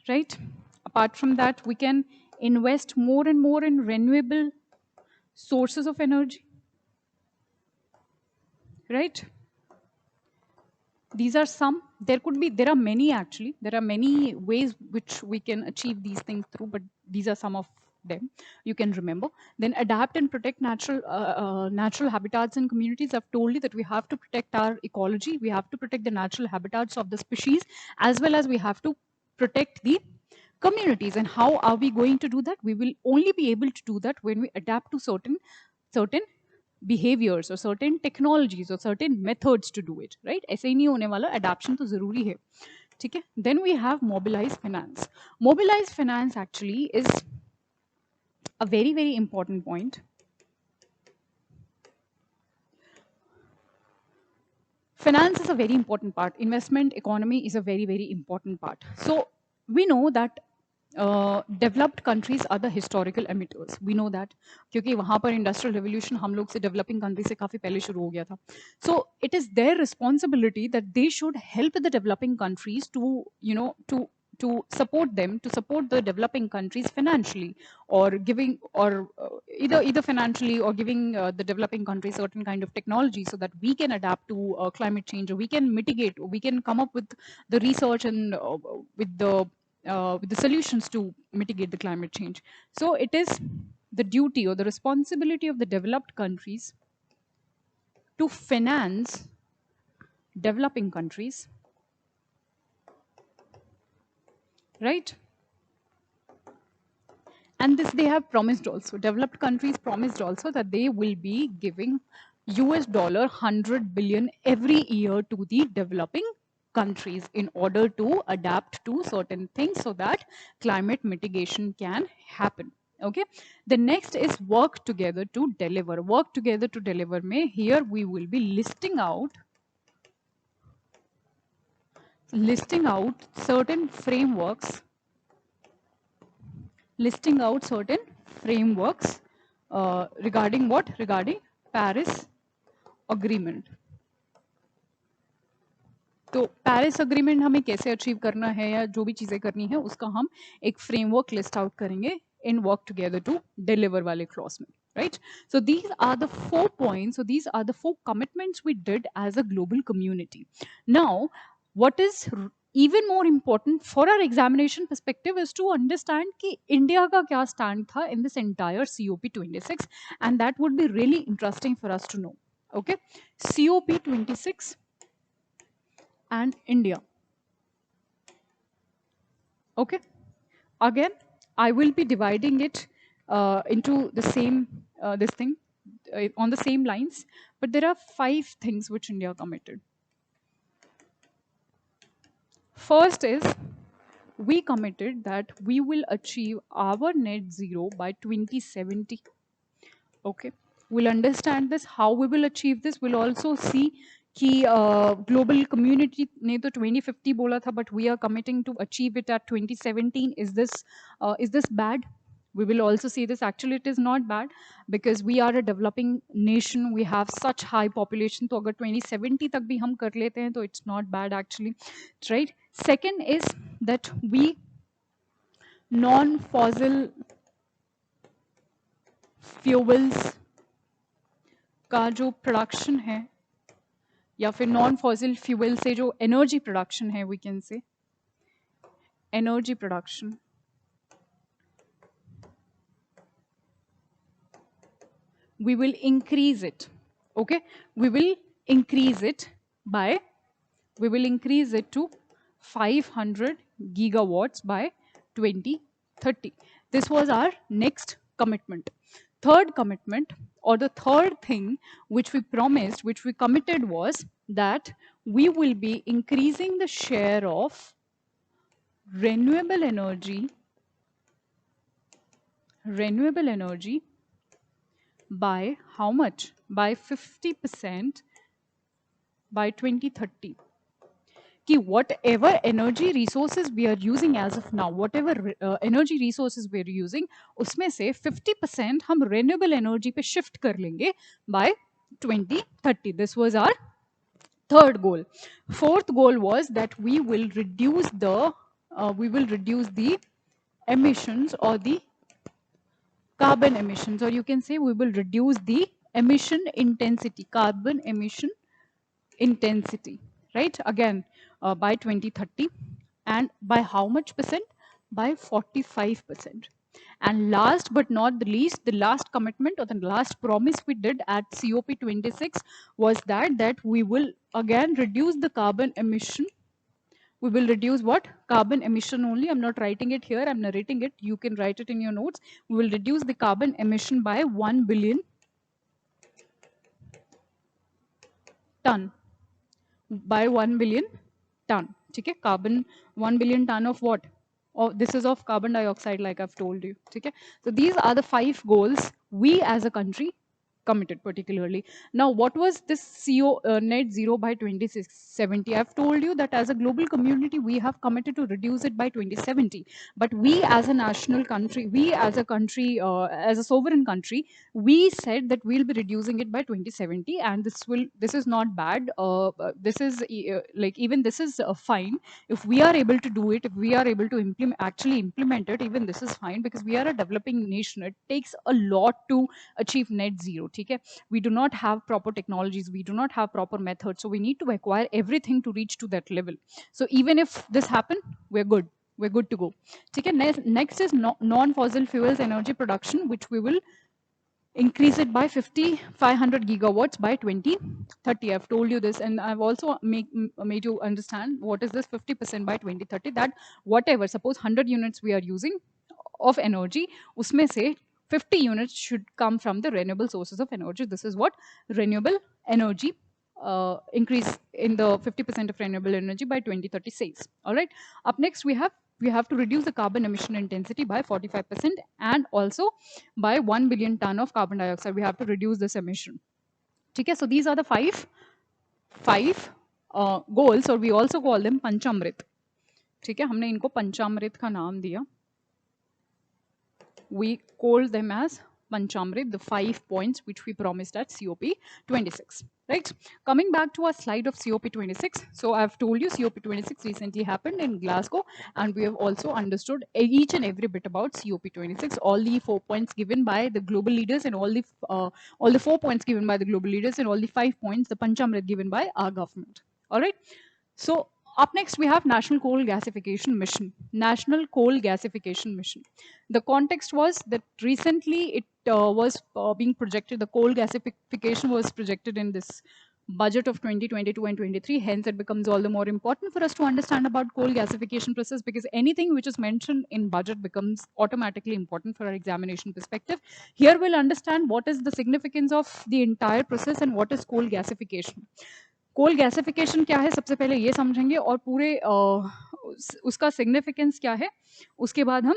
right? Apart from that, we can invest more and more in renewable sources of energy, right? These are some. There are many actually. There are many ways which we can achieve these things through, but these are some of them you can remember. Then adapt and protect natural habitats and communities. I've told you that we have to protect our ecology. We have to protect the natural habitats of the species, as well as we have to protect the communities. And how are we going to do that? We will only be able to do that when we adapt to certain behaviors or certain technologies or certain methods to do it, right? ऐसे ही नहीं होने वाला, adaptation तो ज़रूरी है, ठीक है? Then we have mobilized finance. Mobilized finance actually is a very, very important point. Finance is a very important part. Investment economy is a very, very important part. So we know that developed countries are the historical emitters. We know that क्योंकि वहाँ पर industrial revolution हम लोग से developing countries से काफ़ी पहले शुरू हो गया था. So it is their responsibility that they should help the developing countries to, you know, to support them, to support the developing countries financially, or giving, or either financially or giving the developing countries certain kind of technology so that we can adapt to climate change, or we can mitigate, or we can come up with the research and with the solutions to mitigate the climate change. So it is the duty or the responsibility of the developed countries to finance developing countries, right? And this they have promised also. Developed countries promised also that they will be giving US dollar 100 billion every year to the developing countries in order to adapt to certain things so that climate mitigation can happen. Okay. The next is work together to deliver. Work together to deliver. May here we will be listing out certain frameworks, regarding what? Regarding Paris Agreement. तो Paris agreement हमें कैसे achieve करना है या जो भी चीज़ें करनी है उसका हम एक फ्रेमवर्क लिस्ट आउट करेंगे इन वर्क टुगेदर टू डिलीवर वाले क्लॉज में, right? So these are the 4 points, so these are the 4 commitments we did as a global community. Now what is even more important for our examination perspective is to understand कि India का क्या stand था in this entire COP26, and that would be really interesting for us to know. Okay, COP26 and India. Okay, again I will be dividing it into the same this thing on the same lines, but there are 5 things which India committed. First is we committed that we will achieve our net zero by 2070. Okay, we'll understand this, how we will achieve this. We'll also see कि global community ने तो 2050 बोला था, but we are committing to achieve it at 2017. Is this bad? We will also see this. Actually, it is not bad because we are a developing nation. We have such high population. तो अगर 2070 तक भी हम कर लेते हैं तो it's not bad actually, right? Second is that we non-fossil fuels का जो प्रोडक्शन है या फिर नॉन फॉसिल फ्यूल से जो एनर्जी प्रोडक्शन है, we can say energy production, we will increase it. Okay, we will increase it to 500 gigawatts by 2030. This was our next commitment. Third commitment, or the third thing which we promised, which we committed, was that we will be increasing the share of renewable energy by how much? By 50% by 2030. Ki whatever energy resources we are using as of now, whatever energy resources we are using, उसमें से 50% हम renewable energy पे shift कर लेंगे by 2030. This was our third goal. Fourth goal was that we will reduce the emissions, or the carbon emissions, or you can say we will reduce the emission intensity, carbon emission intensity, right? Again, by 2030. And by how much percent? By 45%. And last but not the least, the last commitment or the last promise we did at COP26 was that we will again reduce the carbon emission. We will reduce what? Carbon emission only. I'm not writing it here, I'm narrating it. You can write it in your notes. We will reduce the carbon emission by 1 billion ton. By 1 billion ton. Okay? Carbon, 1 billion ton of what? Oh, this is of carbon dioxide, like I've told you. Okay? So these are the 5 goals we as a country committed particularly. Now, what was this net zero by 2070? I've told you that as a global community, we have committed to reduce it by 2070. But we as a national country, we as a country, as a sovereign country, we said that we'll be reducing it by 2070, and this is not bad. This is like, even this is fine. If we are able to do it, if we are able to actually implement it, even this is fine, because we are a developing nation. It takes a lot to achieve net zero. Okay? We do not have proper technologies, we do not have proper methods, so we need to acquire everything to reach to that level. So even if this happen, we're good to go. Okay? Next is non-fossil fuels energy production, which we will increase it by 500 gigawatts by 2030. I've told you this, and I've also made you understand what is this 50% by 2030. That whatever, suppose 100 units we are using of energy, usme se 50 units should come from the renewable sources of energy. This is what renewable energy increase in the 50% of renewable energy by 2030 says. All right. Up next, we have to reduce the carbon emission intensity by 45%, and also by 1 billion ton of carbon dioxide. We have to reduce this emission. Okay, so these are the five goals, or we also call them Panchamrit. ठीक है, हमने इनको पंचामृत का नाम दिया. We called them as Panchamrit, the 5 points which we promised at COP26. Right? Coming back to our slide of COP26. So I've told you COP26 recently happened in Glasgow, and we have also understood each and every bit about COP26. All the 4 points given by the global leaders, and all the 4 points given by the global leaders, and all the 5 points, the Panchamrit, given by our government. All right. So up next, we have National Coal Gasification Mission. National Coal Gasification Mission. The context was that recently it was being projected, the coal gasification was projected in this budget of 2022 and 23. Hence, it becomes all the more important for us to understand about coal gasification process, because anything which is mentioned in budget becomes automatically important for our examination perspective. Here we'll understand what is the significance of the entire process and what is coal gasification. Coal gasification क्या है, सबसे पहले ये समझेंगे, और पूरे उसका significance क्या है, उसके बाद हम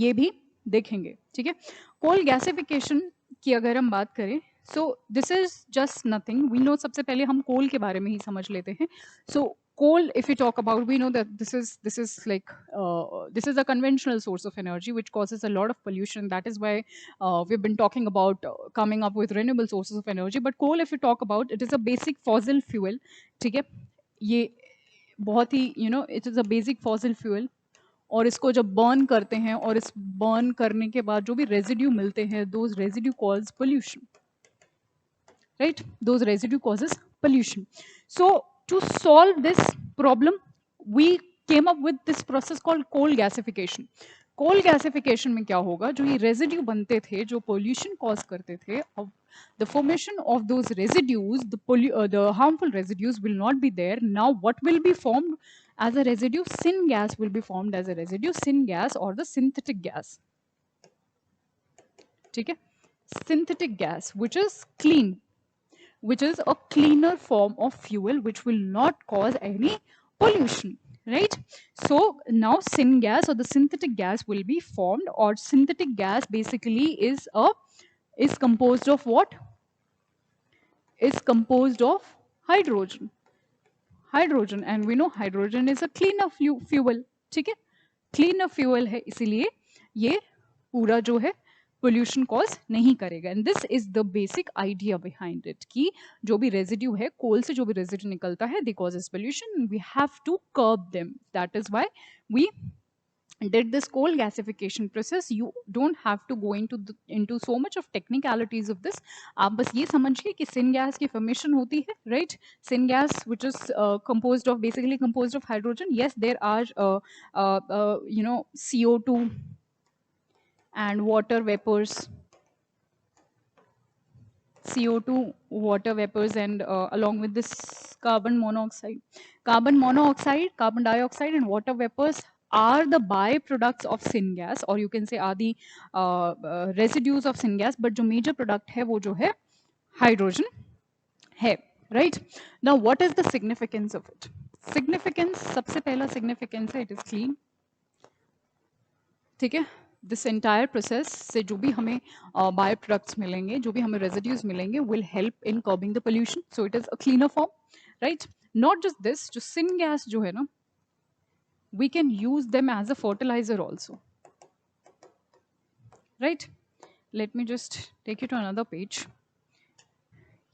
ये भी देखेंगे. ठीक है. कोल गैसिफिकेशन की अगर हम बात करें, so this is just nothing. We know, सबसे पहले हम कोल के बारे में ही समझ लेते हैं. सो coal, if you talk about, we know that this is like this is a conventional source of energy which causes a lot of pollution. That is why we've been talking about coming up with renewable sources of energy. But coal, if you talk about, it is a basic fossil fuel. ठीक है, ये बहुत ही it is a basic fossil fuel. और इसको जब burn करते हैं, और इस बर्न करने के बाद जो भी रेजिड्यू मिलते हैं, those residue cause pollution. Right? Those residue causes pollution. So to solve this problem, we came up with this process called coal gasification. Coal gasification में क्या होगा, जो ये रेजिड्यू बनते थे जो पोल्यूशन कॉज करते थे, the formation of those residues, the harmful residues will not be there. Now what will be formed as a residue? Syngas will be formed as a residue, syngas or the synthetic gas. ठीक है, synthetic gas which is clean, which is a cleaner form of fuel which will not cause any pollution, right? So now syngas or the synthetic gas will be formed, or synthetic gas basically is composed of what? Is composed of hydrogen. Hydrogen, and we know hydrogen is a cleaner fuel. ठीक है, cleaner fuel है, इसीलिए ये पूरा जो है pollution cause नहीं करेगा. And this is the basic idea behind it कि जो भी रेजिड्यू है, कोल से जो भी रेजिड्यू निकलता है, they causes pollution, we have to curb them. That is why we did this coal gasification process. You don't have to go into so much of technicalities of this. आप बस ये समझिए कि syngas की formation होती है, right? Syngas which is basically composed of hydrogen. Yes, there are CO2 and water vapors, CO2 water vapors, and along with this carbon monoxide, carbon dioxide and water vapors are the byproducts of syngas, or you can say are the residues of syngas. But जो major product है वो जो है hydrogen है, right? Now what is the significance of it? Significance, सबसे पहला significance है, it is clean. ठीक है, दिस एंटायर प्रोसेस से जो भी हमें बाय प्रोडक्ट्स मिलेंगे, जो भी हमें रेजिड्यूज मिलेंगे, will help in curbing the pollution. So it is a cleaner form, right? Not just this, जो सिनगैस जो है ना, we can use them as a fertiliser also, right? Let me just take you to another page.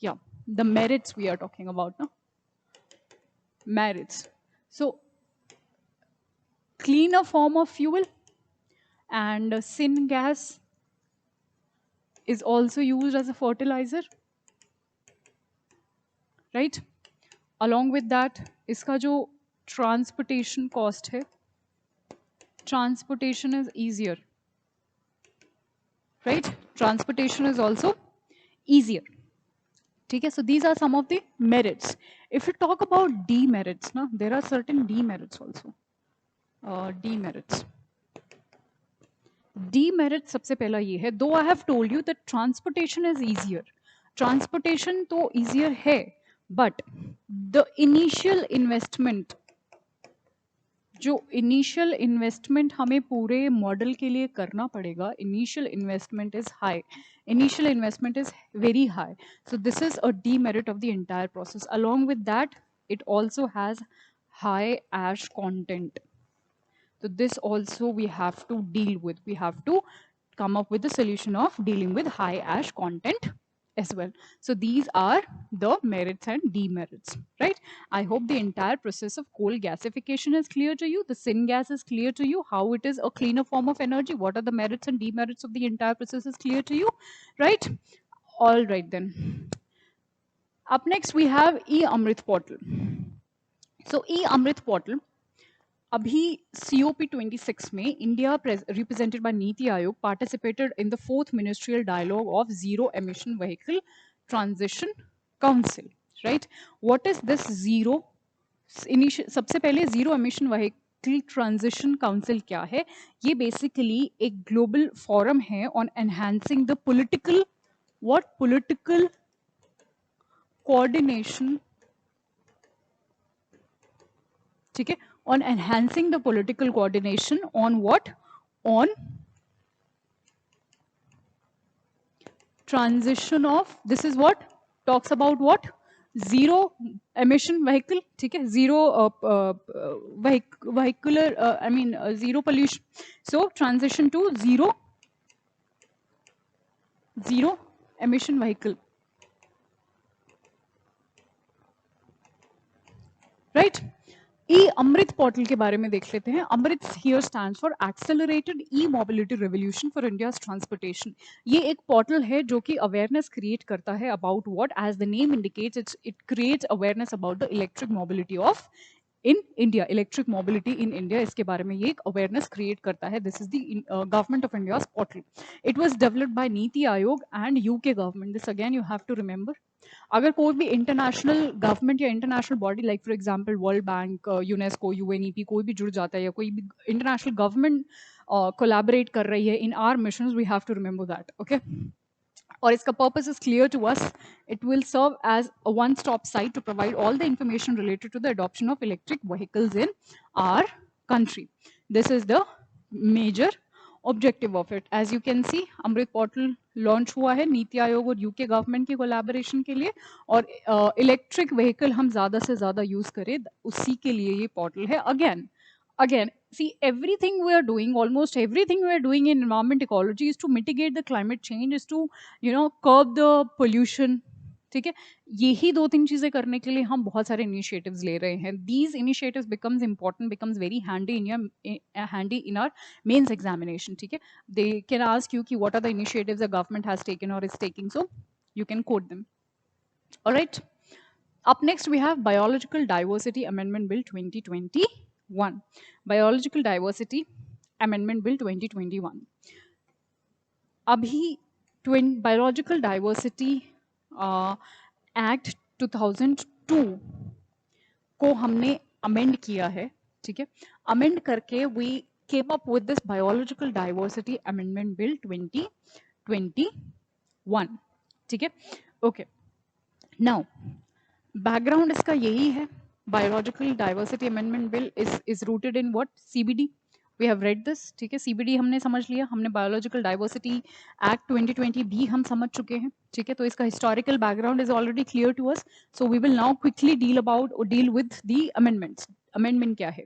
Yeah the merits we are talking about ना, merits. So cleaner form of fuel, and syngas is also used as a fertilizer, right? Along with that, iska jo transportation cost hai, transportation is easier, right? Transportation is also easier. Okay, so these are some of the merits. If you talk about demerits, na, there are certain demerits also. Demerits. Demerit सबसे पहला ये है, though I have told you that transportation is easier. Transportation तो easier है, but the initial investment, जो initial investment हमें पूरे model के लिए करना पड़ेगा, initial investment is high. Initial investment is very high. So this is a demerit of the entire process. Along with that, it also has high ash content. So this also we have to deal with. We have to come up with the solution of dealing with high ash content as well. So these are the merits and demerits, right? I hope the entire process of coal gasification is clear to you. The syngas is clear to you. How it is a cleaner form of energy. What are the merits and demerits of the entire process is clear to you, right? All right then. Up next we have e-Amrit portal. So e-Amrit portal, अभी COP 26 में India represented by NITI Aayog participated in the 4th ministerial dialogue of zero emission vehicle transition council, right? What is this zero initial? सबसे पहले zero emission vehicle transition council क्या है? ये basically एक global forum है on enhancing the political coordination, ठीक है, on enhancing the political coordination on what? On transition of, this is what talks about what? Zero emission vehicle, ठीक है, zero vehicular, zero pollution. So transition to zero emission vehicle, right? E Amrit portal के बारे में देख लेते हैं. अमृत here stands for Accelerated E-Mobility Revolution for India's Transportation. ये एक पोर्टल है जो कि अवेयरनेस क्रिएट करता है about what, as the name indicates, it creates awareness about the electric mobility of in India, electric mobility in India. इसके बारे में ये एक अवेयरनेस क्रिएट करता है. This is the government of India portal. It was developed by NITI Aayog and UK government. This again you have to remember. अगर कोई भी इंटरनेशनल गवर्नमेंट या international body like for example World Bank, UNESCO, UNEP, कोई भी जुड़ जाता है या कोई भी इंटरनेशनल गवर्नमेंट कोलैबोरेट कर रही है in our missions, we have to remember that. Okay. और इसका purpose is clear to us. It will serve as a one-stop site to provide all the information related to the adoption of electric vehicles in our country. This is the major objective of it. As you can see, Amrit portal launch हुआ है नीति आयोग और UK government की collaboration के लिए. और electric vehicle हम ज़्यादा से ज़्यादा यूज़ करें, उसी के लिए ये पोर्टल है. Again, see, everything we are doing, almost everything we are doing in environment ecology is to mitigate the climate change, is to curb the pollution. ठीक है. यही दो तीन चीजें करने के लिए हम बहुत सारे इनिशिएटिव्स ले रहे हैं. These initiatives becomes important, becomes very handy in our mains examination. ठीक है. दे कैन आस्क यू कि what are the initiatives the government has taken और is taking, so you can quote them. All right. Up next, we have Biological Diversity Amendment Bill 2021. Biological Diversity Amendment Bill 2021. अभी Biological Diversity Act 2002 को हमने amend किया है. ठीक है. Amend करके we came up with this Biological Diversity Amendment Bill 2021. ठीक है. ओके. नाउ बैकग्राउंड इसका यही है. Biological diversity amendment bill is rooted in what? CBD. We have read this. ठीक है. सीबीडी हमने समझ लिया. हमने बायोलॉजिकल डाइवर्सिटी एक्ट 2020 भी हम समझ चुके हैं. ठीक है. तो इसका historical background is already clear to us. So we will now quickly deal with the amendments. Amendment क्या है?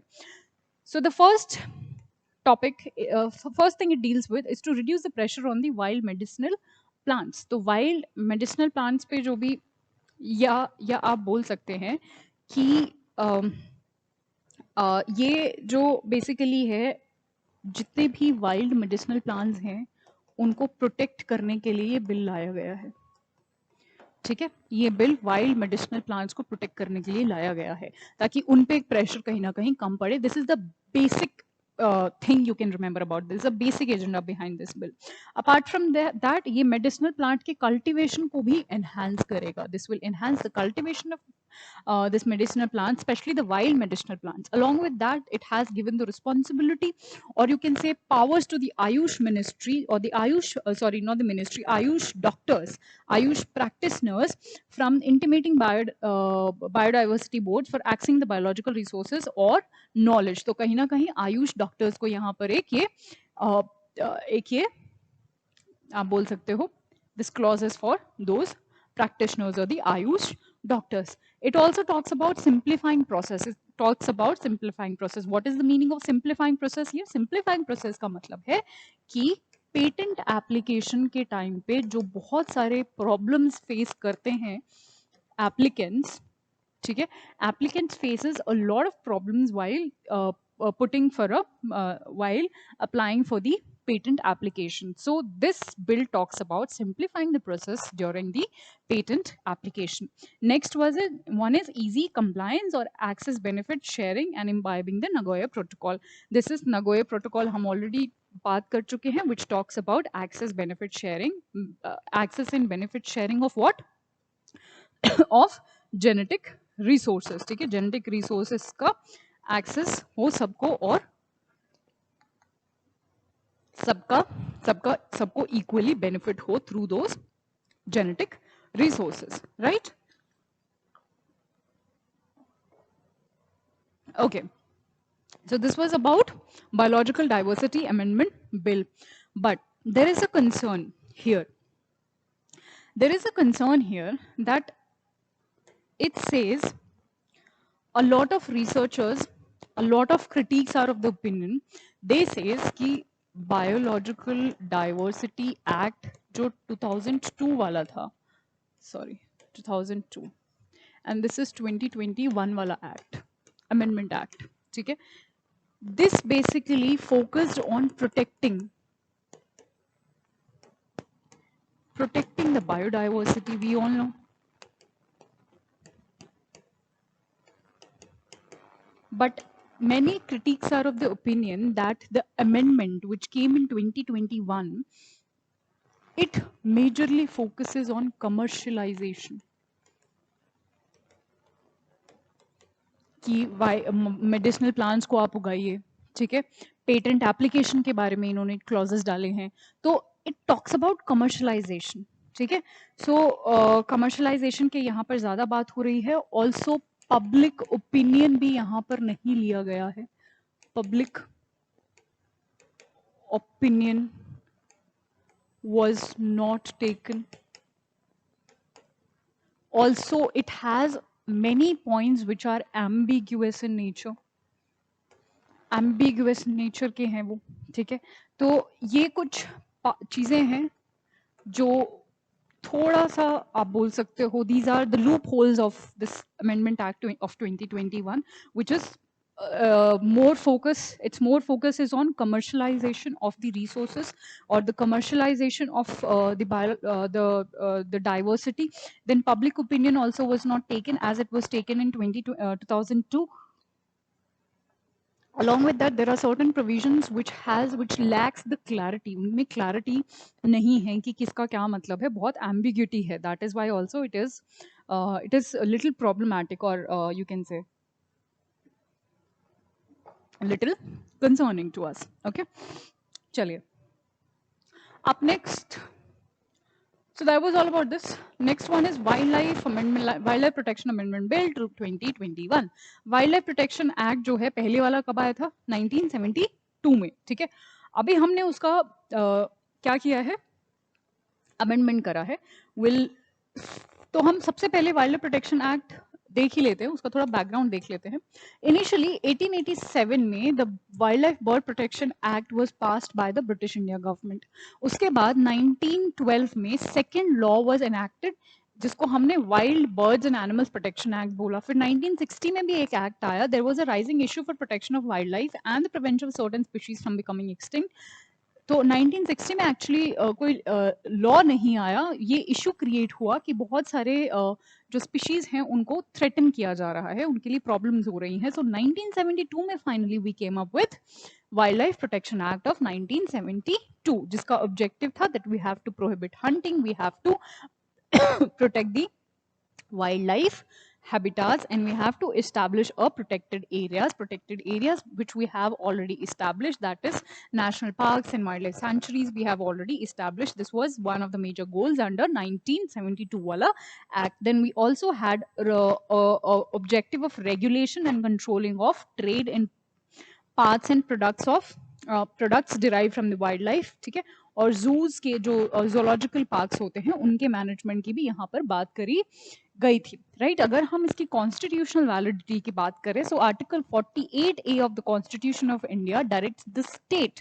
So the first topic, first thing it deals with is to reduce the pressure on the wild medicinal plants. तो wild medicinal plants पे जो भी या आप बोल सकते हैं कि ये जो बेसिकली है, जितने भी वाइल्ड मेडिसिनल प्लांट्स हैं उनको प्रोटेक्ट करने के लिए ये बिल लाया गया है. ठीक है. ये बिल वाइल्ड मेडिसिनल प्लांट्स को प्रोटेक्ट करने के लिए लाया गया है ताकि उन पे एक प्रेशर कहीं ना कहीं कम पड़े. This is the basic thing you can remember about this, a basic agenda behind this bill. Apart from that, ये medicinal plant के cultivation को भी enhance करेगा. This will enhance the cultivation of this medicinal plant, especially the wild medicinal plants. Along with that, it has given the responsibility, or you can say powers, to the Ayush ministry, or the Ayush, not the ministry, Ayush doctors, Ayush practitioners, from intimating biodiversity boards for accessing the biological resources or knowledge. तो कहीं ना कहीं Ayush doctors को यहाँ पर एक ये आप बोल सकते हो, this clause is for those practitioners or the Ayush doctors. It also talks about simplifying process. It talks about simplifying process. What is the meaning of simplifying process here? Simplifying process का मतलब है कि patent application के time पे जो बहुत सारे problems face करते हैं एप्लीकेंट्स. ठीक है. Applicants faces a lot of problems while applying for the patent application. So this bill talks about simplifying the process during the patent application. Next one is easy compliance or access benefit sharing and imbibing the Nagoya Protocol. This is Nagoya Protocol हम already बात कर चुके हैं, which talks about access benefit sharing, access and benefit sharing of what? of genetic resources. ठीक है. genetic resources का access हो सबको और सबको equally benefit हो through those genetic resources, right? Okay. So this was about Biological Diversity Amendment Bill. But there is a concern here. There is a concern here that it says a lot of researchers, a lot of critiques are of the opinion, they says कि Biological Diversity Act जो 2002 वाला था, sorry, 2002, and this is 2021 वाला act. Amendment act, ठीक है. This basically focused on protecting the biodiversity. We all know, but many critics are of the opinion that the amendment which came in 2021, it majorly focuses on commercialization. कि medicinal plants को आप उगाइए, ठीक है. Patent application के बारे में इन्होंने clauses डाले हैं, तो इट टॉक्स अबाउट कमर्शलाइजेशन, ठीक है. सो कमर्शलाइजेशन के यहाँ पर ज़्यादा बात हो रही है. ऑल्सो पब्लिक ओपिनियन भी यहाँ पर नहीं लिया गया है. Public opinion was not taken. Also, it has many points which are ambiguous in nature. Ambiguous nature के हैं वो, ठीक है. तो ये कुछ चीज़ें हैं जो थोड़ा सा आप बोल सकते हो, these are the loopholes of this amendment act of 2021, which is more focus, its more focus is on commercialization of the resources or the commercialization of the diversity. Then public opinion also was not taken as it was taken in 2002. Along with that, there are certain provisions which lacks the clarity. उनमें clarity नहीं है कि किसका क्या मतलब है, बहुत ambiguity है. That is why also it is a little problematic, or you can say a little concerning to us. Okay, चलिए. Up next, so that was all about this. Next one is Wildlife Protection Amendment Bill 2021. Wildlife Protection Act जो है पहले वाला कब आया था? 1972 में, ठीक है. अभी हमने उसका क्या किया है? अमेंडमेंट करा है. तो हम सबसे पहले वाइल्ड प्रोटेक्शन एक्ट देख ही लेते हैं, उसका थोड़ा बैकग्राउंड देख लेते हैं. इनिशियली 1887 में the wild life bird protection act was passed by the British India government. उसके बाद 1912 में सेकेंड लॉ वाज एनैक्टेड, जिसको हमने wild birds and animals protection act बोला. फिर 1960 में भी एक एक्ट आया. There was a rising issue for protection of wildlife and the prevention of certain species from becoming extinct. तो 1960 में एक्चुअली कोई लॉ नहीं आया. ये इशू क्रिएट हुआ कि बहुत सारे जो स्पीशीज हैं उनको थ्रेटन किया जा रहा है, उनके लिए प्रॉब्लम्स हो रही हैं. सो 1972 में finally we came up with wildlife protection act of 1972, जिसका ऑब्जेक्टिव था that we have to prohibit hunting, we have to protect the wildlife habitats, and we have to establish a protected areas which we have already established, that is national parks and wildlife sanctuaries we have already established. This was one of the major goals under 1972 wala act. Then we also had objective of regulation and controlling of trade in parts and products derived from the wildlife, ठीक है. और जूज के जो zoological parks होते हैं उनके management की भी यहाँ पर बात करी गई थी, राइट. अगर हम इसकी कॉन्स्टिट्यूशनल वैलिडिटी की बात करें, so article 48A of the constitution of India directs the state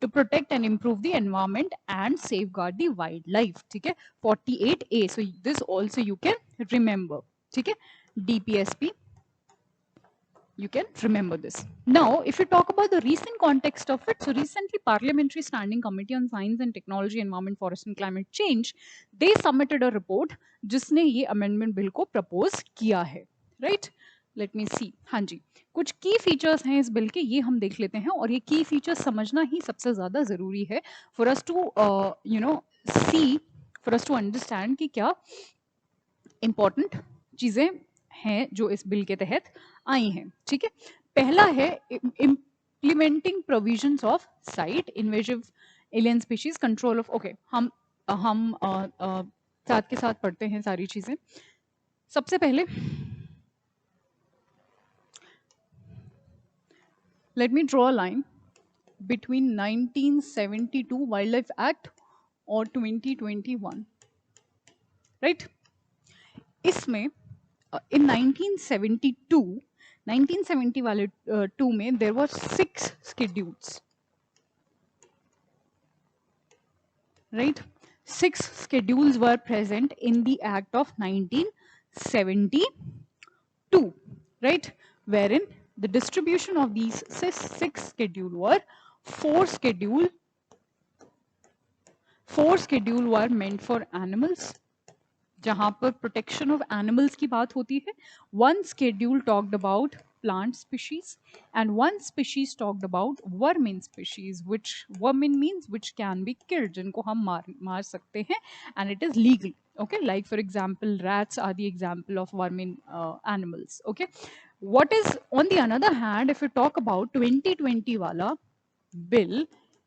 to protect and improve the environment and safeguard the wildlife, ठीक है. 48A, so this also you can remember, ठीक है. DPSP, you can remember this. Now, if you talk about the recent context of it, so recently Parliamentary Standing Committee on Science and Technology, Environment, Forest and Climate Change, they submitted a report जिसने ये amendment bill को propose किया है, right? Let me see. हाँ जी, कुछ की features हैं इस बिल के, ये हम देख लेते हैं. और ये की फीचर्स समझना ही सबसे ज़्यादा ज़रूरी है for us to see, for us to understand कि क्या important चीज़ें हैं जो इस बिल के तहत आई हैं, ठीक है. पहला है implementing provisions of site invasive alien species control of. Okay, हम साथ के साथ पढ़ते हैं सारी चीजें. सबसे पहले let me draw a line between 1972 wild life act और 2021, राइट. इसमें in 1970 वाले 2 में there were 6 schedules, right. 6 schedules were present in the act of 1972, right, wherein The distribution of these six schedule were four schedule were meant for animals, जहां पर protection of animals की बात होती है. One schedule talked about plant species and one species talked about vermin species, which vermin means which can be killed, जिनको हम मार सकते हैं and it is legal. Okay, like for example rats are the example of vermin animals. Okay, what is on the another hand, if we talk about 2020 wala bill,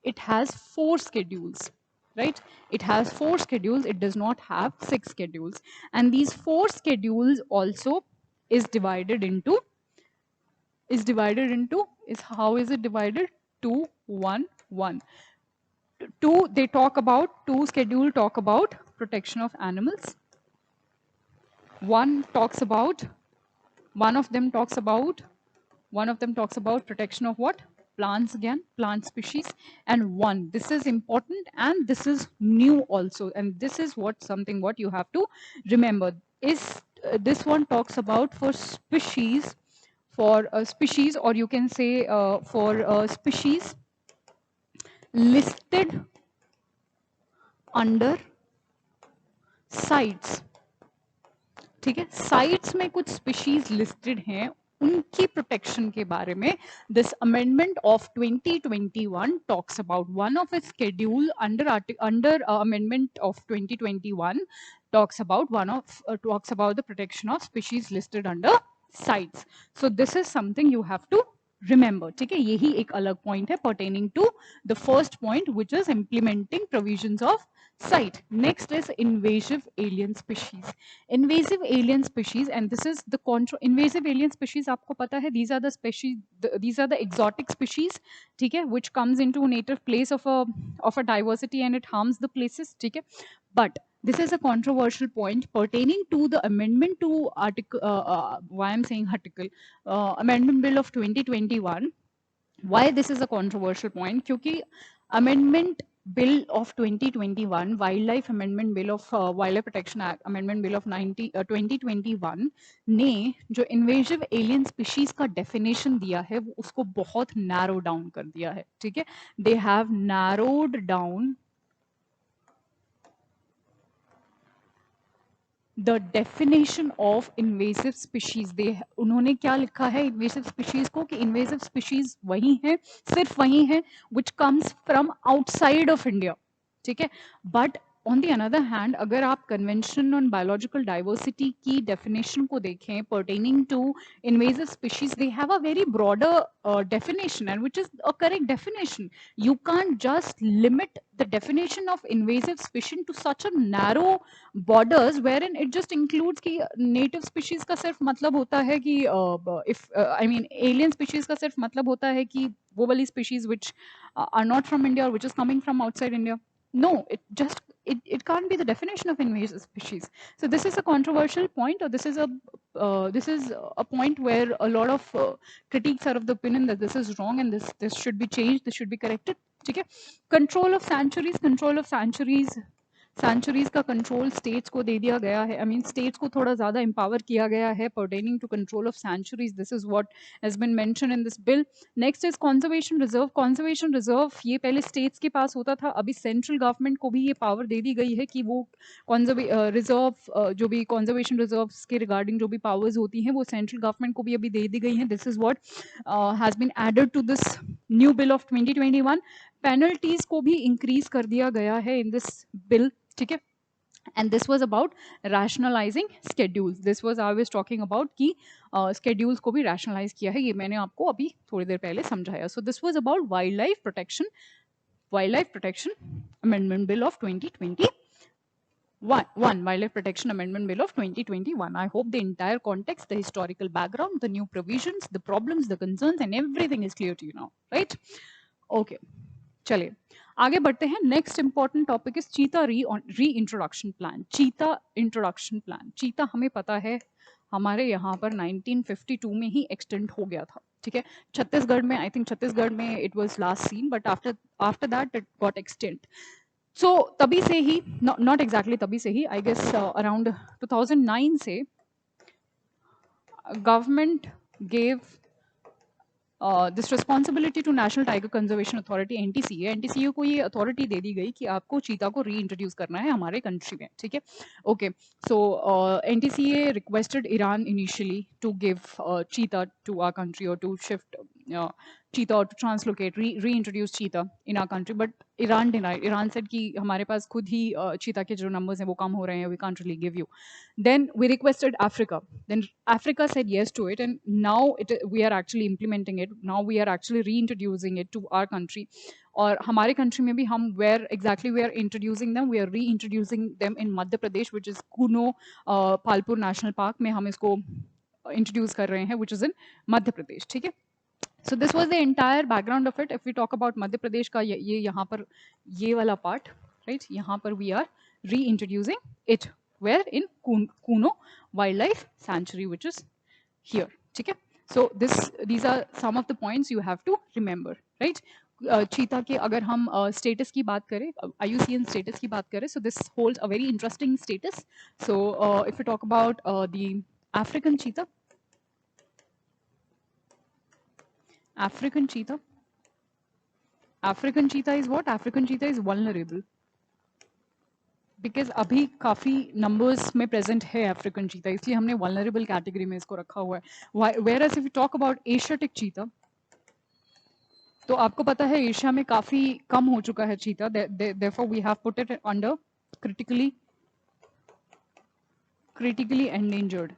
it has four schedules, right? It has four schedules, it does not have six schedules, and these four schedules also is divided into is how is it divided? 2 1 1. Two, they talk about, two schedule talk about protection of animals, one talks about, one of them talks about protection of what? Plants, again plant species. And one, this is important and this is new also, and this is what something what you have to remember is this one talks about for species, for a species, or you can say for a species listed under sites. ठीक है, sites में कुछ species listed हैं, उनकी protection के बारे में this amendment of 2021 talks about. One of its schedule under amendment of 2021 talks about the protection of species listed under sites. So this is something you have to remember. ठीक है, यही एक अलग point है pertaining to the first point, which is implementing provisions of site. Next is invasive alien species. Invasive alien species, and this is the invasive alien species, आपको पता है, these are the species, these are the exotic species, ठीक है, which comes into native place of a diversity and it harms the places, ठीक है. But this is a controversial point pertaining to the amendment to article, why I'm saying article, amendment bill of 2021. Why this is a controversial point? क्योंकि amendment bill of 2021, wildlife amendment bill of wildlife protection act amendment bill of 2021 ने जो invasive alien species का definition दिया है वो उसको बहुत narrow down कर दिया है. ठीक है, they have narrowed down the definition of invasive species. they उन्होंने क्या लिखा है invasive species को, कि invasive species वही है, सिर्फ वही है which comes from outside of India. ठीक है, but on the another hand, अगर आप convention on biological diversity की definition को देखें pertaining to invasive species, they have a very broader definition, and which is a correct definition. You can't just limit the definition of invasive species to such a narrow borders wherein it just includes कि native species का सिर्फ मतलब होता है कि if I mean alien species का सिर्फ मतलब होता है कि वो वाली species which are not from India or which is coming from outside India. No, it can't be the definition of invasive species. So this is a controversial point, or this is a point where a lot of critics are of the opinion that this is wrong and this should be changed, this should be corrected. ठीक है, control of sanctuaries centuries का control states को दे दिया गया है. I mean states को थोड़ा ज़्यादा एम्पावर किया गया है pertaining to control of sanctuaries. This is what has been mention in this bill. Next is conservation reserve. Conservation reserve ये पहले स्टेट्स के पास होता था, अभी सेंट्रल गवर्नमेंट को भी ये पावर दे दी गई है कि वो रिजर्व जो भी कंजर्वेशन रिजर्व के रिगार्डिंग जो भी पावर्स होती हैं वो सेंट्रल गवर्नमेंट को भी अभी दे दी गई हैं. This is what has been added to this new bill of 2021. Penalties को भी इंक्रीज कर दिया गया है इन दिस बिल. ठीक है, and this was about rationalizing schedules. This was I was talking about कि schedules को भी rationalize किया है, ये मैंने आपको अभी थोड़ी देर पहले समझाया. So this was about wildlife protection amendment bill of 2021. Wildlife protection amendment bill of 2021. I hope the entire context, the historical background, the new provisions, the problems, the concerns and everything is clear to you now, right? Okay, चलिए आगे बढ़ते हैं. Next important topic is चीता री introduction plan. चीता introduction plan, चीता हमें पता है हमारे यहाँ पर 1952 में ही एक्सटेंड हो गया था. ठीक है, छत्तीसगढ़ में, आई थिंक छत्तीसगढ़ में it was last seen, but after that it got extend. So तभी से ही, नॉट एग्जैक्टली तभी से ही, आई गेस अराउंड 2009 से government gave this responsibility to National Tiger Conservation Authority NTCA को ये अथॉरिटी दे दी गई कि आपको चीता को री इंट्रोड्यूस करना है हमारे कंट्री में, ठीक है. Okay, so NTCA requested Iran initially to give cheetah to our country और to shift cheetah or to translocate, reintroduce cheetah in our country, but Iran denied. Iran said कि हमारे पास खुद ही cheetah के जो numbers हैं वो कम हो रहे हैं, we can't really give you. Then we requested Africa. Then Africa said yes to it, and now we are actually implementing it. Now we are actually reintroducing it to our country. और हमारे country में भी हम where exactly we are introducing them, we are reintroducing them in Madhya Pradesh, which is Kuno Palpur National Park में हम इसको introduce कर रहे हैं, which is in Madhya Pradesh, ठीक है. So this was the entire background of it. If we talk about Madhya Pradesh का ये यहाँ पर ये वाला part, right? यहाँ पर we are reintroducing it. Where in Kuno Wildlife Sanctuary, which is here. ठीक है? So these are some of the points you have to remember, right? चीता के अगर हम status की बात करें, IUCN status की बात करें, so this holds a very interesting status. So if we talk about the African cheetah. African cheetah is what? African cheetah is vulnerable. Because अभी काफ़ी numbers में present है African cheetah, इसलिए हमने vulnerable category में इसको रखा हुआ है. Whereas if we talk about Asiatic cheetah, तो आपको पता है एशिया में काफ़ी कम हो चुका है cheetah. Therefore we have put it under critically endangered.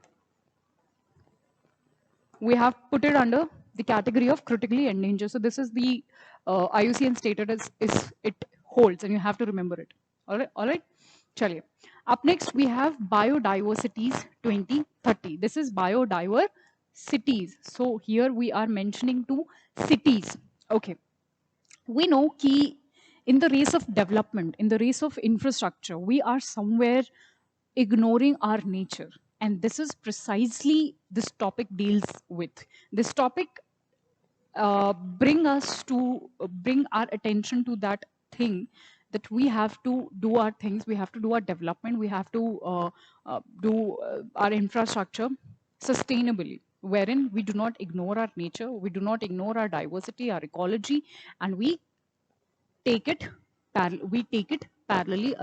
We have put it under the category of critically endangered. So this is the IUCN status is it holds, and you have to remember it. All right. Chaliye. Up next we have biodiversities 2030. This is biodiversities. So here we are mentioning two cities. Okay. We know कि in the race of development, in the race of infrastructure, we are somewhere ignoring our nature. And this is precisely this topic deals with. This topic bring our attention to that thing that we have to do our things, we have to do our development, we have to do our infrastructure sustainably, wherein we do not ignore our nature, we do not ignore our diversity, our ecology, and we take it parallelly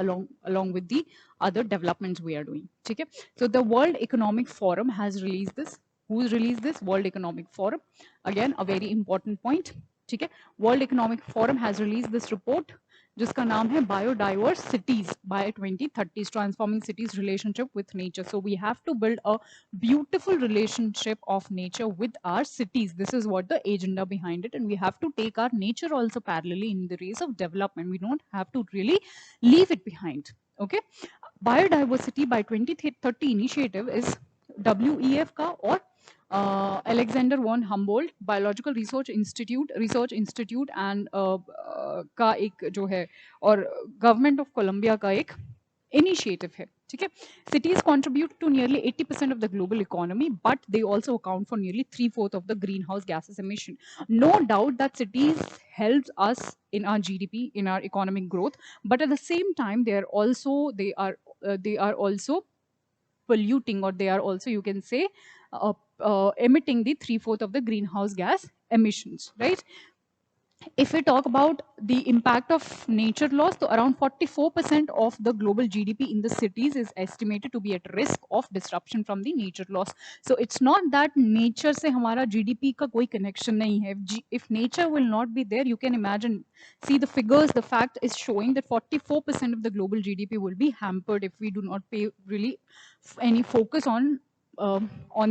along with the other developments we are doing. Okay? So the World Economic Forum has released this. Who's released this? World Economic Forum. Again, a very important point. Okay? World Economic Forum has released this report जिसका नाम है Biodiverse Cities by 2030, transforming cities relationship with nature. So we have to build a beautiful relationship of nature with our cities. This is what the agenda behind it, and we have to take our nature also parallelly in the race of development. We don't have to really leave it behind. Okay, biodiversity by 2030 initiative is WEF का और Alexander von Humboldt biological research institute and का एक जो है और government of Columbia का एक initiative है. ठीक है. Cities contribute to nearly 80% of the global economy, but they also account for nearly 3/4 of the greenhouse gases emission. No doubt that cities helps us in our GDP, in our economic growth, but at the same time they are also polluting, or they are also, you can say, emitting the 3/4 of the greenhouse gas emissions, right? If we talk about the impact of nature loss, so around 44% of the global GDP in the cities is estimated to be at risk of disruption from the nature loss. So it's not that nature से हमारा GDP का कोई connection नहीं है. If nature will not be there, you can imagine, see the figures, the fact is showing that 44% of the global GDP will be hampered if we do not pay really any focus on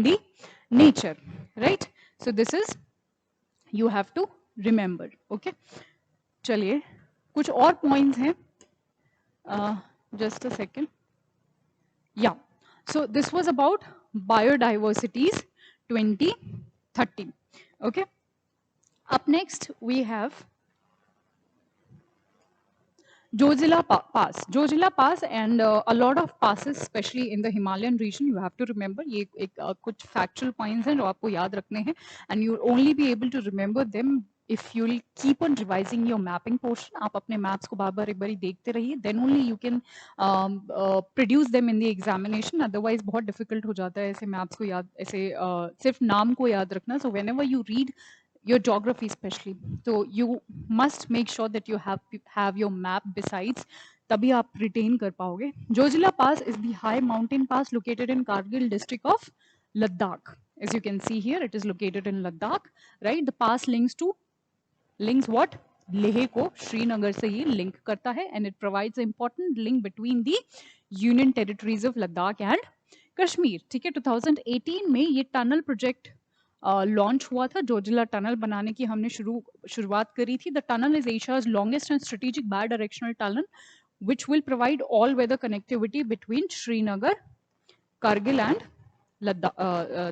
the nature, right? So this is, you have to remember. Okay, चलिए कुछ और points हैं. Just a second. Yeah, so this was about biodiversities 2030. Okay, up next we have Jojila Pass, and a lot of passes, especially in the Himalayan region, you have to remember. ये एक कुछ factual points हैं जो आपको याद रखने हैं, and you'll only be able to remember them if you'll keep on revising your mapping portion. आप अपने maps को बार-बार एक बारी देखते रहिए, then only you can produce them in the examination. Otherwise बहुत difficult हो जाता है ऐसे maps को याद, ऐसे सिर्फ नाम को याद रखना. So whenever you read your geography especially. So you must make sure that you have your map besides, तभी आप retain कर पाओगे. Jojila Pass is the high mountain pass located in Kargil district of Ladakh. As you can see here, it is located in Ladakh, right? The pass links what? Leh को श्रीनगर से ये link करता है, and it provides an important link between the union territories of Ladakh and Kashmir. ठीक है, 2018 में ये tunnel project launch हुआ था. जोजिला टनल बनाने की हमने शुरुआत करी थी. The tunnel is Asia's longest and strategic bidirectional tunnel which will provide all weather connectivity between Srinagar, Kargil and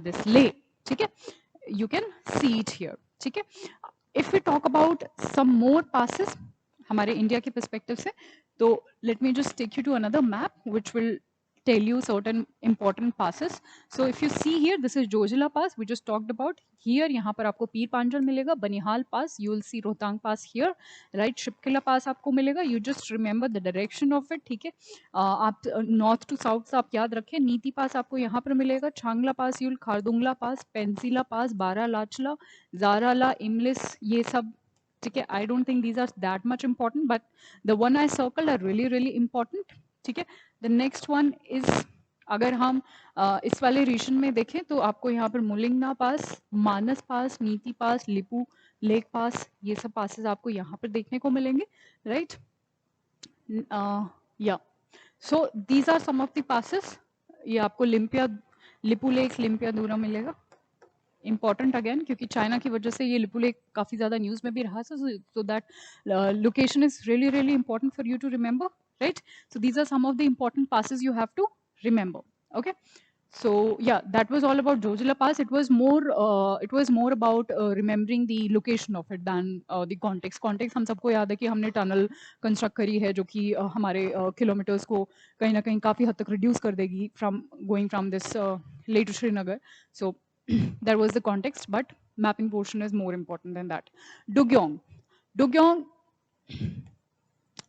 this Leh. ठीक है, you can see it here. ठीक है, if we talk about some more passes हमारे India के perspective से, तो let me just take you to another map which will tell you certain important passes. So if you see here, this is Jojila Pass we just talked about. Here यहाँ पर आपको पीर पांजल मिलेगा, बनिहाल पास, you will see Rohtang pass here, right? Shipki La पास आपको मिलेगा. You just remember the direction of it. ठीक है, आप north to south से आप याद रखें. नीति पास आपको यहाँ पर मिलेगा, छांगला पास, यूल खारदुंगला पास, पेंसिला पास, बारा लाचला, जाराला, इमलिस, ये सब. ठीक है, I don't think these are that much important, but the one I circled are really important. ठीक है, द नेक्स्ट वन इज, अगर हम इस वाले रीजन में देखें तो आपको यहाँ पर मुलिंगना पास, मानस पास, नीति पास, लिपू लेक पास, ये सब पासेस आपको यहाँ पर देखने को मिलेंगे, राइट? या so these are some of the passes. ये आपको लिपू लेक, लिम्पिया दूरा मिलेगा. important again क्योंकि चाइना की वजह से ये लिपू लेक काफी ज्यादा न्यूज में भी रहा. so that location is really important for you to remember, right? So these are some of the important passes you have to remember. Okay, so yeah, that was all about Jojila Pass. It was more about remembering the location of it than the context. हम सबको याद है कि हमने tunnel construct करी है जो कि हमारे किलोमीटर्स को कहीं ना कहीं काफी हद तक रिड्यूस कर देगी from going from this Leh to Srinagar. So that was the context, but mapping portion is more important than that. Dugyong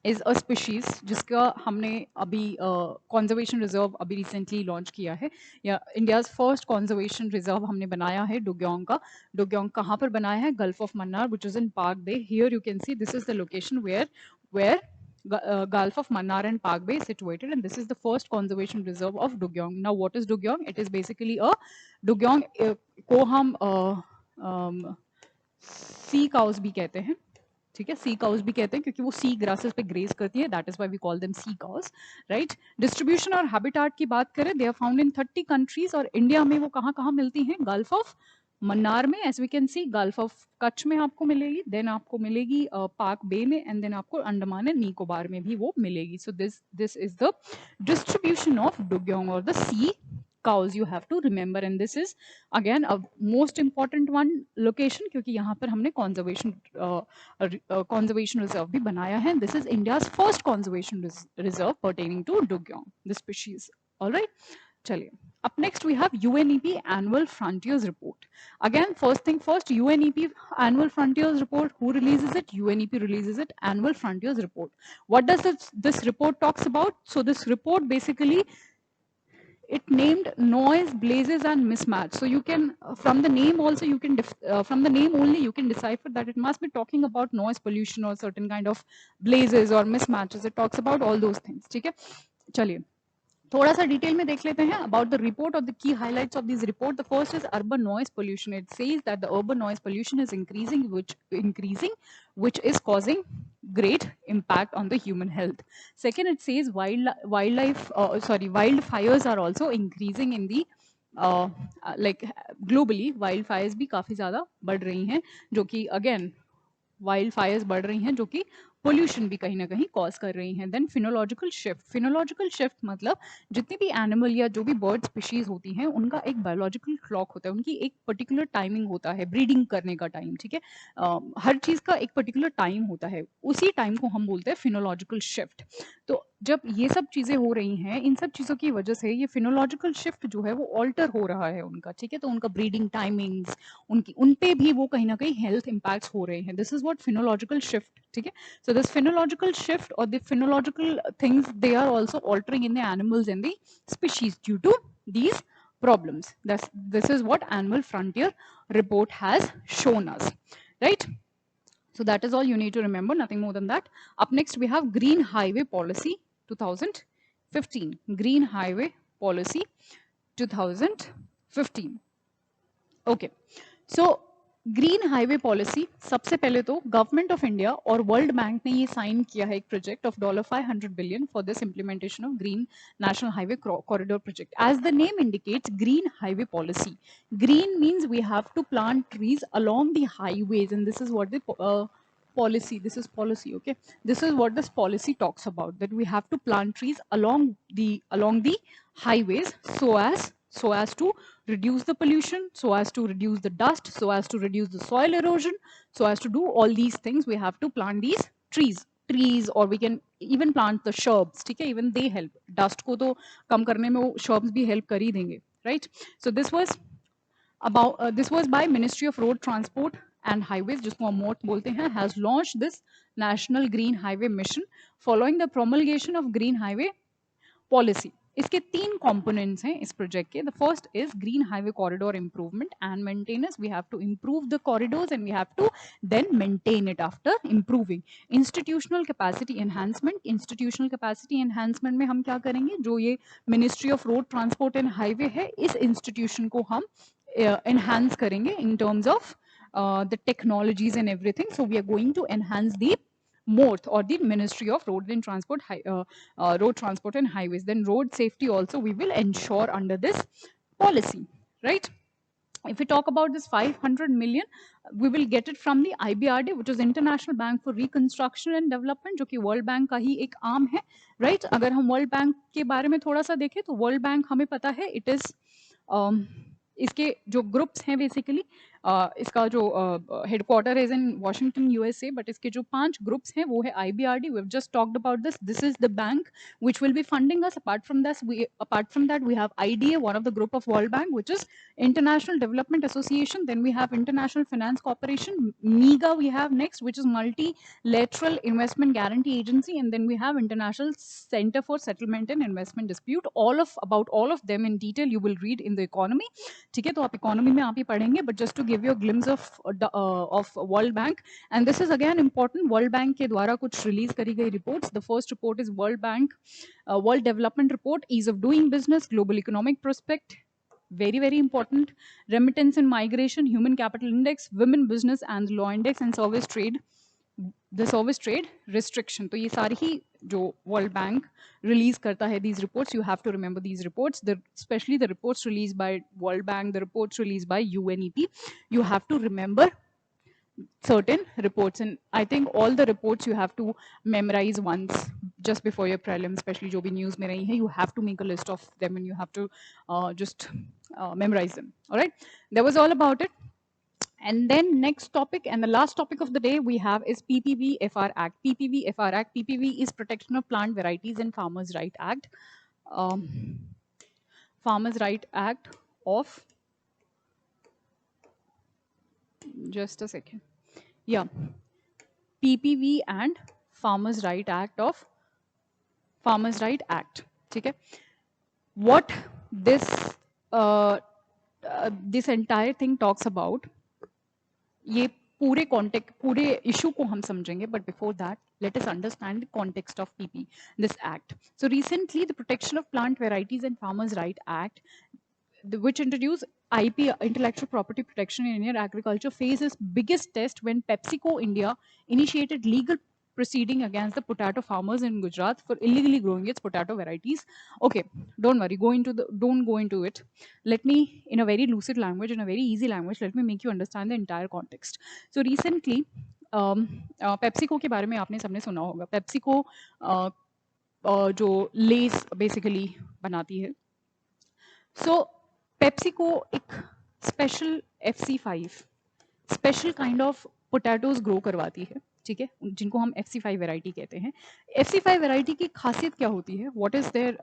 is a species जिसका हमने अभी conservation reserve अभी recently launch किया है, या India's first conservation reserve हमने बनाया है डुग्योंग का. डुग्योंग कहाँ पर बनाया है? Gulf of Mannar, which is in Park Bay. Here you can see this is the location where Gulf of Mannar and Park Bay is situated, and this is the first conservation reserve of Dugyong. Now what is Dugyong? It is basically a Dugyong को हम सी cows भी कहते हैं. ठीक है, सी cows भी कहते हैं क्योंकि वो सी ग्रासेस पे ग्रेज करती है. That is why we call them sea cows, right? Distribution और हैबिटेट की बात करें, they are found in 30 countries, और इंडिया में वो कहाँ कहाँ मिलती हैं? गल्फ ऑफ मन्नार में, as we can see, gulf of Kutch में आपको मिलेगी, देन आपको मिलेगी पार्क बे में, एंड देन आपको अंडमान एंड निकोबार में भी वो मिलेगी. So this is the distribution of dugong और the sea cows you have to remember, and this is again a most important one location क्योंकि यहाँ पर हमने conservation reserve भी बनाया है. This is India's first conservation reserve pertaining to Dugyong, the species. All right, चलिए. Up next we have UNEP Annual Frontiers Report. Again, first thing first, UNEP Annual Frontiers Report. Who releases it? UNEP releases it. Annual Frontiers Report. What does this report talks about? So this report basically, it named noise, blazes and mismatch. So you can, from the name also you can from the name only you can decipher that it must be talking about noise pollution or certain kind of blazes or mismatches. It talks about all those things. ठीक है, चलिए थोड़ा सा detail में देख लेते हैं about the report or the key highlights of this report. The first is urban noise pollution. It says that the urban noise pollution is increasing, which is causing great impact on the human health. Second, it says wildfires are also increasing in the like globally. Wildfires भी काफी ज़्यादा बढ़ रही हैं, जो कि again wildfires बढ़ रही हैं जो कि पोल्यूशन भी कहीं ना कहीं कॉज कर रही हैं. देन फिनोलॉजिकल शिफ्ट मतलब जितनी भी एनिमल या जो भी बर्ड स्पीशीज होती हैं उनका एक बायोलॉजिकल क्लॉक होता है, उनकी एक पर्टिकुलर टाइमिंग होता है, ब्रीडिंग करने का टाइम. ठीक है, हर चीज का एक पर्टिकुलर टाइम होता है, उसी टाइम को हम बोलते हैं फिनोलॉजिकल शिफ्ट. तो जब ये सब चीजें हो रही हैं, इन सब चीजों की वजह से ये फिनोलॉजिकल शिफ्ट जो है वो ऑल्टर हो रहा है उनका. ठीक है, तो उनका ब्रीडिंग टाइमिंग्स, उन पे भी वो कहीं ना कहीं हेल्थ इम्पैक्ट्स हो रहे हैं. This is what phenological shift. ठीक है, so this phenological shift or the phenological things, they are also altering in the animals and the species due to these problems. This is what Annual Frontier report has shown us, right? So that is all you need to remember, nothing more than that. Up next, we have Green Highway Policy 2015. Green Highway Policy 2015. Okay. So green highway policy, सबसे पहले तो government of India और World Bank ने ये sign किया है एक project of $500 billion for this implementation of green national highway corridor project. As the name indicates, green highway policy. Green means we have to plant trees along the highways, and this is what the policy, this is policy, okay, this is what this policy talks about, that we have to plant trees along the highways so as to reduce the pollution, so as to reduce the dust, so as to reduce the soil erosion, so as to do all these things we have to plant these trees, or we can even plant the shrubs. ठीक है, even they help. Dust को तो कम करने में वो shrubs भी help कर ही देंगे, right? So this was by Ministry of Road Transport and Highways, जिसको हम MOT बोलते हैं, has launched this National Green Highway Mission following the promulgation of Green Highway Policy. इसके 3 components हैं इस project के. The first is Green Highway Corridor Improvement and Maintenance. We have to improve the corridors and we have to then maintain it after improving. Institutional Capacity Enhancement. Institutional Capacity Enhancement में हम क्या करेंगे? जो ये Ministry of Road Transport and Highway है, इस institution को हम enhance करेंगे in terms of the technologies and everything. So we are going to enhance the MORTH, or the Ministry of Road and Transport, Road Transport and Highways. Then road safety also we will ensure under this policy, right? If we talk about this 500 million, we will get it from the IBRD, which is International Bank for Reconstruction and Development, जो कि World Bank का ही एक arm है, right? अगर हम World Bank के बारे में थोड़ा सा देखें तो World Bank हमें पता है it is इसके जो ग्रुप्स हैं बेसिकली, इसका जो headquarter is in Washington USA, but इसके जो 5 ग्रुप्स हैं वो है IBRD. We have just talked about this. This is the bank which will be funding us. Apart from that we have IDA, one of the group of World Bank, which is International Development Association. Then we have International Finance Corporation, MEGA we have next, which is Multilateral Investment Guarantee Agency. And then we have International Center for Settlement and Investment Dispute. About all of them in detail you will read in the economy. ठीक है, तो आप economy में आप ही पढ़ेंगे, but just to give you a glimpse of World Bank. And this is again important, World Bank के द्वारा कुछ रिलीज करी गई reports. The first report is World Bank World Development Report, ease of doing business, global economic prospect, very important, remittance and migration, human capital index, women business and law index, and service trade, the service trade restriction. तो ये सारी ही जो world bank release करता है these reports, you have to remember these reports, especially the reports released by World Bank, the reports released by UNEP. You have to remember certain reports, and I think all the reports you have to memorize once just before your prelim, especially जो भी news में रही है, you have to make a list of them and you have to just memorize them. All right, that was all about it. And then next topic and the last topic of the day we have is PPVFR Act. PPVFR Act. PPV is Protection of Plant Varieties and Farmers' Right Act. Farmers' Right Act of, just a second. Yeah. PPV and Farmers' Right Act of Farmers' Right Act. Okay. What this entire thing talks about, ये पूरे context, पूरे issue को हम समझेंगे, but before that let us understand the context of PP this act. So recently the protection of plant varieties and farmers right act, which introduced IP, intellectual property protection in Indian agriculture, faces biggest test when PepsiCo India initiated legal proceeding against the potato farmers in Gujarat for illegally growing its potato varieties. Okay, don't worry, don't go into it. Let me, in a very lucid language, in a very easy language, let me make you understand the entire context. So recently, PepsiCo के बारे में आपने सबने सुना होगा. PepsiCo जो less basically बनाती है. So PepsiCo एक special FC5 special kind of potatoes grow करवाती है, ठीक है, जिनको हम FC5 वैरायटी कहते हैं. FC5 वैरायटी की खासियत क्या होती है? What is there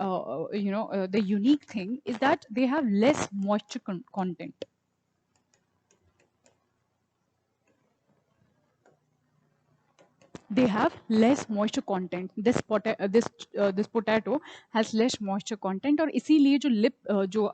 the unique thing is that they have less moisture content. they have less moisture content. This potato has less moisture content, और इसीलिए जो जो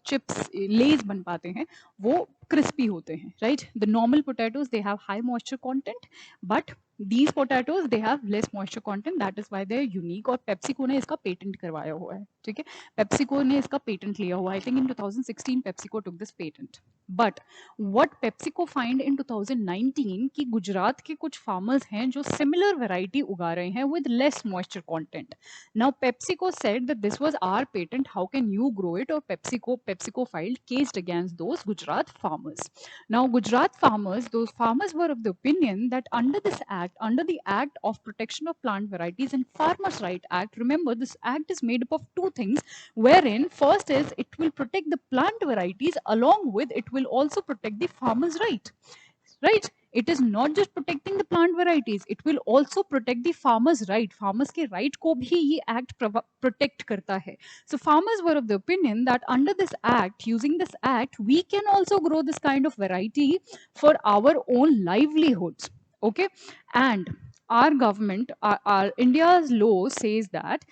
chips lays बन पाते हैं वो crispy होते हैं, right? The normal potatoes, they have high moisture content, but these potatoes, they have less moisture content. That is why they're unique. और PepsiCo ने इसका patent करवाया हुआ है, ठीक है? PepsiCo ने इसका patent लिया हुआ है. I think in 2016 PepsiCo took this patent. But what PepsiCo find in 2019 कि गुजरात के कुछ farmers हैं जो similar variety उगा रहे हैं with less moisture content. Now PepsiCo said that this was our patent. How can you grow it? Or PepsiCo filed case against those Gujarat farmers. Now Gujarat farmers, those farmers were of the opinion that under this act, under the Act of Protection of Plant Varieties and Farmers' Right Act, remember this act is made up of two things, wherein first is it will protect the plant varieties, along with it will also protect the farmers' right? It is not just protecting the plant varieties, it will also protect the farmers' right. Farmers के right को भी ये act protect करता है. So farmers were of the opinion that under this act, using this act, we can also grow this kind of variety for our own livelihoods. Okay, and our government, our India's law says that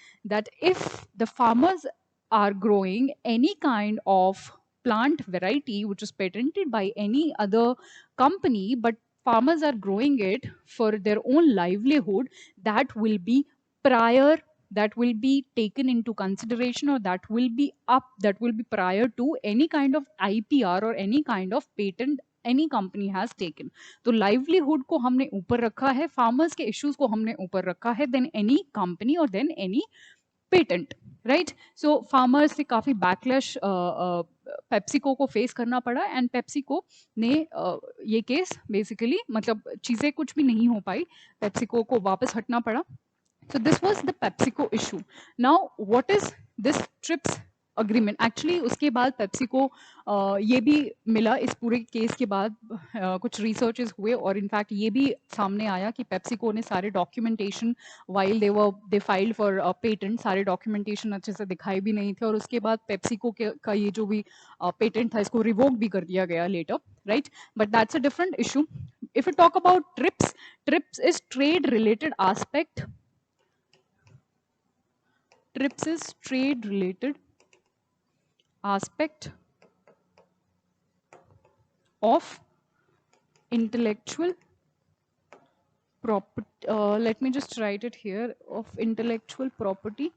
if the farmers are growing any kind of plant variety which is patented by any other company, but farmers are growing it for their own livelihood, that will be prior, that will be taken into consideration, or that will be prior to any kind of IPR or any kind of patent any company has taken. तो livelihood को हमने ऊपर रखा है, farmers के issues को हमने ऊपर रखा है, then any company or then any patent, right? So farmers से काफी backlash पेप्सिको को फेस करना पड़ा, एंड पेप्सिको ने ये केस बेसिकली मतलब चीजें कुछ भी नहीं हो पाई, पेप्सिको को वापस हटना पड़ा. So this was the PepsiCo issue. Now what is this TRIPS agreement? Actually उसके बाद PepsiCo ये भी मिला इस पूरे केस के बाद, कुछ रिसर्चेस हुए और इनफैक्ट ये भी सामने आया कि PepsiCo ने सारे documentation while they filed for patent, सारे डॉक्यूमेंटेशन अच्छे से दिखाए भी नहीं थे, और उसके बाद PepsiCo का ये जो भी पेटेंट था इसको रिवोक भी कर दिया गया later, right? But that's a different issue. If we talk about TRIPS is trade related aspect. TRIPS is trade related aspect of intellectual property. Let me just write it here, of intellectual property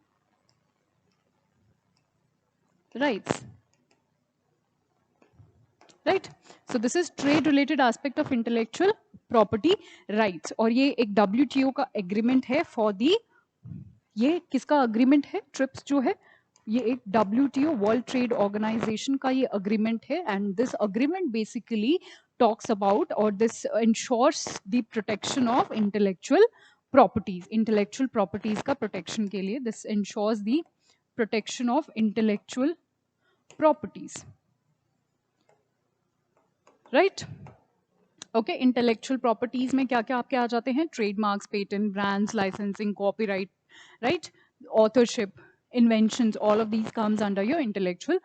rights. Right? So this is trade related aspect of intellectual property rights. और ये एक WTO का agreement है for the, ये किसका agreement है? TRIPS जो है ये एक WTO World Trade Organization का ये agreement है, and this agreement basically talks about, or this ensures the protection of intellectual properties. Intellectual properties का protection के लिए this ensures the protection of intellectual properties. Right? Okay, intellectual properties में क्या क्या आपके आ जाते हैं? Trademarks, patent, brands, licensing, copyright, right, authorship, inventions, all of these comes under your intellectual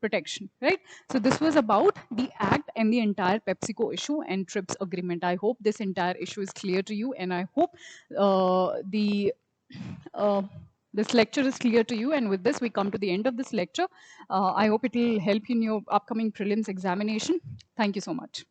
protection, right? So this was about the act and the entire PepsiCo issue and TRIPS agreement. I hope this entire issue is clear to you, and I hope this lecture is clear to you. And with this, we come to the end of this lecture. I hope it will help you in your upcoming prelims examination. Thank you so much.